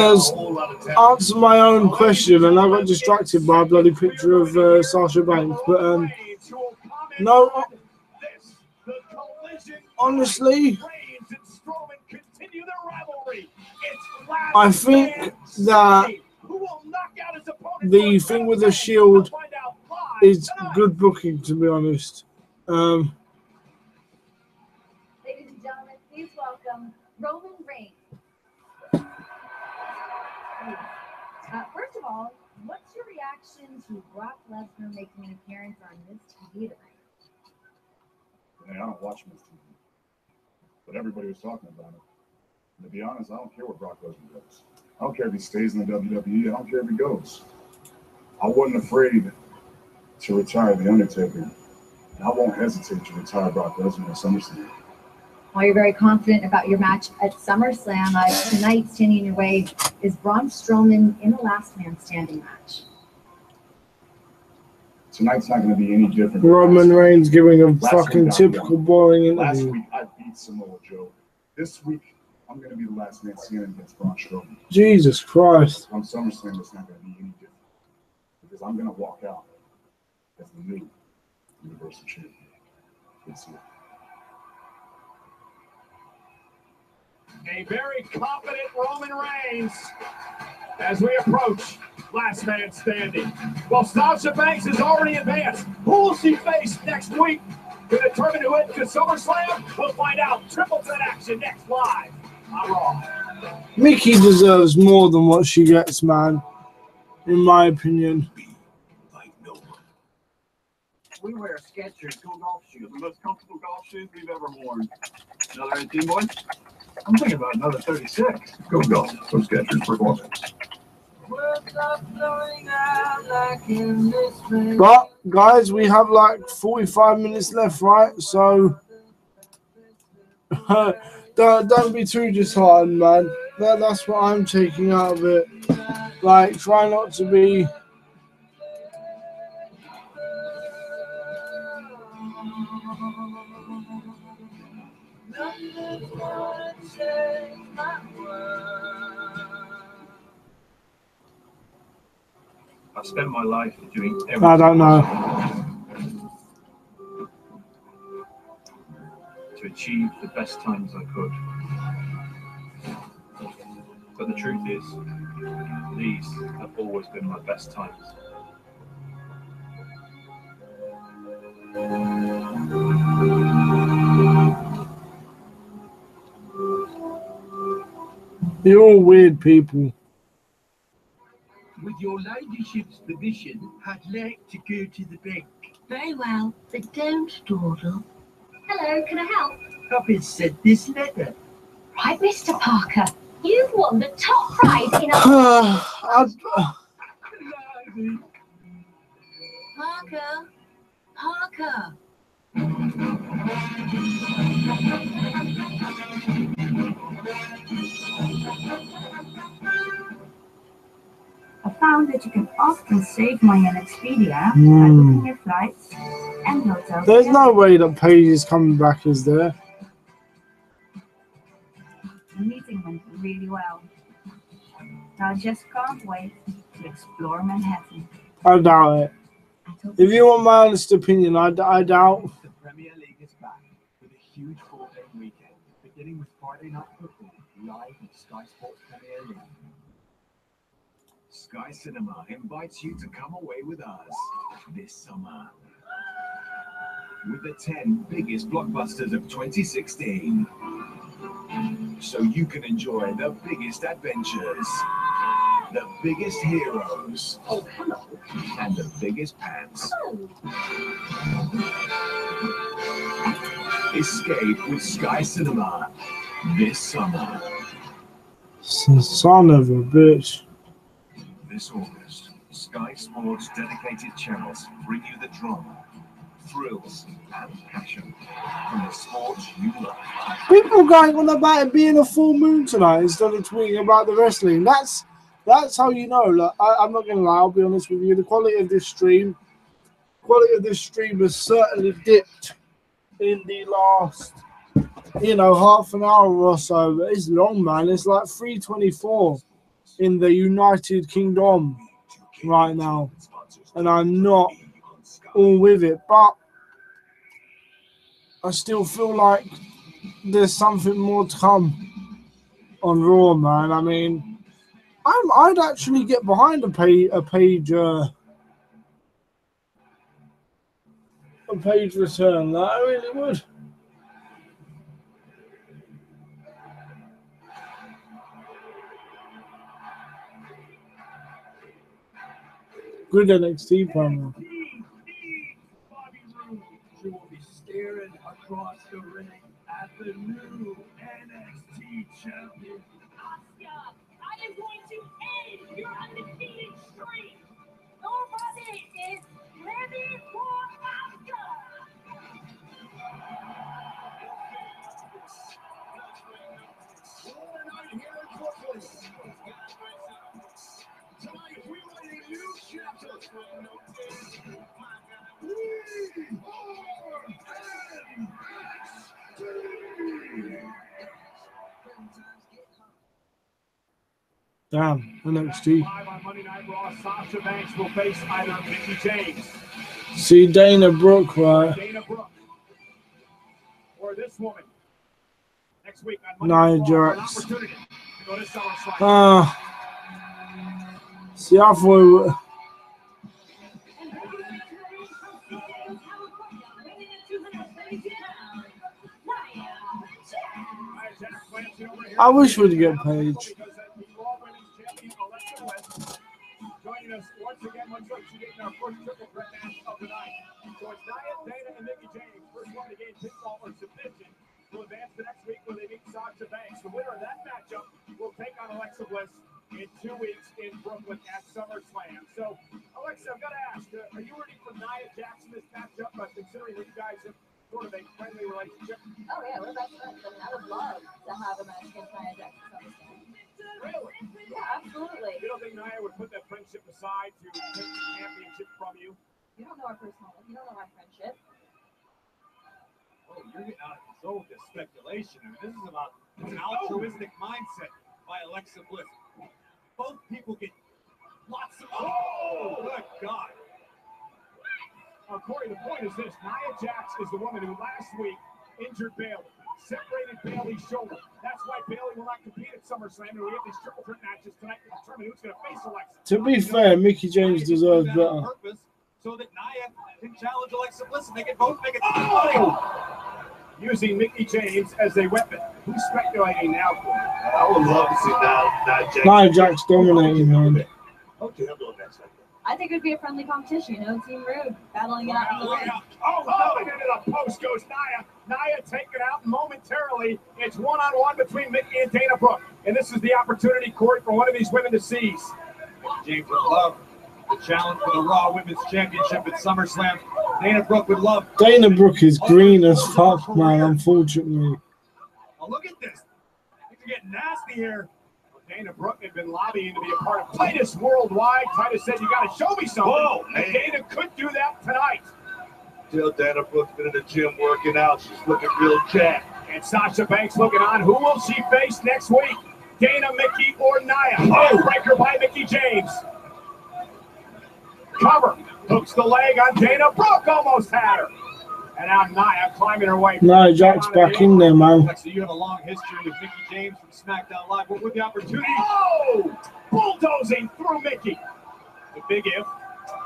answer my own question, and I got distracted by a bloody picture of Sasha Banks. But no, honestly, I think that the thing with the Shield is good booking, to be honest. Ladies and gentlemen, please welcome Roman Reigns. First of all, what's your reaction to Brock Lesnar making an appearance on this TV tonight? Hey, I don't watch Miss TV, but everybody was talking about it. And to be honest, I don't care where Brock Lesnar goes. I don't care if he stays in the WWE. I don't care if he goes. I wasn't afraid to retire The Undertaker, and I won't hesitate to retire Brock Lesnar at SummerSlam. Well, you're very confident about your match at SummerSlam. Tonight, standing in your way is Braun Strowman in a last man standing match. Tonight's not going to be any different. Roman Reigns giving a fucking typical boring interview. Last week, I beat Samoa Joe. This week, I'm going to be the last man standing against Braun Strowman. Jesus Christ. On SummerSlam, it's not going to be any different. Because I'm going to walk out as the new Universal Champion. Let's see it. A very confident Roman Reigns as we approach last man standing. Well, Sasha Banks is already advanced. Who will she face next week to determine who heads to SummerSlam? We'll find out. Triple threat action next live on Raw. Mickey deserves more than what she gets, man. In my opinion. We wear Skechers Go Golf shoes, the most comfortable golf shoes we've ever worn. Another 18, boys? I'm thinking about another 36. Go Golf. Go Skechers Performance. But guys, we have like 45 minutes left, right? So don't be too disheartened, man. That's what I'm taking out of it. Like, try not to be. I spent my life doing everything. I don't know. To achieve the best times I could. But the truth is, these have always been my best times. You're all weird people. With your ladyship's permission, I'd like to go to the bank. Very well, but don't dawdle. Hello, can I help? I've been sent this letter. Right, Mr. Parker. You've won the top prize in a... Parker! Parker! I found that you can often save money on Expedia by booking your flights and hotels. There's no way that Paige is coming back, is there? The meeting went really well. I just can't wait to explore Manhattan. I doubt it. If you want my honest opinion, I doubt. The Premier League is back with a huge 4-day weekend, beginning with Friday Night Football live on Sky Sports Premier League. Sky Cinema invites you to come away with us this summer with the 10 biggest blockbusters of 2016, so you can enjoy the biggest adventures, the biggest heroes, and the biggest pants. Escape with Sky Cinema this summer. Son of a bitch. This August, Sky Sports dedicated channels bring you the drama, thrills, and passion from the sports you love. People going on about it being a full moon tonight instead of tweeting about the wrestling. That's how you know. Look, I'm not going to lie, I'll be honest with you. The quality of this stream has certainly dipped in the last, half an hour or so. It's long, man. It's like 3:24 in the United Kingdom right now, and I'm not all with it, but I still feel like there's something more to come on Raw, man. I mean, I'd actually get behind a Page return. I really would. Good NXT promo. She will be staring across the ring at the new NXT champion. Asuka, I am going to end your undefeated streak. Nobody is ready for Asuka. Tonight we write a new chapter. We are NXT. Damn, NXT. Live on Monday Night Raw, Sasha Banks will face either Mickie James. See Dana Brooke, right? Dana Brooke. Or this woman. Next week on Monday Night Raw, an opportunity to go to SummerSlam. See, I thought I wish we'd get Paige. Joining us once again, much like she did in our first triple threat match of the night. So it's Nia, Dana, and Mickie James. First one to gain pinfall or submission will advance to next week when they meet Sasha Banks. The winner of that matchup will take on Alexa Bliss in 2 weeks in Brooklyn at SummerSlam. So, Alexa, I've got to ask, are you ready for Nia Jax in this matchup, considering that you guys have sort of a friendly relationship? Oh, yeah, we're best friends. I mean, I would love to have a match against Nia Jax at SummerSlam. Really? Yeah, absolutely. You don't think Nia would put that friendship aside to take the championship from you? You don't know our personal life. You don't know our friendship. Oh, you're getting out of control with this speculation. I mean, this is about an altruistic mindset by Alexa Bliss. Both people get lots of. Oh, good God. Corey, the point is this. Nia Jax is the woman who last week injured Bayley, separated Bayley's shoulder. That's why Bayley will not compete at SummerSlam, and we have these triple threat matches tonight to determine who's going to face Alexa. To be fair, Mickie James deserves better. So that Nia can challenge Alexa Bliss and they can both make it. Oh! Using Mickie James as a weapon. Who's speculating now, Corey? I would love to see Nia Jax. Nia Jax dominating, man. How do you handle a match like that? I think it would be a friendly competition, you know, Team Rude battling it out in the ring. Oh, and into the post goes Nia. Nia taken out momentarily. It's one-on-one between Mickie and Dana Brooke. And this is the opportunity, Corey, for one of these women to seize. James would love the challenge for the Raw Women's Championship at SummerSlam. Dana Brooke would love. Dana Brooke is green as fuck, man, unfortunately. Oh, look at this. Things are getting nasty here. Dana Brooke had been lobbying to be a part of Titus Worldwide. Titus said, you got to show me something. Whoa, and Dana could do that tonight. Till Dana Brooke's been in the gym working out. She's looking real jacked. And Sasha Banks looking on. Who will she face next week? Dana, Mickie, or Nia? Breaker by Mickie James. Cover. Hooks the leg on Dana Brooke. Almost had her. And now Nia climbing her way. Nia Jax back in there, man. So you have a long history with Mickie James from SmackDown Live. What with the opportunity? Oh! Bulldozing through Mickie. The big if.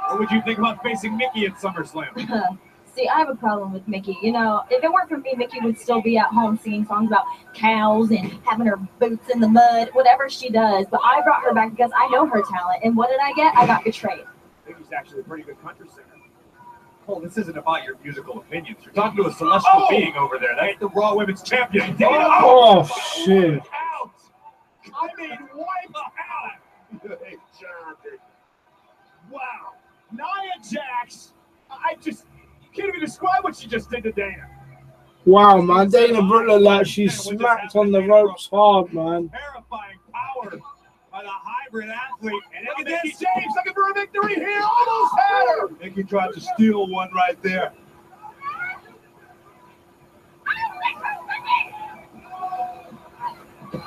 What would you think about facing Mickie at SummerSlam? See, I have a problem with Mickie. You know, if it weren't for me, Mickie would still be at home singing songs about cows and having her boots in the mud, whatever she does. But I brought her back because I know her talent. And what did I get? I got betrayed. Mickie's actually a pretty good country singer. Cole, this isn't about your musical opinions. You're talking to a celestial being over there. That's the Raw Women's Champion. Oh, shit. Out. I mean, wipe out. Good job. Wow. Nia Jax. I just can't even describe what she just did to Dana. Wow, man. Dana Brooke looked like she smacked on the ropes hard, man. Terrifying power by the hybrid athlete. And look at this. James looking for a victory here. Almost had her. Mickie tried to steal one right there.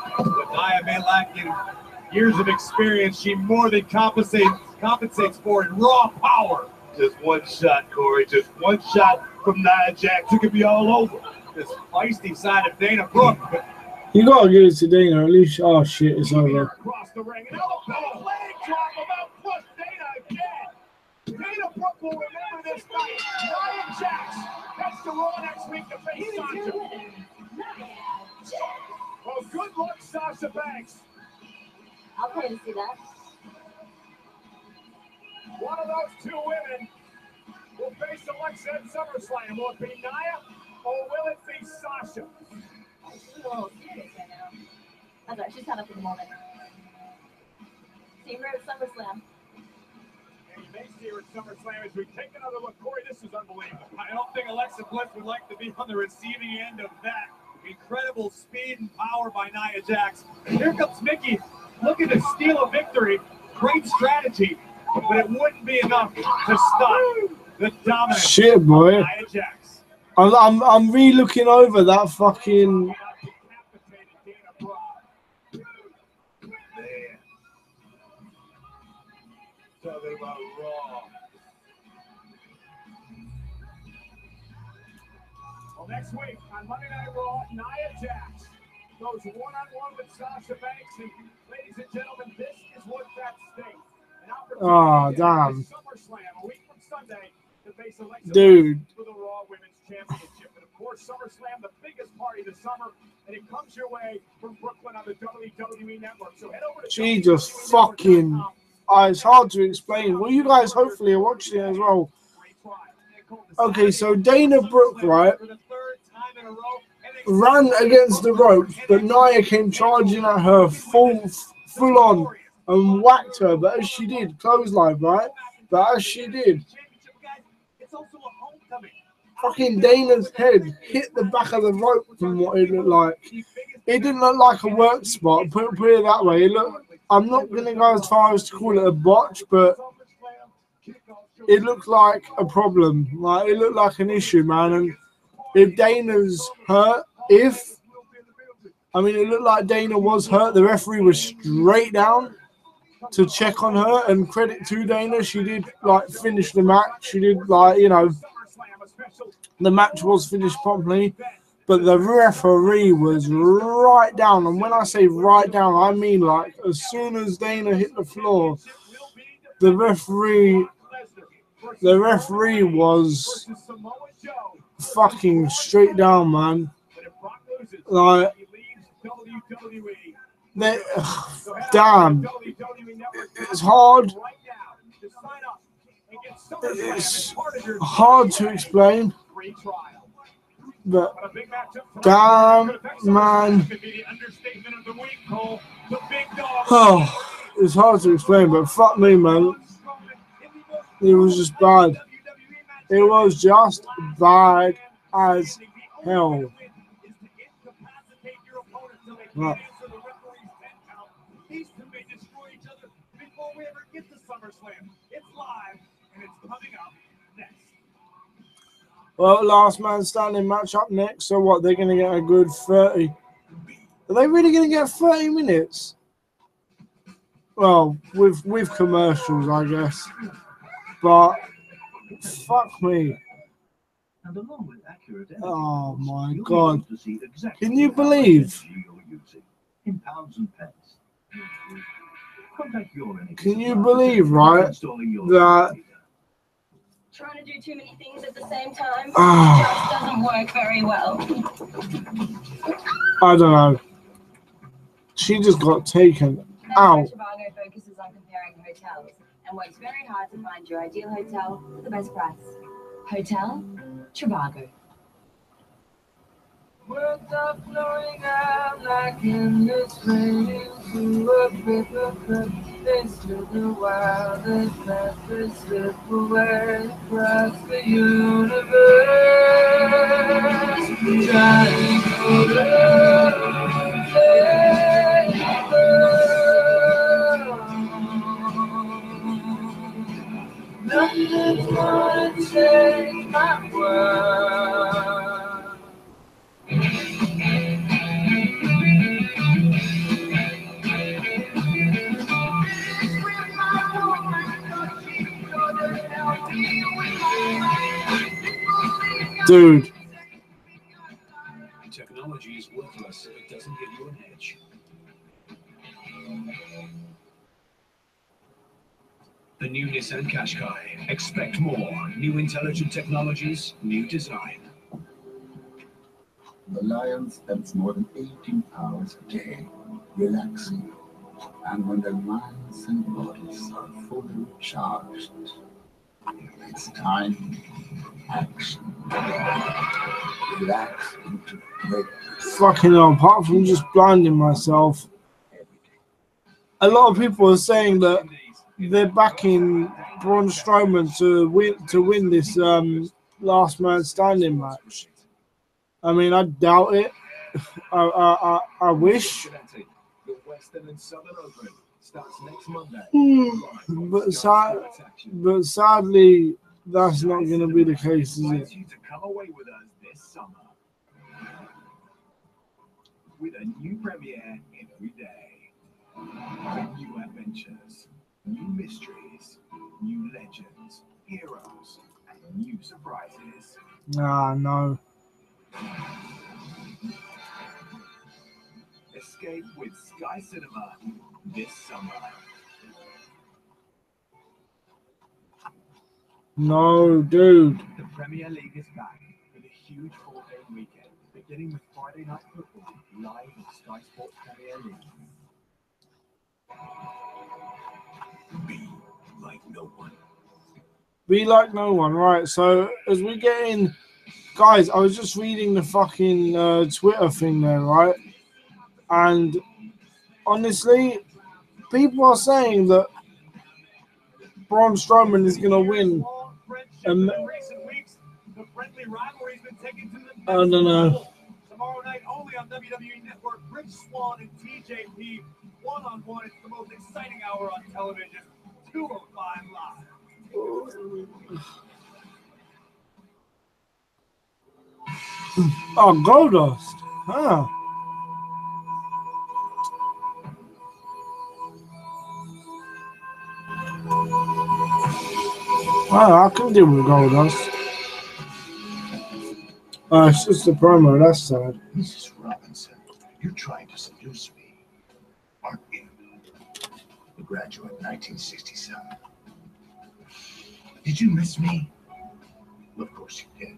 What Nia may lack in years of experience, she more than compensates for in raw power. Just one shot, Corey. Just one shot from Nia Jax. It could be all over. This feisty side of Dana Brooke. You gotta give it to Dana, at least. Oh shit, it's over. Across the ring. Another leg drop about push Dana again. Dana Brooke will remember this night. Nia Jax heads to Raw next week to face Sasha. Well, good luck, Sasha Banks. I'll pay to see that. One of those two women will face Alexa at SummerSlam. Will it be Nia or will it be Sasha? Oh, that's right. She's kind up in the moment. See her at SummerSlam. And you may see her at SummerSlam as we take another look. Corey, this is unbelievable. I don't think Alexa Bliss would like to be on the receiving end of that. Incredible speed and power by Nia Jax. Here comes Nikki looking to steal a victory. Great strategy, but it wouldn't be enough to stop the dominance shit, boy. of Nia Jax. I'm re-looking over that fucking. Talking about Raw. Well, next week on Monday Night Raw, Nia Jax goes one-on-one with Sasha Banks. And ladies and gentlemen, this is what's at stake. An opportunity damn. SummerSlam a week from Sunday to face Alexa Dude. Bliss for the Raw Women's Championship. And of course, SummerSlam, the biggest party of the summer, and it comes your way from Brooklyn on the WWE Network. So head over to Jesus fucking. It's hard to explain. Well, you guys hopefully are watching it as well. Okay, so Dana Brooke, right, ran against the ropes, but Nia came charging at her full on and whacked her. But as she did, clothesline, right? But as she did, fucking Dana's head hit the back of the rope from what it looked like. It didn't look like a work spot, put it that way. It looked, I'm not going to go as far as to call it a botch, but it looked like a problem. Like, it looked like an issue, man. And if Dana's hurt, it looked like Dana was hurt. The referee was straight down to check on her, and credit to Dana, she did, like, finish the match. She did, like, you know, the match was finished properly. But the referee was right down. And when I say right down, I mean like as soon as Dana hit the floor, the referee was fucking straight down, man. Like, damn. It's hard. It's hard to explain. But damn, man. Oh, it's hard to explain, but fuck me, man. It was just bad. It was just bad as hell. Right. Well, last man standing match up next. So what? They're going to get a good 30. Are they really going to get 30 minutes? Well, with commercials, I guess. But fuck me. Oh my God! Can you believe? Can you believe, right? That. Trying to do too many things at the same time just doesn't work very well. I don't know. She just got taken out. Trivago focuses on comparing hotels and works very hard to find your ideal hotel for the best price. Hotel Trivago. Words are flowing out like endless rain into a paper cup. They slip the wildest path, they slip away across the universe. Trying to nothing's gonna change my world. Dude. Technology is worthless if it doesn't give you an edge. The new Nissan Qashqai. Expect more. New intelligent technologies, new design. The lion spends more than 18 hours a day relaxing. And when their minds and bodies are fully charged, it's time for action. Relax into break. Fucking hell, apart from just blinding myself, a lot of people are saying that they're backing Braun Strowman to win this last man standing match. I mean, I doubt it. I wish. The Western and Southern Open starts next Monday. But sadly, that's not going to be the case, is it? You to come away with us this summer with a new premiere every day. New adventures, new mysteries, new legends, heroes, and new surprises. Ah, no. Escape with Sky Cinema this summer. No, dude. The Premier League is back with a huge 4-day weekend, beginning with Friday Night Football live on Sky Sports Premier League. Be like no one. Be like no one, right? So as we get in, guys, I was just reading the fucking Twitter thing there, right? And honestly, people are saying that Braun Strowman is gonna win. I don't know. Tomorrow night only on WWE Network, Rich Swann and TJP one-on-one. It's the most exciting hour on television. 205 Live. Oh, Goldust. Huh. Oh, I can deal with Goldust. It's just the promo, that's sad. Mrs. Robinson, you're trying to seduce me, aren't you? The Graduate, 1967. Did you miss me? Of course you did.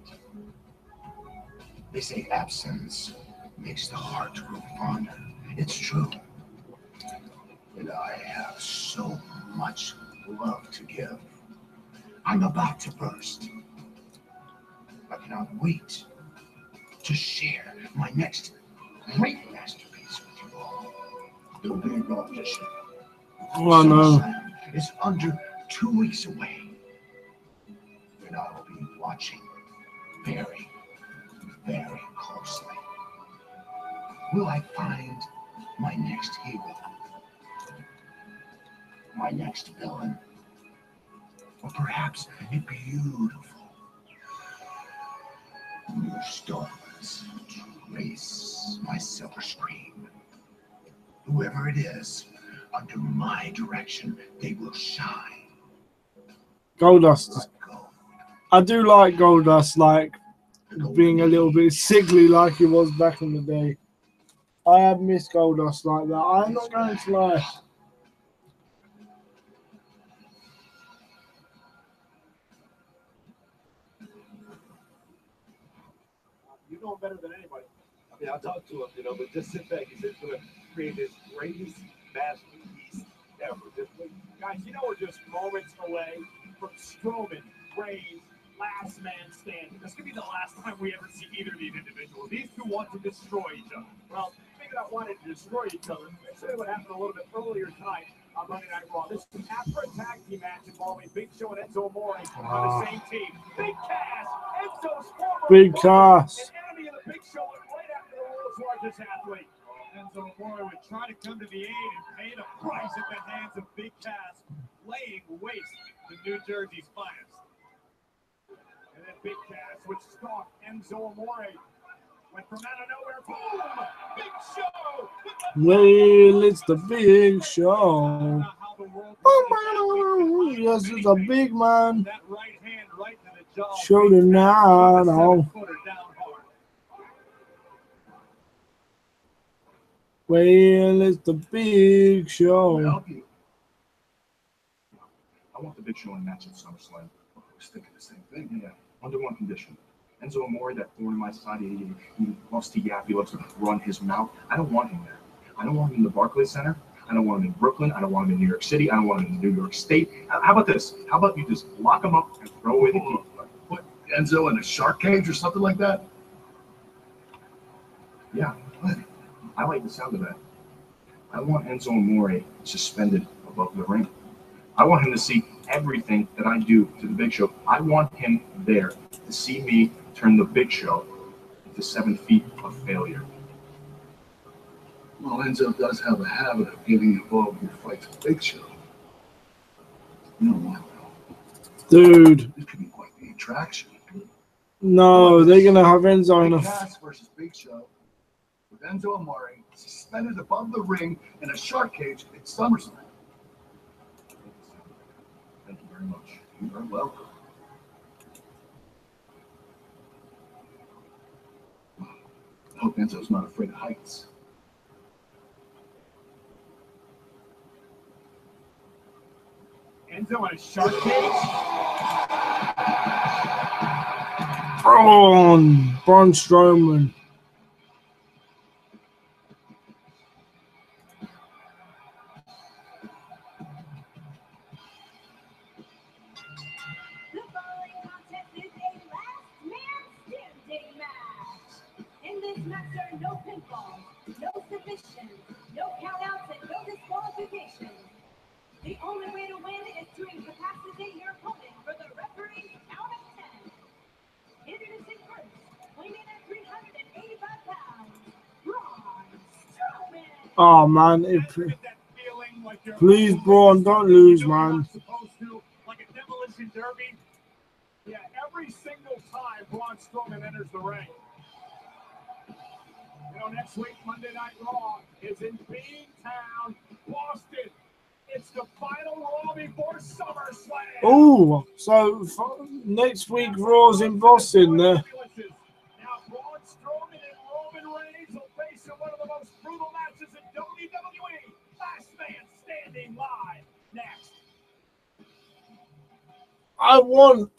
They say absence makes the heart grow fonder. It's true. And I have so much love to give. I'm about to burst. I cannot wait to share my next great masterpiece with you all. The Wwe Raw edition. Oh, no. It's under 2 weeks away. And I will be watching very, very closely. Will I find my next hero? My next villain? Or perhaps a beautiful new stars to grace my silver screen? Whoever it is, under my direction, they will shine. Goldust. I do like Goldust, like being a little bit sickly like he was back in the day. I have missed Goldust like that. I'm not going to lie. You know him better than anybody. I mean, I'll talk to him, but just sit back. He's going to create his greatest masterpiece ever. Guys, we're just moments away from Strowman, Reigns, last man standing. This could be the last time we ever see either of these individuals. These two want to destroy each other. Well, maybe not wanting to destroy each other. Let's show you what happened a little bit earlier tonight on Monday Night Raw. This is after a tag team match involving Big Show and Enzo Amore on the same team. Big Cass, Enzo's former Big Cass. an enemy of the Big Show went right after the world's largest athlete. Enzo Amore would try to come to the aid and pay the price at the hands of Big Cass, laying waste to New Jersey's finest. And then Big Cass would stalk Enzo Amore. Went from out of nowhere, boom! Big Show! Well, it's the Big Show. Yes, it's a big man. That right hand right to the jaw. Show the now. Well, it's the Big Show. I want the Big Show in a match at SummerSlam. I was thinking the same thing. Yeah, under one condition. Enzo Amore, that thorn in my side, he loves to yap. He loves to run his mouth. I don't want him there. I don't want him in the Barclays Center. I don't want him in Brooklyn. I don't want him in New York City. I don't want him in New York State. How about this? How about you just lock him up and throw away the key? Put Enzo in a shark cage or something like that? Yeah, I like the sound of that. I want Enzo Amore suspended above the ring. I want him to see everything that I do to the Big Show. I want him there to see me turn the Big Show into 7 feet of failure. Well, Enzo does have a habit of getting involved in fights with Big Show. You know what? Dude. This could be quite the attraction. No, they're going to have Enzo in a... Cass versus Big Show with Enzo Amore suspended above the ring in a shark cage at SummerSlam. Thank you very much. You are welcome. I hope Enzo's not afraid of heights. Enzo in a shark cage? Braun Strowman. The following contest is a last man standing match. In this match, there are no pinfalls, no submissions, no countouts, and no disqualifications. The only way to win is to incapacitate your opponent for the referee's count of 10. Introducing first, weighing in at 385 pounds, Braun Strowman. Oh, man. Please, Braun, don't lose, man. Like a demolition derby. Yeah, every single time Braun Strowman enters the ring. You know, next week, Monday Night Raw is in Beantown, Boston. It's the final Raw before SummerSlam. Oh, so next week Raw's in Boston. Now, Braun Strowman and Roman Reigns will face in one of the most brutal matches in WWE. Last man standing live. Next. I want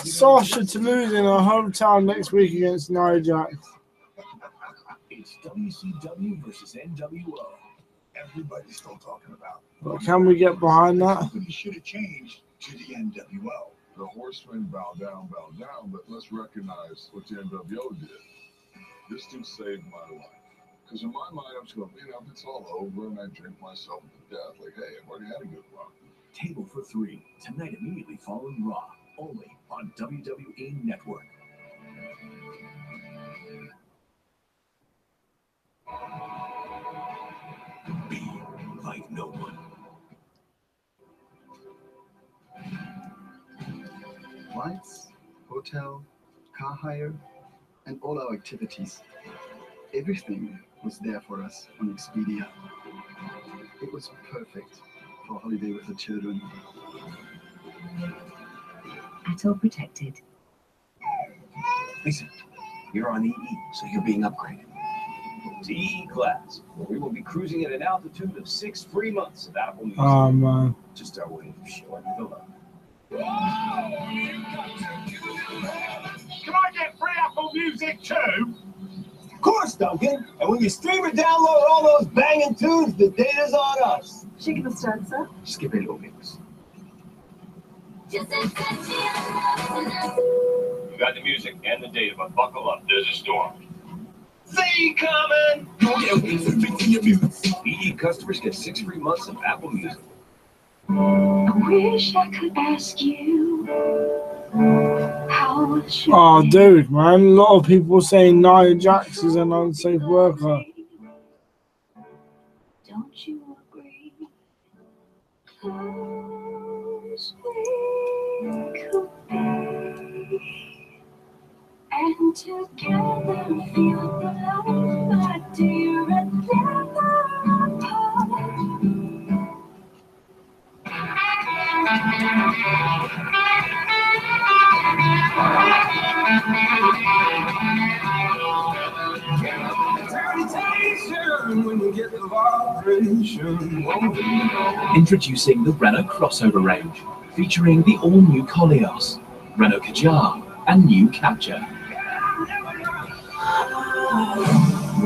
Sasha to lose in her hometown next week against Nia Jax. It's WCW versus NWO. Everybody's still talking about. But can we get behind that? We should have changed to the NWO. The horsemen bow down, but let's recognize what the NWO did. This dude saved my life. Because in my mind, I'm just going, you know, if it's all over and I drink myself to death, like, hey, I've already had a good run. Table for 3, tonight immediately following Raw, only on WWE Network. Be like no one. Flights, hotel, car hire, and all our activities. Everything was there for us on Expedia. It was perfect for a holiday with the children. Atoll protected. Listen, you're on EE, so you're being upgraded to EE class, where we will be cruising at an altitude of 6 free months of Apple Music. Oh, man. Just our way of showing you the love. Can I get free Apple Music too? Of course, Duncan. And when you stream or download all those banging tunes, the data's on us. Should we give a start, sir? Skip it, mix. You got the music and the data, but buckle up. There's a storm. See coming! You'll get wings and fix your music. EE customers get 6 free months of Apple Music. I wish I could ask you how should Oh, dude, man. A lot of people saying Nia Jax is an unsafe worker. Don't you agree? Close we could be, and together feel the love, my dear, and never apart. Introducing the Renault crossover range, featuring the all-new Koleos, Renault Kadjar, and new Capture.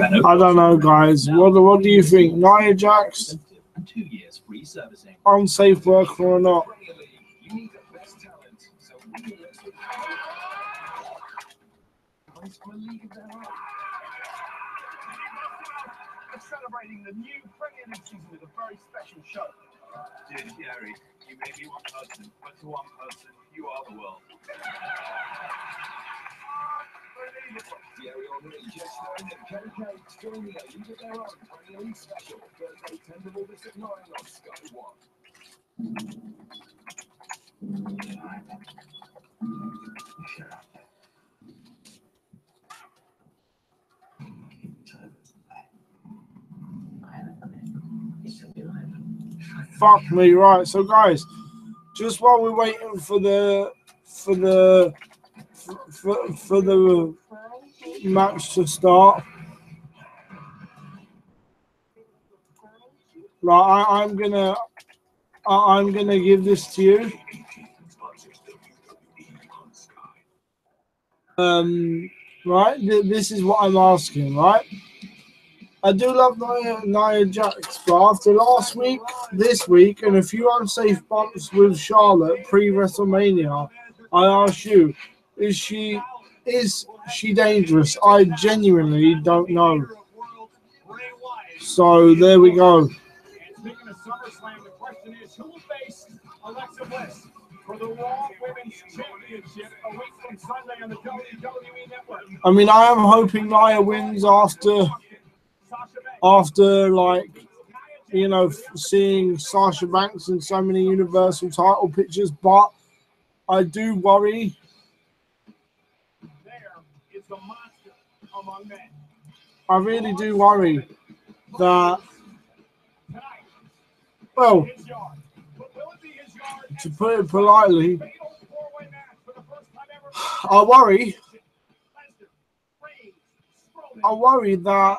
I don't know, guys. What do you think? Nia Jax, unsafe worker or not? Celebrating the new Premier League season with a very special show. Dear Gary, you may be one person, but to one person, you are the world. Gary Henry just learned that Ken Cake's joining the League of Their Own Premier League special Thursday, 10th of August at 9 on Sky 1. Fuck me, right? So, guys, just while we're waiting for the match to start, right? I'm gonna give this to you. Right? This is what I'm asking, right? I do love Nia Jax, but after last week, this week, and a few unsafe bumps with Charlotte pre-WrestleMania, I ask you, is she dangerous? I genuinely don't know. So there we go. And speaking of SummerSlam, the question is, who will face Alexa Bliss for the Raw Women's Championship a week from Sunday on the WWE Network? I mean, I am hoping Nia wins after like, you know, seeing Sasha Banks in so many Universal title pictures, but I do worry. There is the monster among men. I really do worry that, well, to put it politely, I worry that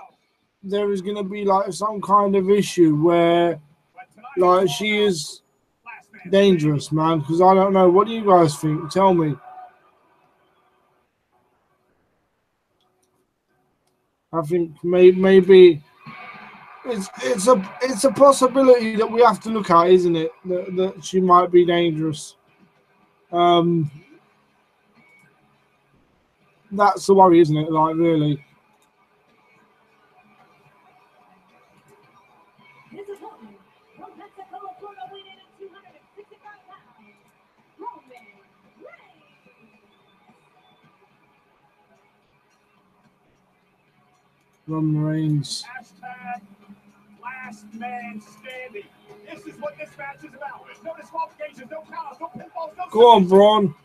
there is going to be like some kind of issue where like she is dangerous, man, because I don't know. What do you guys think? Tell me. I think maybe it's a possibility that we have to look at, isn't it? That she might be dangerous. That's the worry, isn't it? Like, really. Roman Reigns. Hashtag last man standing. This is what this match is about. No disqualifications, no countouts, no pinfalls, no. Go on, Braun.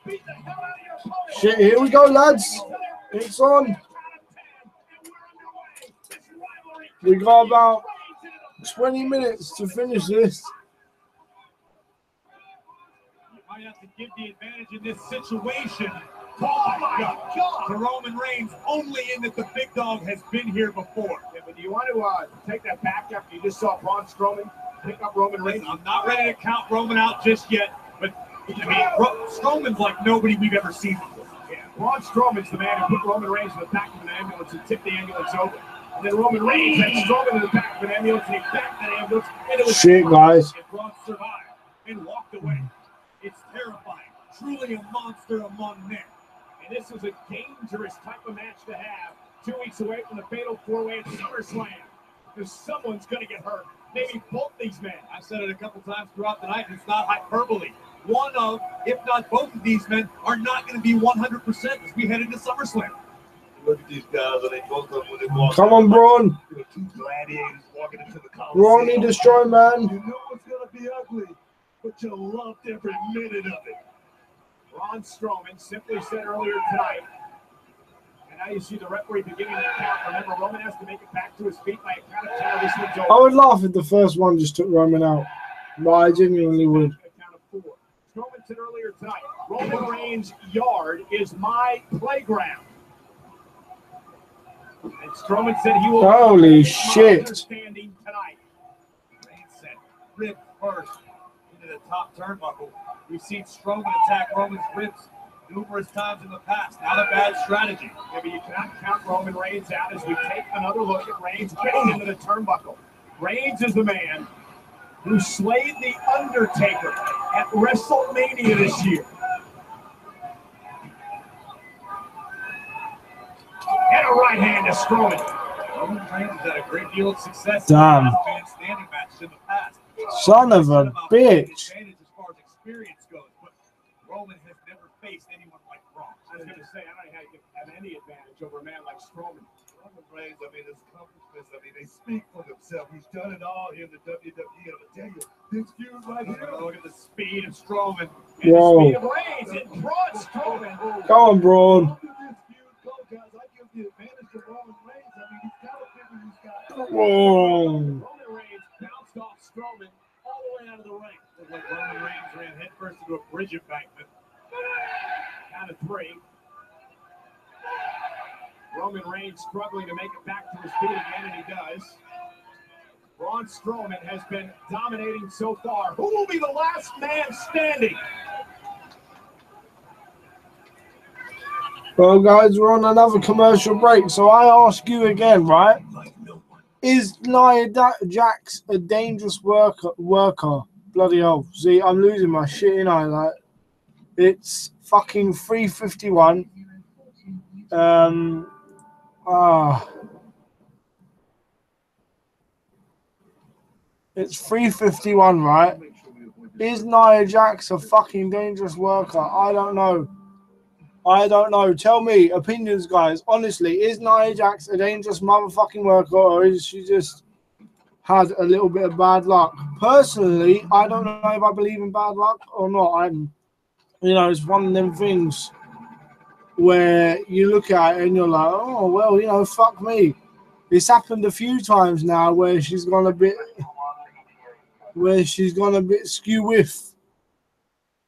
Shit, here we go, lads. It's on. We got about 20 minutes to finish this. You might have to give the advantage in this situation. Oh my God! To Roman Reigns, only in that the big dog has been here before. Yeah, but do you want to take that back after you just saw Braun Strowman pick up Roman Reigns? I'm not ready to count Roman out just yet, but I mean, Strowman's like nobody we've ever seen before. Yeah, Braun Strowman's the man who put Roman Reigns in the back of an ambulance and tipped the ambulance over. And then Roman Reigns had Strowman in the back of an ambulance and he backed that ambulance. And it was shit, guys. And Braun survived and walked away. It's terrifying. Truly a monster among men. And this is a dangerous type of match to have 2 weeks away from the Fatal 4-Way at SummerSlam. Because someone's going to get hurt. Maybe both these men. I've said it a couple times throughout the night, and it's not hyperbole. One of, if not both of these men, are not going to be 100% as we head into SummerSlam. Look at these guys, and they both of them when they walk. Come on, Braun. Two gladiators walking into the Coliseum. Braun, need to destroy, man. You know it's going to be ugly, but you loved every minute of it. Braun Strowman simply said earlier tonight, and now you see the referee beginning the count. Remember, Roman has to make it back to his feet by a count of 10 or this one's over. I would laugh if the first one just took Roman out. But I genuinely would. Strowman said earlier tonight, Roman Reigns' yard is my playground. And Strowman said he will. Holy shit. Standing tonight. Reigns said, rib first into the top turnbuckle. We've seen Strowman attack Roman's ribs numerous times in the past. Not a bad strategy. Maybe you cannot count Roman Reigns out as we take another look at Reigns getting into the turnbuckle. Reigns is the man who slayed The Undertaker at WrestleMania this year. And a right hand to Strowman. Roman Reigns has had a great deal of success Damn. in last man standing matches in the past. Son of a bitch. As far as experience goes, but Roman has never faced anyone like Braun. I was going to say, I don't know how you can have any advantage over a man like Strowman. Roman Reigns, I mean, his accomplishments, I mean, they speak for themselves. He's done it all here in the WWE. I'm going to tell you, this feud right here. Look at the speed of Strowman and Whoa. the speed of Reigns and Braun Strowman. Go on, Braun. Whoa. Roman Reigns bounced off Strowman all the way out of the ring. Looked like Roman Reigns ran headfirst into a bridge embankment. Count of 3. Roman Reigns struggling to make it back to his feet again, and he does. Braun Strowman has been dominating so far. Who will be the last man standing? Well, guys, we're on another commercial break, so I ask you again, right? Is Nia Jax a dangerous worker? Bloody hell. See, I'm losing my shit, you know, like, it's fucking 3:51. It's 3:51, right? Is Nia Jax a fucking dangerous worker? I don't know. Tell me, opinions, guys. Honestly, is Nia Jax a dangerous motherfucking worker, or is she just had a little bit of bad luck? Personally, I don't know if I believe in bad luck or not. It's one of them things where you look at it and you're like, oh, well, fuck me. It's happened a few times now where she's gone a bit skew with.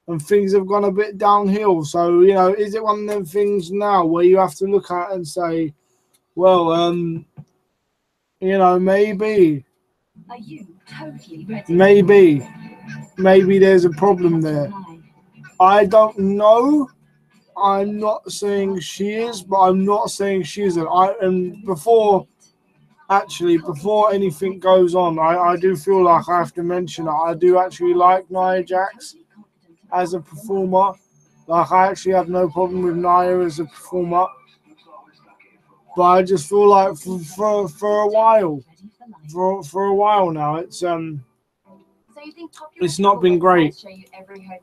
And things have gone a bit downhill. So, is it one of them things now where you have to look at and say, well, maybe. Are you totally ready? Maybe there's a problem there. I don't know. I'm not saying she is, but I'm not saying she isn't. Before anything goes on, I do feel like I have to mention it. I do actually like Nia Jax as a performer. Like, I actually have no problem with Nia as a performer. But I just feel like for a while now, it's not been great.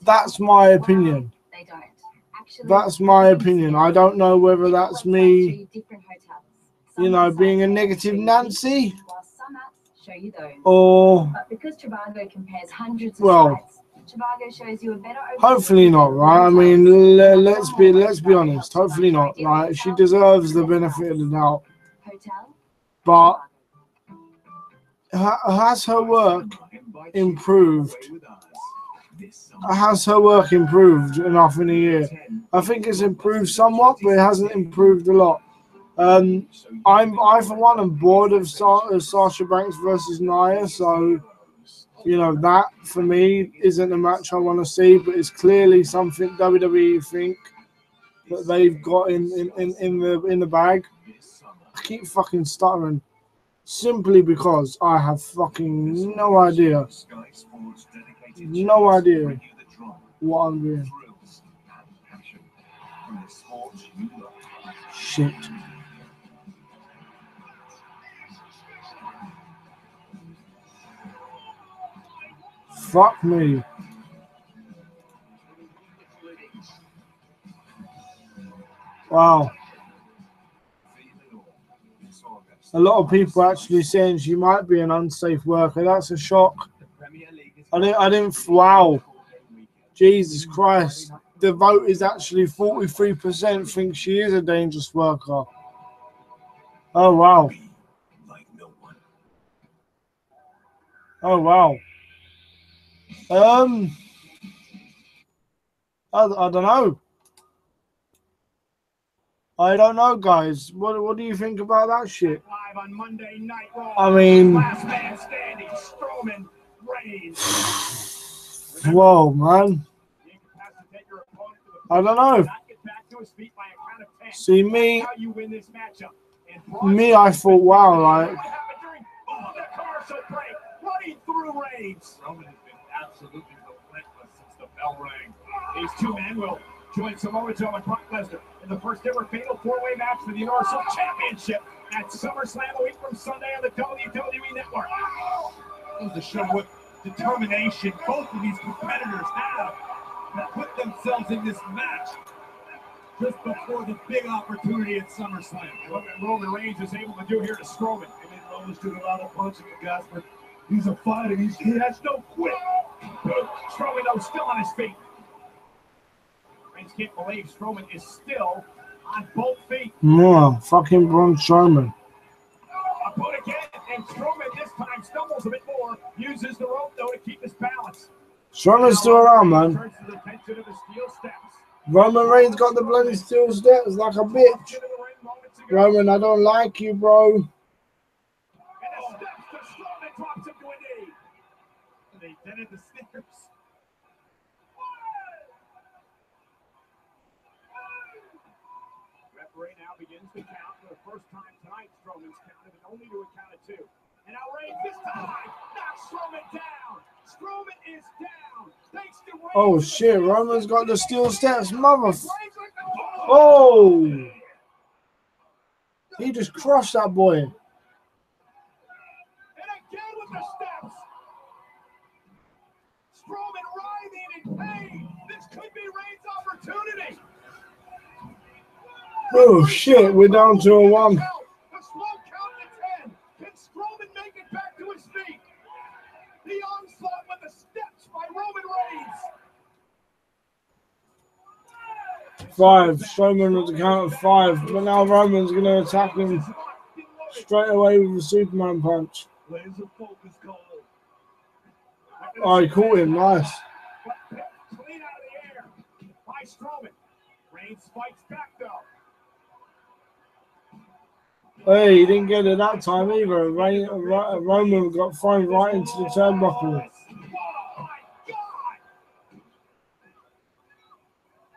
That's my opinion. That's my opinion. I don't know whether that's me, being a negative Nancy, or, well, hopefully not, right? I mean, let's be honest. Hopefully not. Like, she deserves the benefit of the doubt. But has her work improved? Has her work improved enough in a year? I think it's improved somewhat, but it hasn't improved a lot. I for one am bored of Sasha Banks versus Nia, so that for me isn't a match I want to see, but it's clearly something WWE think that they've got in the bag. I keep fucking stuttering simply because I have fucking no idea what I'm doing. Shit. Fuck me. Wow. A lot of people actually saying she might be an unsafe worker. That's a shock. I didn't. Wow. Jesus Christ. The vote is actually 43% think she is a dangerous worker. Oh, wow. Oh, wow. I don't know. I don't know, guys. What do you think about that shit? Live on Monday Night Raw. I mean, Last man standing, Strowman Reigns. Whoa, man. I don't know. back to his feet by a count of 10. See me, That's how you win this matchup. I thought, wow, like, What happened during the commercial break? Running through Reigns. Roman has been absolutely relentless since the bell rang. These two men will join Samoa Joe and Brock Lesnar in the first ever fatal four-way match for the Universal Championship at SummerSlam a week from Sunday on the WWE Network. Goes to show what determination both of these competitors have to put themselves in this match just before the big opportunity at SummerSlam. What Roman Reigns is able to do here to Strowman. I mean, Roman's doing a lot of punching, guys, but he's a fighter. He has no quit. Strowman, though, still on his feet. Reigns can't believe Strowman is still on both feet. yeah, fucking Braun Strowman. A boot again, and Strowman this time stumbles a bit more, uses the rope, though, to keep his balance. Strowman's still around, man. Turns to the tension of the steel steps. Roman Reigns got the bloody steel steps like a bitch. Roman, I don't like you, bro. And the steps to Strowman drops him to a knee. And they dented the stairs. Referee now begins to count for the first time tonight. Strowman's counted, and only to a count of 2. And now Reigns this time knocks Strowman down. Strowman is down. Thanks to Reigns. Oh shit, Roman's got the steel steps, mother. Oh, he just crushed that boy. And again with the steps. Strowman writhing in pain. This could be Reigns' opportunity. Oh shit, we're down to a 1. The slow count to 10. Can Strowman make it back to his feet? The onslaught with the steps by Roman Reigns. 5. Strowman at the count of 5, but now Roman's going to attack him straight away with a Superman punch. Laser focus, Cole. Oh, he caught him, nice. Clean out of the air by Strowman. Reigns fights back though. Hey, he didn't get it that time either. Roman got thrown right into the turnbuckle.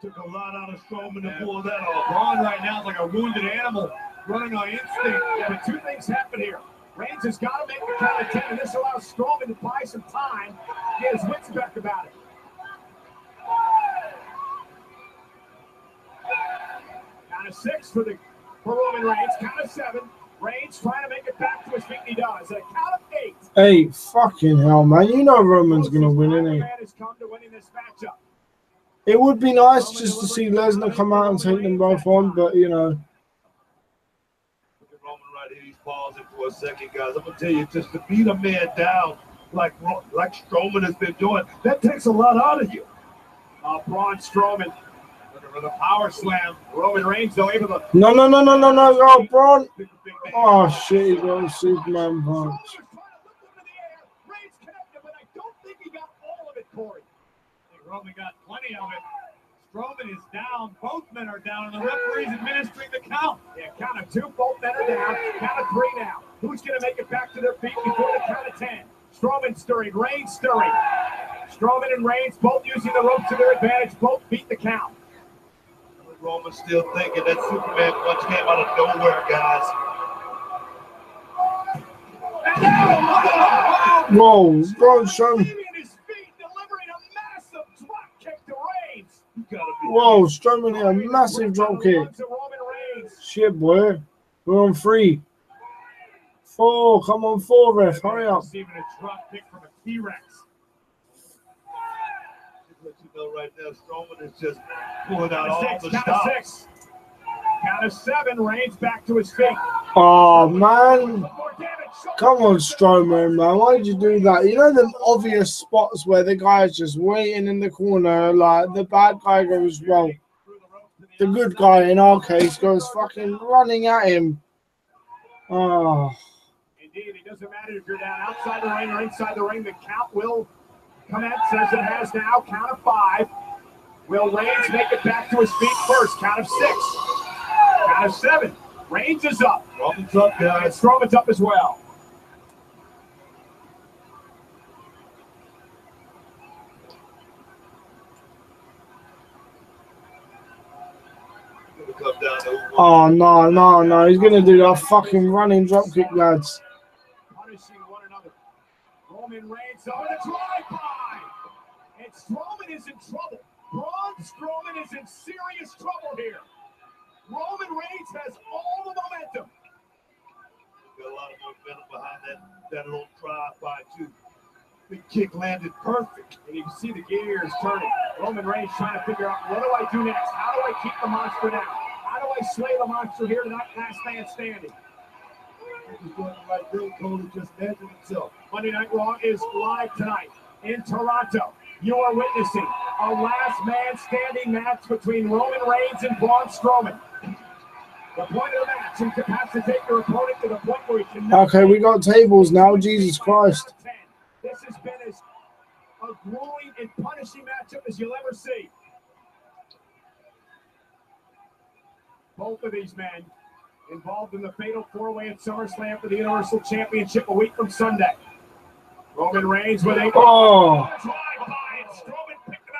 Took a lot out of Strowman to pull that off. Braun right now is like a wounded animal running on instinct. Yeah, but two things happen here. Reigns has got to make the count of 10, and this allows Strowman to buy some time, get his wits back about it. Count of 6 for Roman Reigns. Count of 7. Reigns trying to make it back to his feet, and he does. At a count of 8. 8, fucking hell, man. You know Roman's going to win, isn't he? Man has come to winning this matchup. It would be nice just to see Lesnar come out and take them both on, but, you know. Look at Roman right here. He's pausing for a second, guys. I'm going to tell you, just to beat a man down like Strowman has been doing, that takes a lot out of you. Braun Strowman looking for the power slam. Roman Reigns, though, able to... No, oh, Braun. Oh, shit, he got a Superman punch. Reigns connected, but I don't think he got all of it, Corey. I think Roman got plenty of it. Strowman is down. Both men are down, and the referee's administering the count. Yeah, count of 2, both men are down. Count of 3 now. Who's going to make it back to their feet before the count of 10? Strowman stirring, Reigns stirring. Strowman and Reigns both using the rope to their advantage. Both beat the count. Roman's still thinking that Superman punch came out of nowhere, guys. Whoa, Braun Strowman. Whoa, Strowman here, a massive drop kick. Shit, boy. We're on 3. 4, come on, 4, ref, hurry up. Receiving a drop kick from a T-Rex. Let you know right now, Strowman is just pulling out all the Count stops. of 6. Count of 7, Reigns back to his feet. Oh, man. Come on, Strowman, man. Why did you do that? You know them obvious spots where the guy's just waiting in the corner, like the bad guy goes, well, the good guy in our case goes fucking running at him. Oh. Indeed, it doesn't matter if you're down outside the ring or inside the ring. The count will come at, says it has now. Count of 5. Will Reigns make it back to his feet first? Count of 6. Count of 7. Reigns is up. Roman's up, guys. Strowman's up as well. no. He's going to do that fucking running dropkick, lads. Punishing one another. Roman Reigns over the drive-by. And Strowman is in trouble. Braun Strowman is in serious trouble here. Roman Reigns has all the momentum. Got a lot of momentum behind that little drive-by, too. The kick landed perfect. And you can see the gears turning. Roman Reigns trying to figure out, what do I do next? How do I keep the monster down? How do I slay the monster here to that last man standing? He's doing the right thing. Cody just measured himself. Monday Night Raw is live tonight in Toronto. You are witnessing a last man standing match between Roman Reigns and Braun Strowman. The point of the match, incapacitate your opponent to the point where he can. Okay, we got tables now. Jesus Christ. This has been as a grueling and punishing matchup as you'll ever see. Both of these men involved in the fatal four-way at SummerSlam for the Universal Championship a week from Sunday. Roman Reigns with a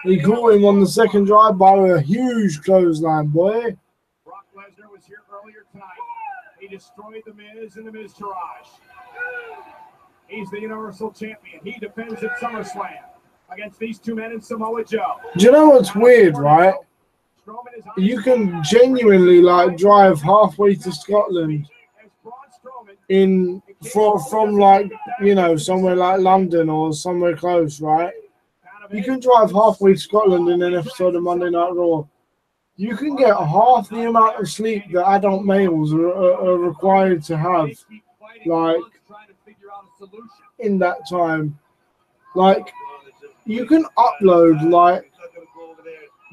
He caught him on the second drive by a huge clothesline, boy. Brock Lesnar was here earlier tonight. He destroyed The Miz and The Miztourage. He's the Universal Champion. He defends at SummerSlam against these two men in Samoa Joe. Do you know what's weird, right? You can genuinely like drive halfway to Scotland from like, you know, somewhere like London or somewhere close, right? You can drive halfway to Scotland in an episode of Monday Night Raw. You can get half the amount of sleep that adult males are required to have, like, in that time. Like, you can upload like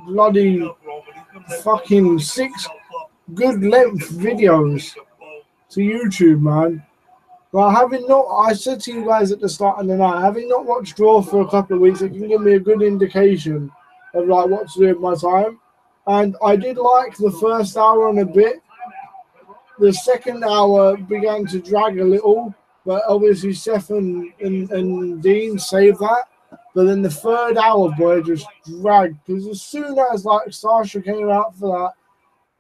bloody fucking 6 good length videos to YouTube, man. Like, I said to you guys at the start of the night, having not watched Raw for a couple of weeks, it can give me a good indication of like what to do with my time. And I did like the first hour and a bit. The second hour began to drag a little, but obviously Seth and Dean saved that. But then the third hour, boy, just dragged. Because as soon as like Sasha came out for that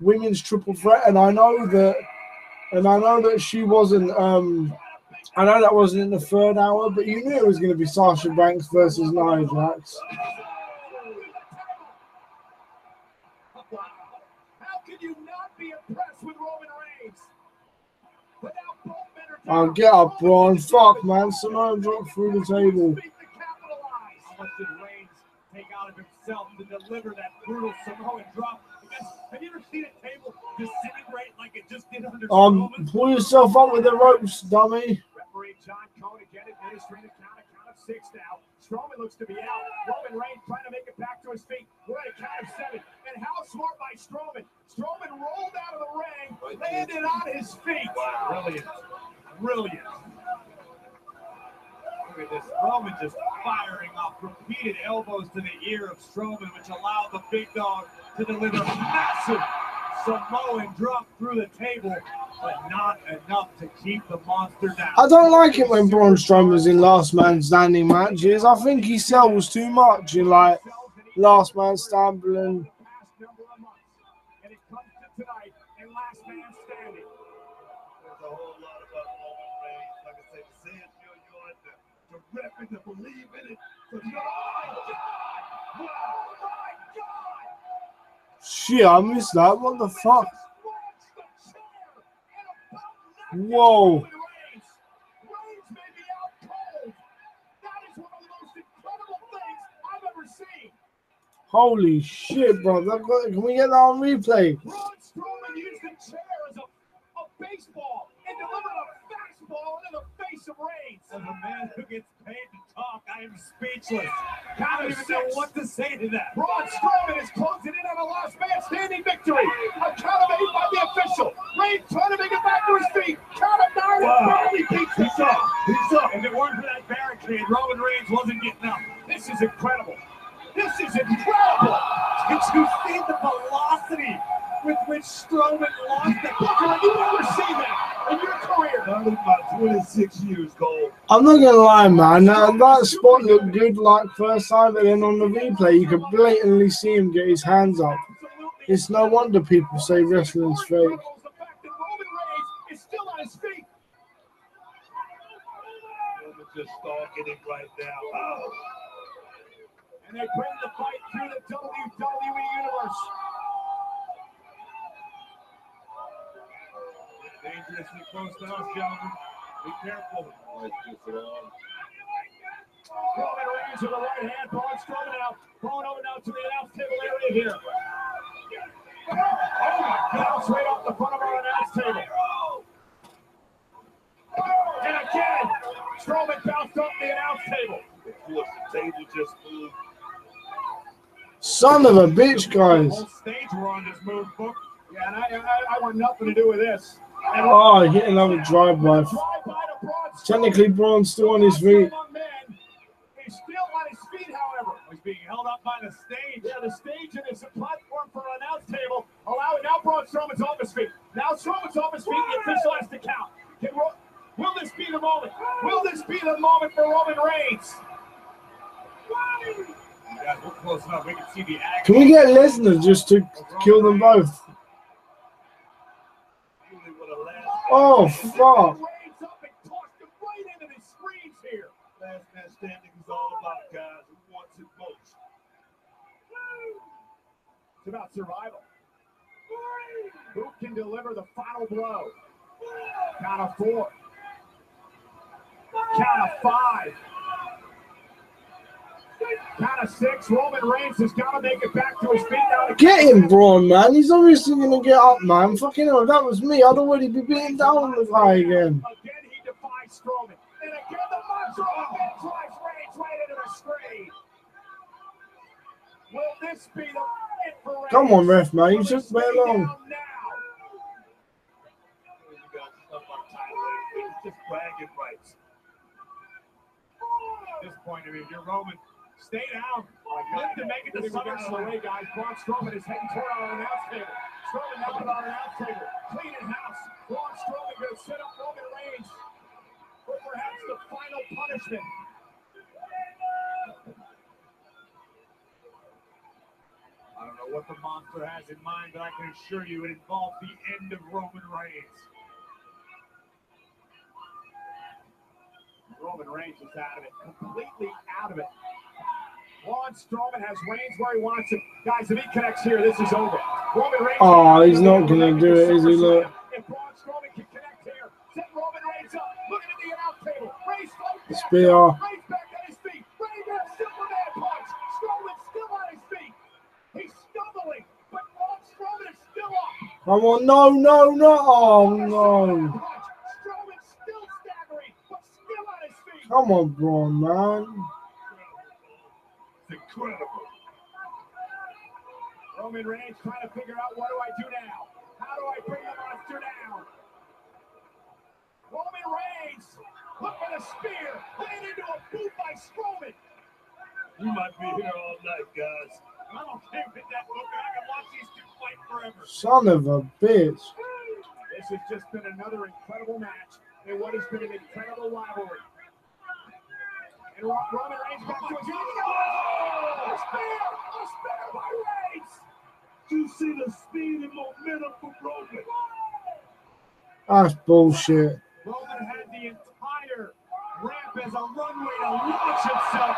women's triple threat, and I know that she wasn't. I know that wasn't in the third hour, but you knew it was going to be Sasha Banks versus Nia Jax. How can you not be impressed with Roman Reigns? I'll get up, Braun. Fuck, man. Samoa dropped through the table. How much did Reigns take out of himself to deliver that brutal Samoan drop? Have you ever seen a table disintegrate like it just did under Strowman? Pull yourself up with the ropes, dummy. Referee John Cone again administering a count of 6 now. Strowman looks to be out. Roman Reigns trying to make it back to his feet. We're at a count of 7. And how smart by Strowman. Strowman rolled out of the ring, landed on his feet. Wow. Brilliant. Look at this. Roman just firing off repeated elbows to the ear of Strowman, which allowed the big dog to deliver a massive Samoan drop through the table, but not enough to keep the monster down. I don't like it when Braun Strowman's in last man standing matches. I think he sells too much in like last man standing. And it comes to tonight in last man standing. There's a whole lot about Roman Reigns. Like I said, to say it, you have to rep it, to believe in it. Oh my God! Oh my God! Shit, I missed that. What the fuck? Whoa. Reigns may be out cold. That is one of the most incredible things I've ever seen. Holy shit, bro. Can we get that on replay? Braun Strowman used the chair as a baseball and delivered a fastball into the face of Reigns. As a man who gets paid to talk, I am speechless. I don't even know what to say to that. Braun Strowman is closing in on a last man standing victory. A count of 8 by the official. Reigns trying to make it back to his feet. Count of 9 and barely beats him. He's up. If it weren't for that barricade, Roman Reigns wasn't getting up. This is incredible. This is incredible. Did you see the velocity with which Strowman lost it? Have you ever seen that in your career? Not in about 26 years, Cole. I'm not gonna lie, man. That spot looked good like first time, but then on the replay, you could blatantly see him get his hands up. It's no wonder people say wrestling's fake. just stalking him right now. Oh! And they bring the fight through the WWE Universe. Dangerously close to us, gentlemen. Be careful. Roman Reigns with the right hand. Braun Strowman out. Braun over now to the announce table area here. Oh my God, straight off the front of our announce table. And again, Strowman bounced off the announce table. Look, the table just moved. Son of a bitch, guys. The whole stage we're on just moved, book. Yeah, and I want nothing to do with this. Oh, he hit another drive-by. Technically, Braun's still on his feet. He's still on his feet, however. He's being held up by the stage. Yeah, the stage and it's a platform for an announce table. Allowing now Braun Strowman's off his feet. Now Strowman's off his feet. The official has to count. Will this be the moment? Will this be the moment for Roman Reigns? Guys, we're close enough. We can see the agony. Can we get Lesnar just to kill them both? Oh, fuck. Last man standing is all about, guys. Who wants it most? It's about survival. Who can deliver the final blow? Count of 4. Count of 5. Count of 6. Roman Reigns has got to make it back to his feet now. Get him, Braun, man. He's obviously going to get up, man. Fucking hell, if that was me, I'd already be beating down the guy again. Again, he defies Strowman. And again, the monster drives Reigns right into the screen. Will this be the moment for Reigns? Come on, ref, man. You took way long. Just bragging rights. At this point, I mean, if you're Roman, stay down. Live to make it to SummerSlam. Guys, Braun Strowman is heading toward our announce table. Strowman now at our announce table. Clean in house. Braun Strowman going to set up Roman Reigns for perhaps the final punishment. I don't know what the monster has in mind, but I can assure you it involves the end of Roman Reigns. Roman Reigns is out of it, completely out of it. Braun Strowman has Reigns where he wants him. Guys, if he connects here, this is over. Roman Reigns. Oh, he's not going to do it, is he? Look. If Braun Strowman can connect here, set Roman Reigns up. Looking at the announce table. Reigns fights back. Spear. Reigns back on his feet. Reigns with a Superman punch. Strowman still on his feet. He's stumbling, but Braun Strowman is still up. Come on, no, no, no. Oh, no. Strowman's still staggering, but still on his feet. Come on, Braun, man. It's incredible. Roman Reigns trying to figure out, what do I do now? How do I bring the monster down? Roman Reigns, look for the spear, laying into a boot by Strowman. We might be here all night, guys. I don't care if it's that book. I can watch these two fight forever. Son of a bitch. This has just been another incredible match in what has been an incredible rivalry. And Roman Reigns back to his feet. Oh, a spear by Reigns. You see the speed and momentum for Roman. That's bullshit. Roman had the entire ramp as a runway to launch himself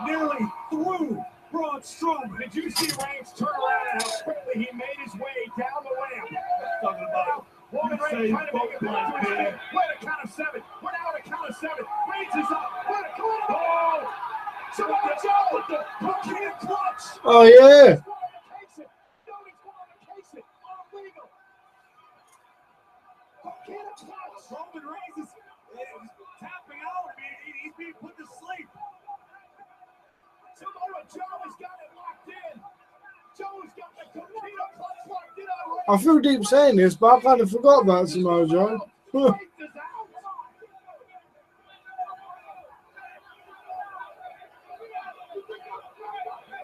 nearly through Braun Strowman. Did you see Reigns turn around and how quickly he made his way down the ramp? That's talking about Roman Reigns trying to make it back to his feet. Wait a count of 7. We're now at a count of 7. Reigns is up. Wait a count of 4. Samoa Joe with the cocaine clutch. Oh, yeah. Roman Reigns is tapping out. I mean, he's being put to sleep. Samoa Joe has got it locked in. Joe's got the cocaine clutch locked in on Reigns. I feel deep saying this, but I kind of forgot about Samoa Joe. Reigns is out.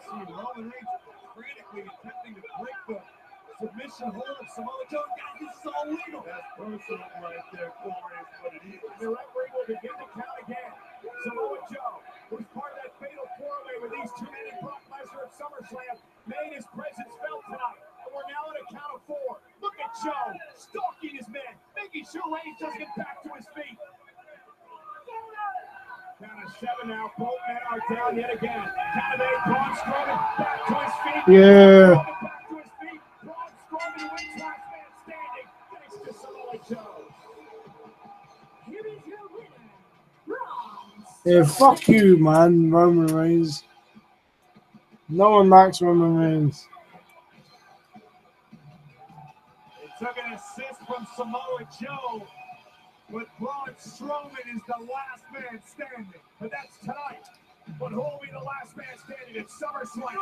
See Roman Reigns frantically attempting to break the submission hold of Samoa Joe. Guys, this is all legal. That's personal right there, Corey, is what it is. The referee will begin to count again. Samoa Joe, who's part of that fatal four-way with these two men in Brock Lesnar at SummerSlam, made his presence felt tonight. And we're now at a count of 4. Look at Joe stalking his men, making sure Reigns doesn't get back to his feet. 7 now. Both men are down yet again. Count of 8. Braun Strowman back to his feet. Yeah. Back to his feet. Braun Strowman wins last man standing thanks to Samoa Joe. Here is your winner, Braun. Yeah, fuck you, man, Roman Reigns. No one likes Roman Reigns. It took an assist from Samoa Joe, but Braun Strowman is the last man standing. But that's tonight. But who will be the last man standing at SummerSlam?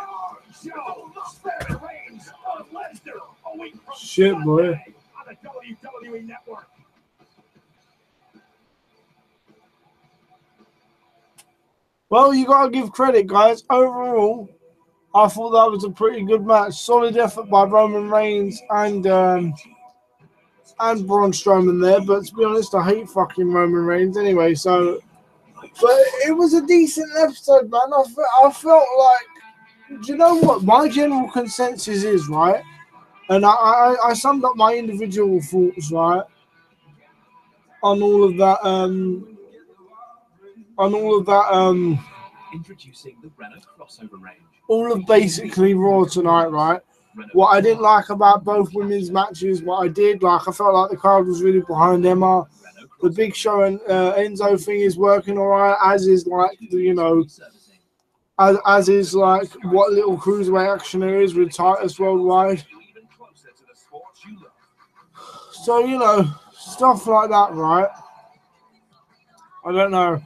Joe, Strowman, Reigns, or Lesnar, a week from Shit, Sunday boy. on the WWE Network. Well, you gotta give credit, guys. Overall, I thought that was a pretty good match. Solid effort by Roman Reigns and Braun Strowman there. But to be honest, I hate fucking Roman Reigns anyway. So, but it was a decent episode, man. I felt like, do you know what my general consensus is, right? And I summed up my individual thoughts, right, on all of that. Introducing the Renault crossover range. All of basically Raw tonight, right? What I didn't like about both women's matches, what I did like, I felt like the crowd was really behind Emma. The Big Show and Enzo thing is working all right, as is like, you know, as is like what little cruiserweight action there is with Titus Worldwide. So, you know, stuff like that, right? I don't know.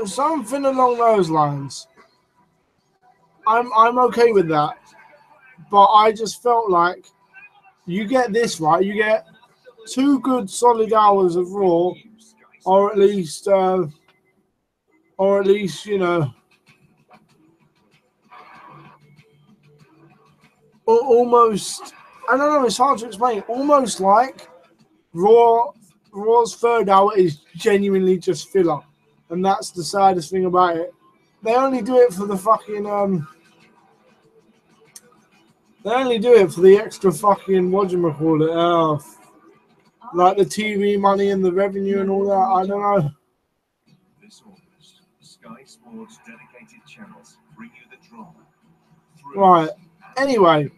Something along those lines. I'm okay with that. But I just felt like you get this, right? You get 2 good solid hours of Raw, or at least, you know, almost, I don't know, it's hard to explain. Almost like Raw's 3rd hour is genuinely just filler. And that's the saddest thing about it. They only do it for the fucking, they only do it for the extra fucking, whatchamacallit, like the TV money and the revenue and all that. I don't know. This August, Sky Sports dedicated channels bring you the drama. Right. Anyway,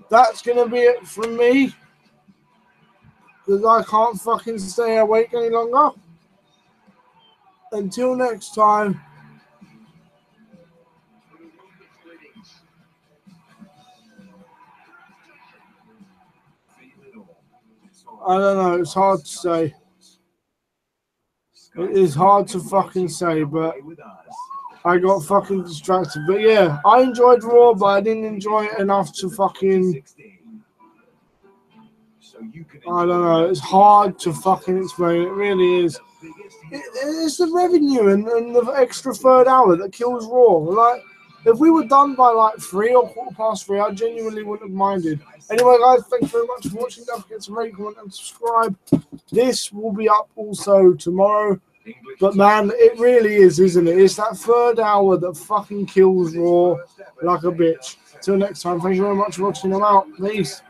that's going to be it from me. Because I can't fucking stay awake any longer. Until next time. I don't know, it's hard to say. It is hard to fucking say, but I got fucking distracted. But yeah, I enjoyed Raw, but I didn't enjoy it enough to fucking... I don't know, it's hard to fucking explain. It really is. It's the revenue and the extra 3rd hour that kills Raw. Like, if we were done by like 3 or 3:15, I genuinely wouldn't have minded. Anyway, guys, thanks very much for watching. Don't forget to rate, comment, and subscribe. This will be up also tomorrow. But man, it really is, isn't it? It's that 3rd hour that fucking kills Raw like a bitch. Till next time, thank you very much for watching. I'm out. Peace.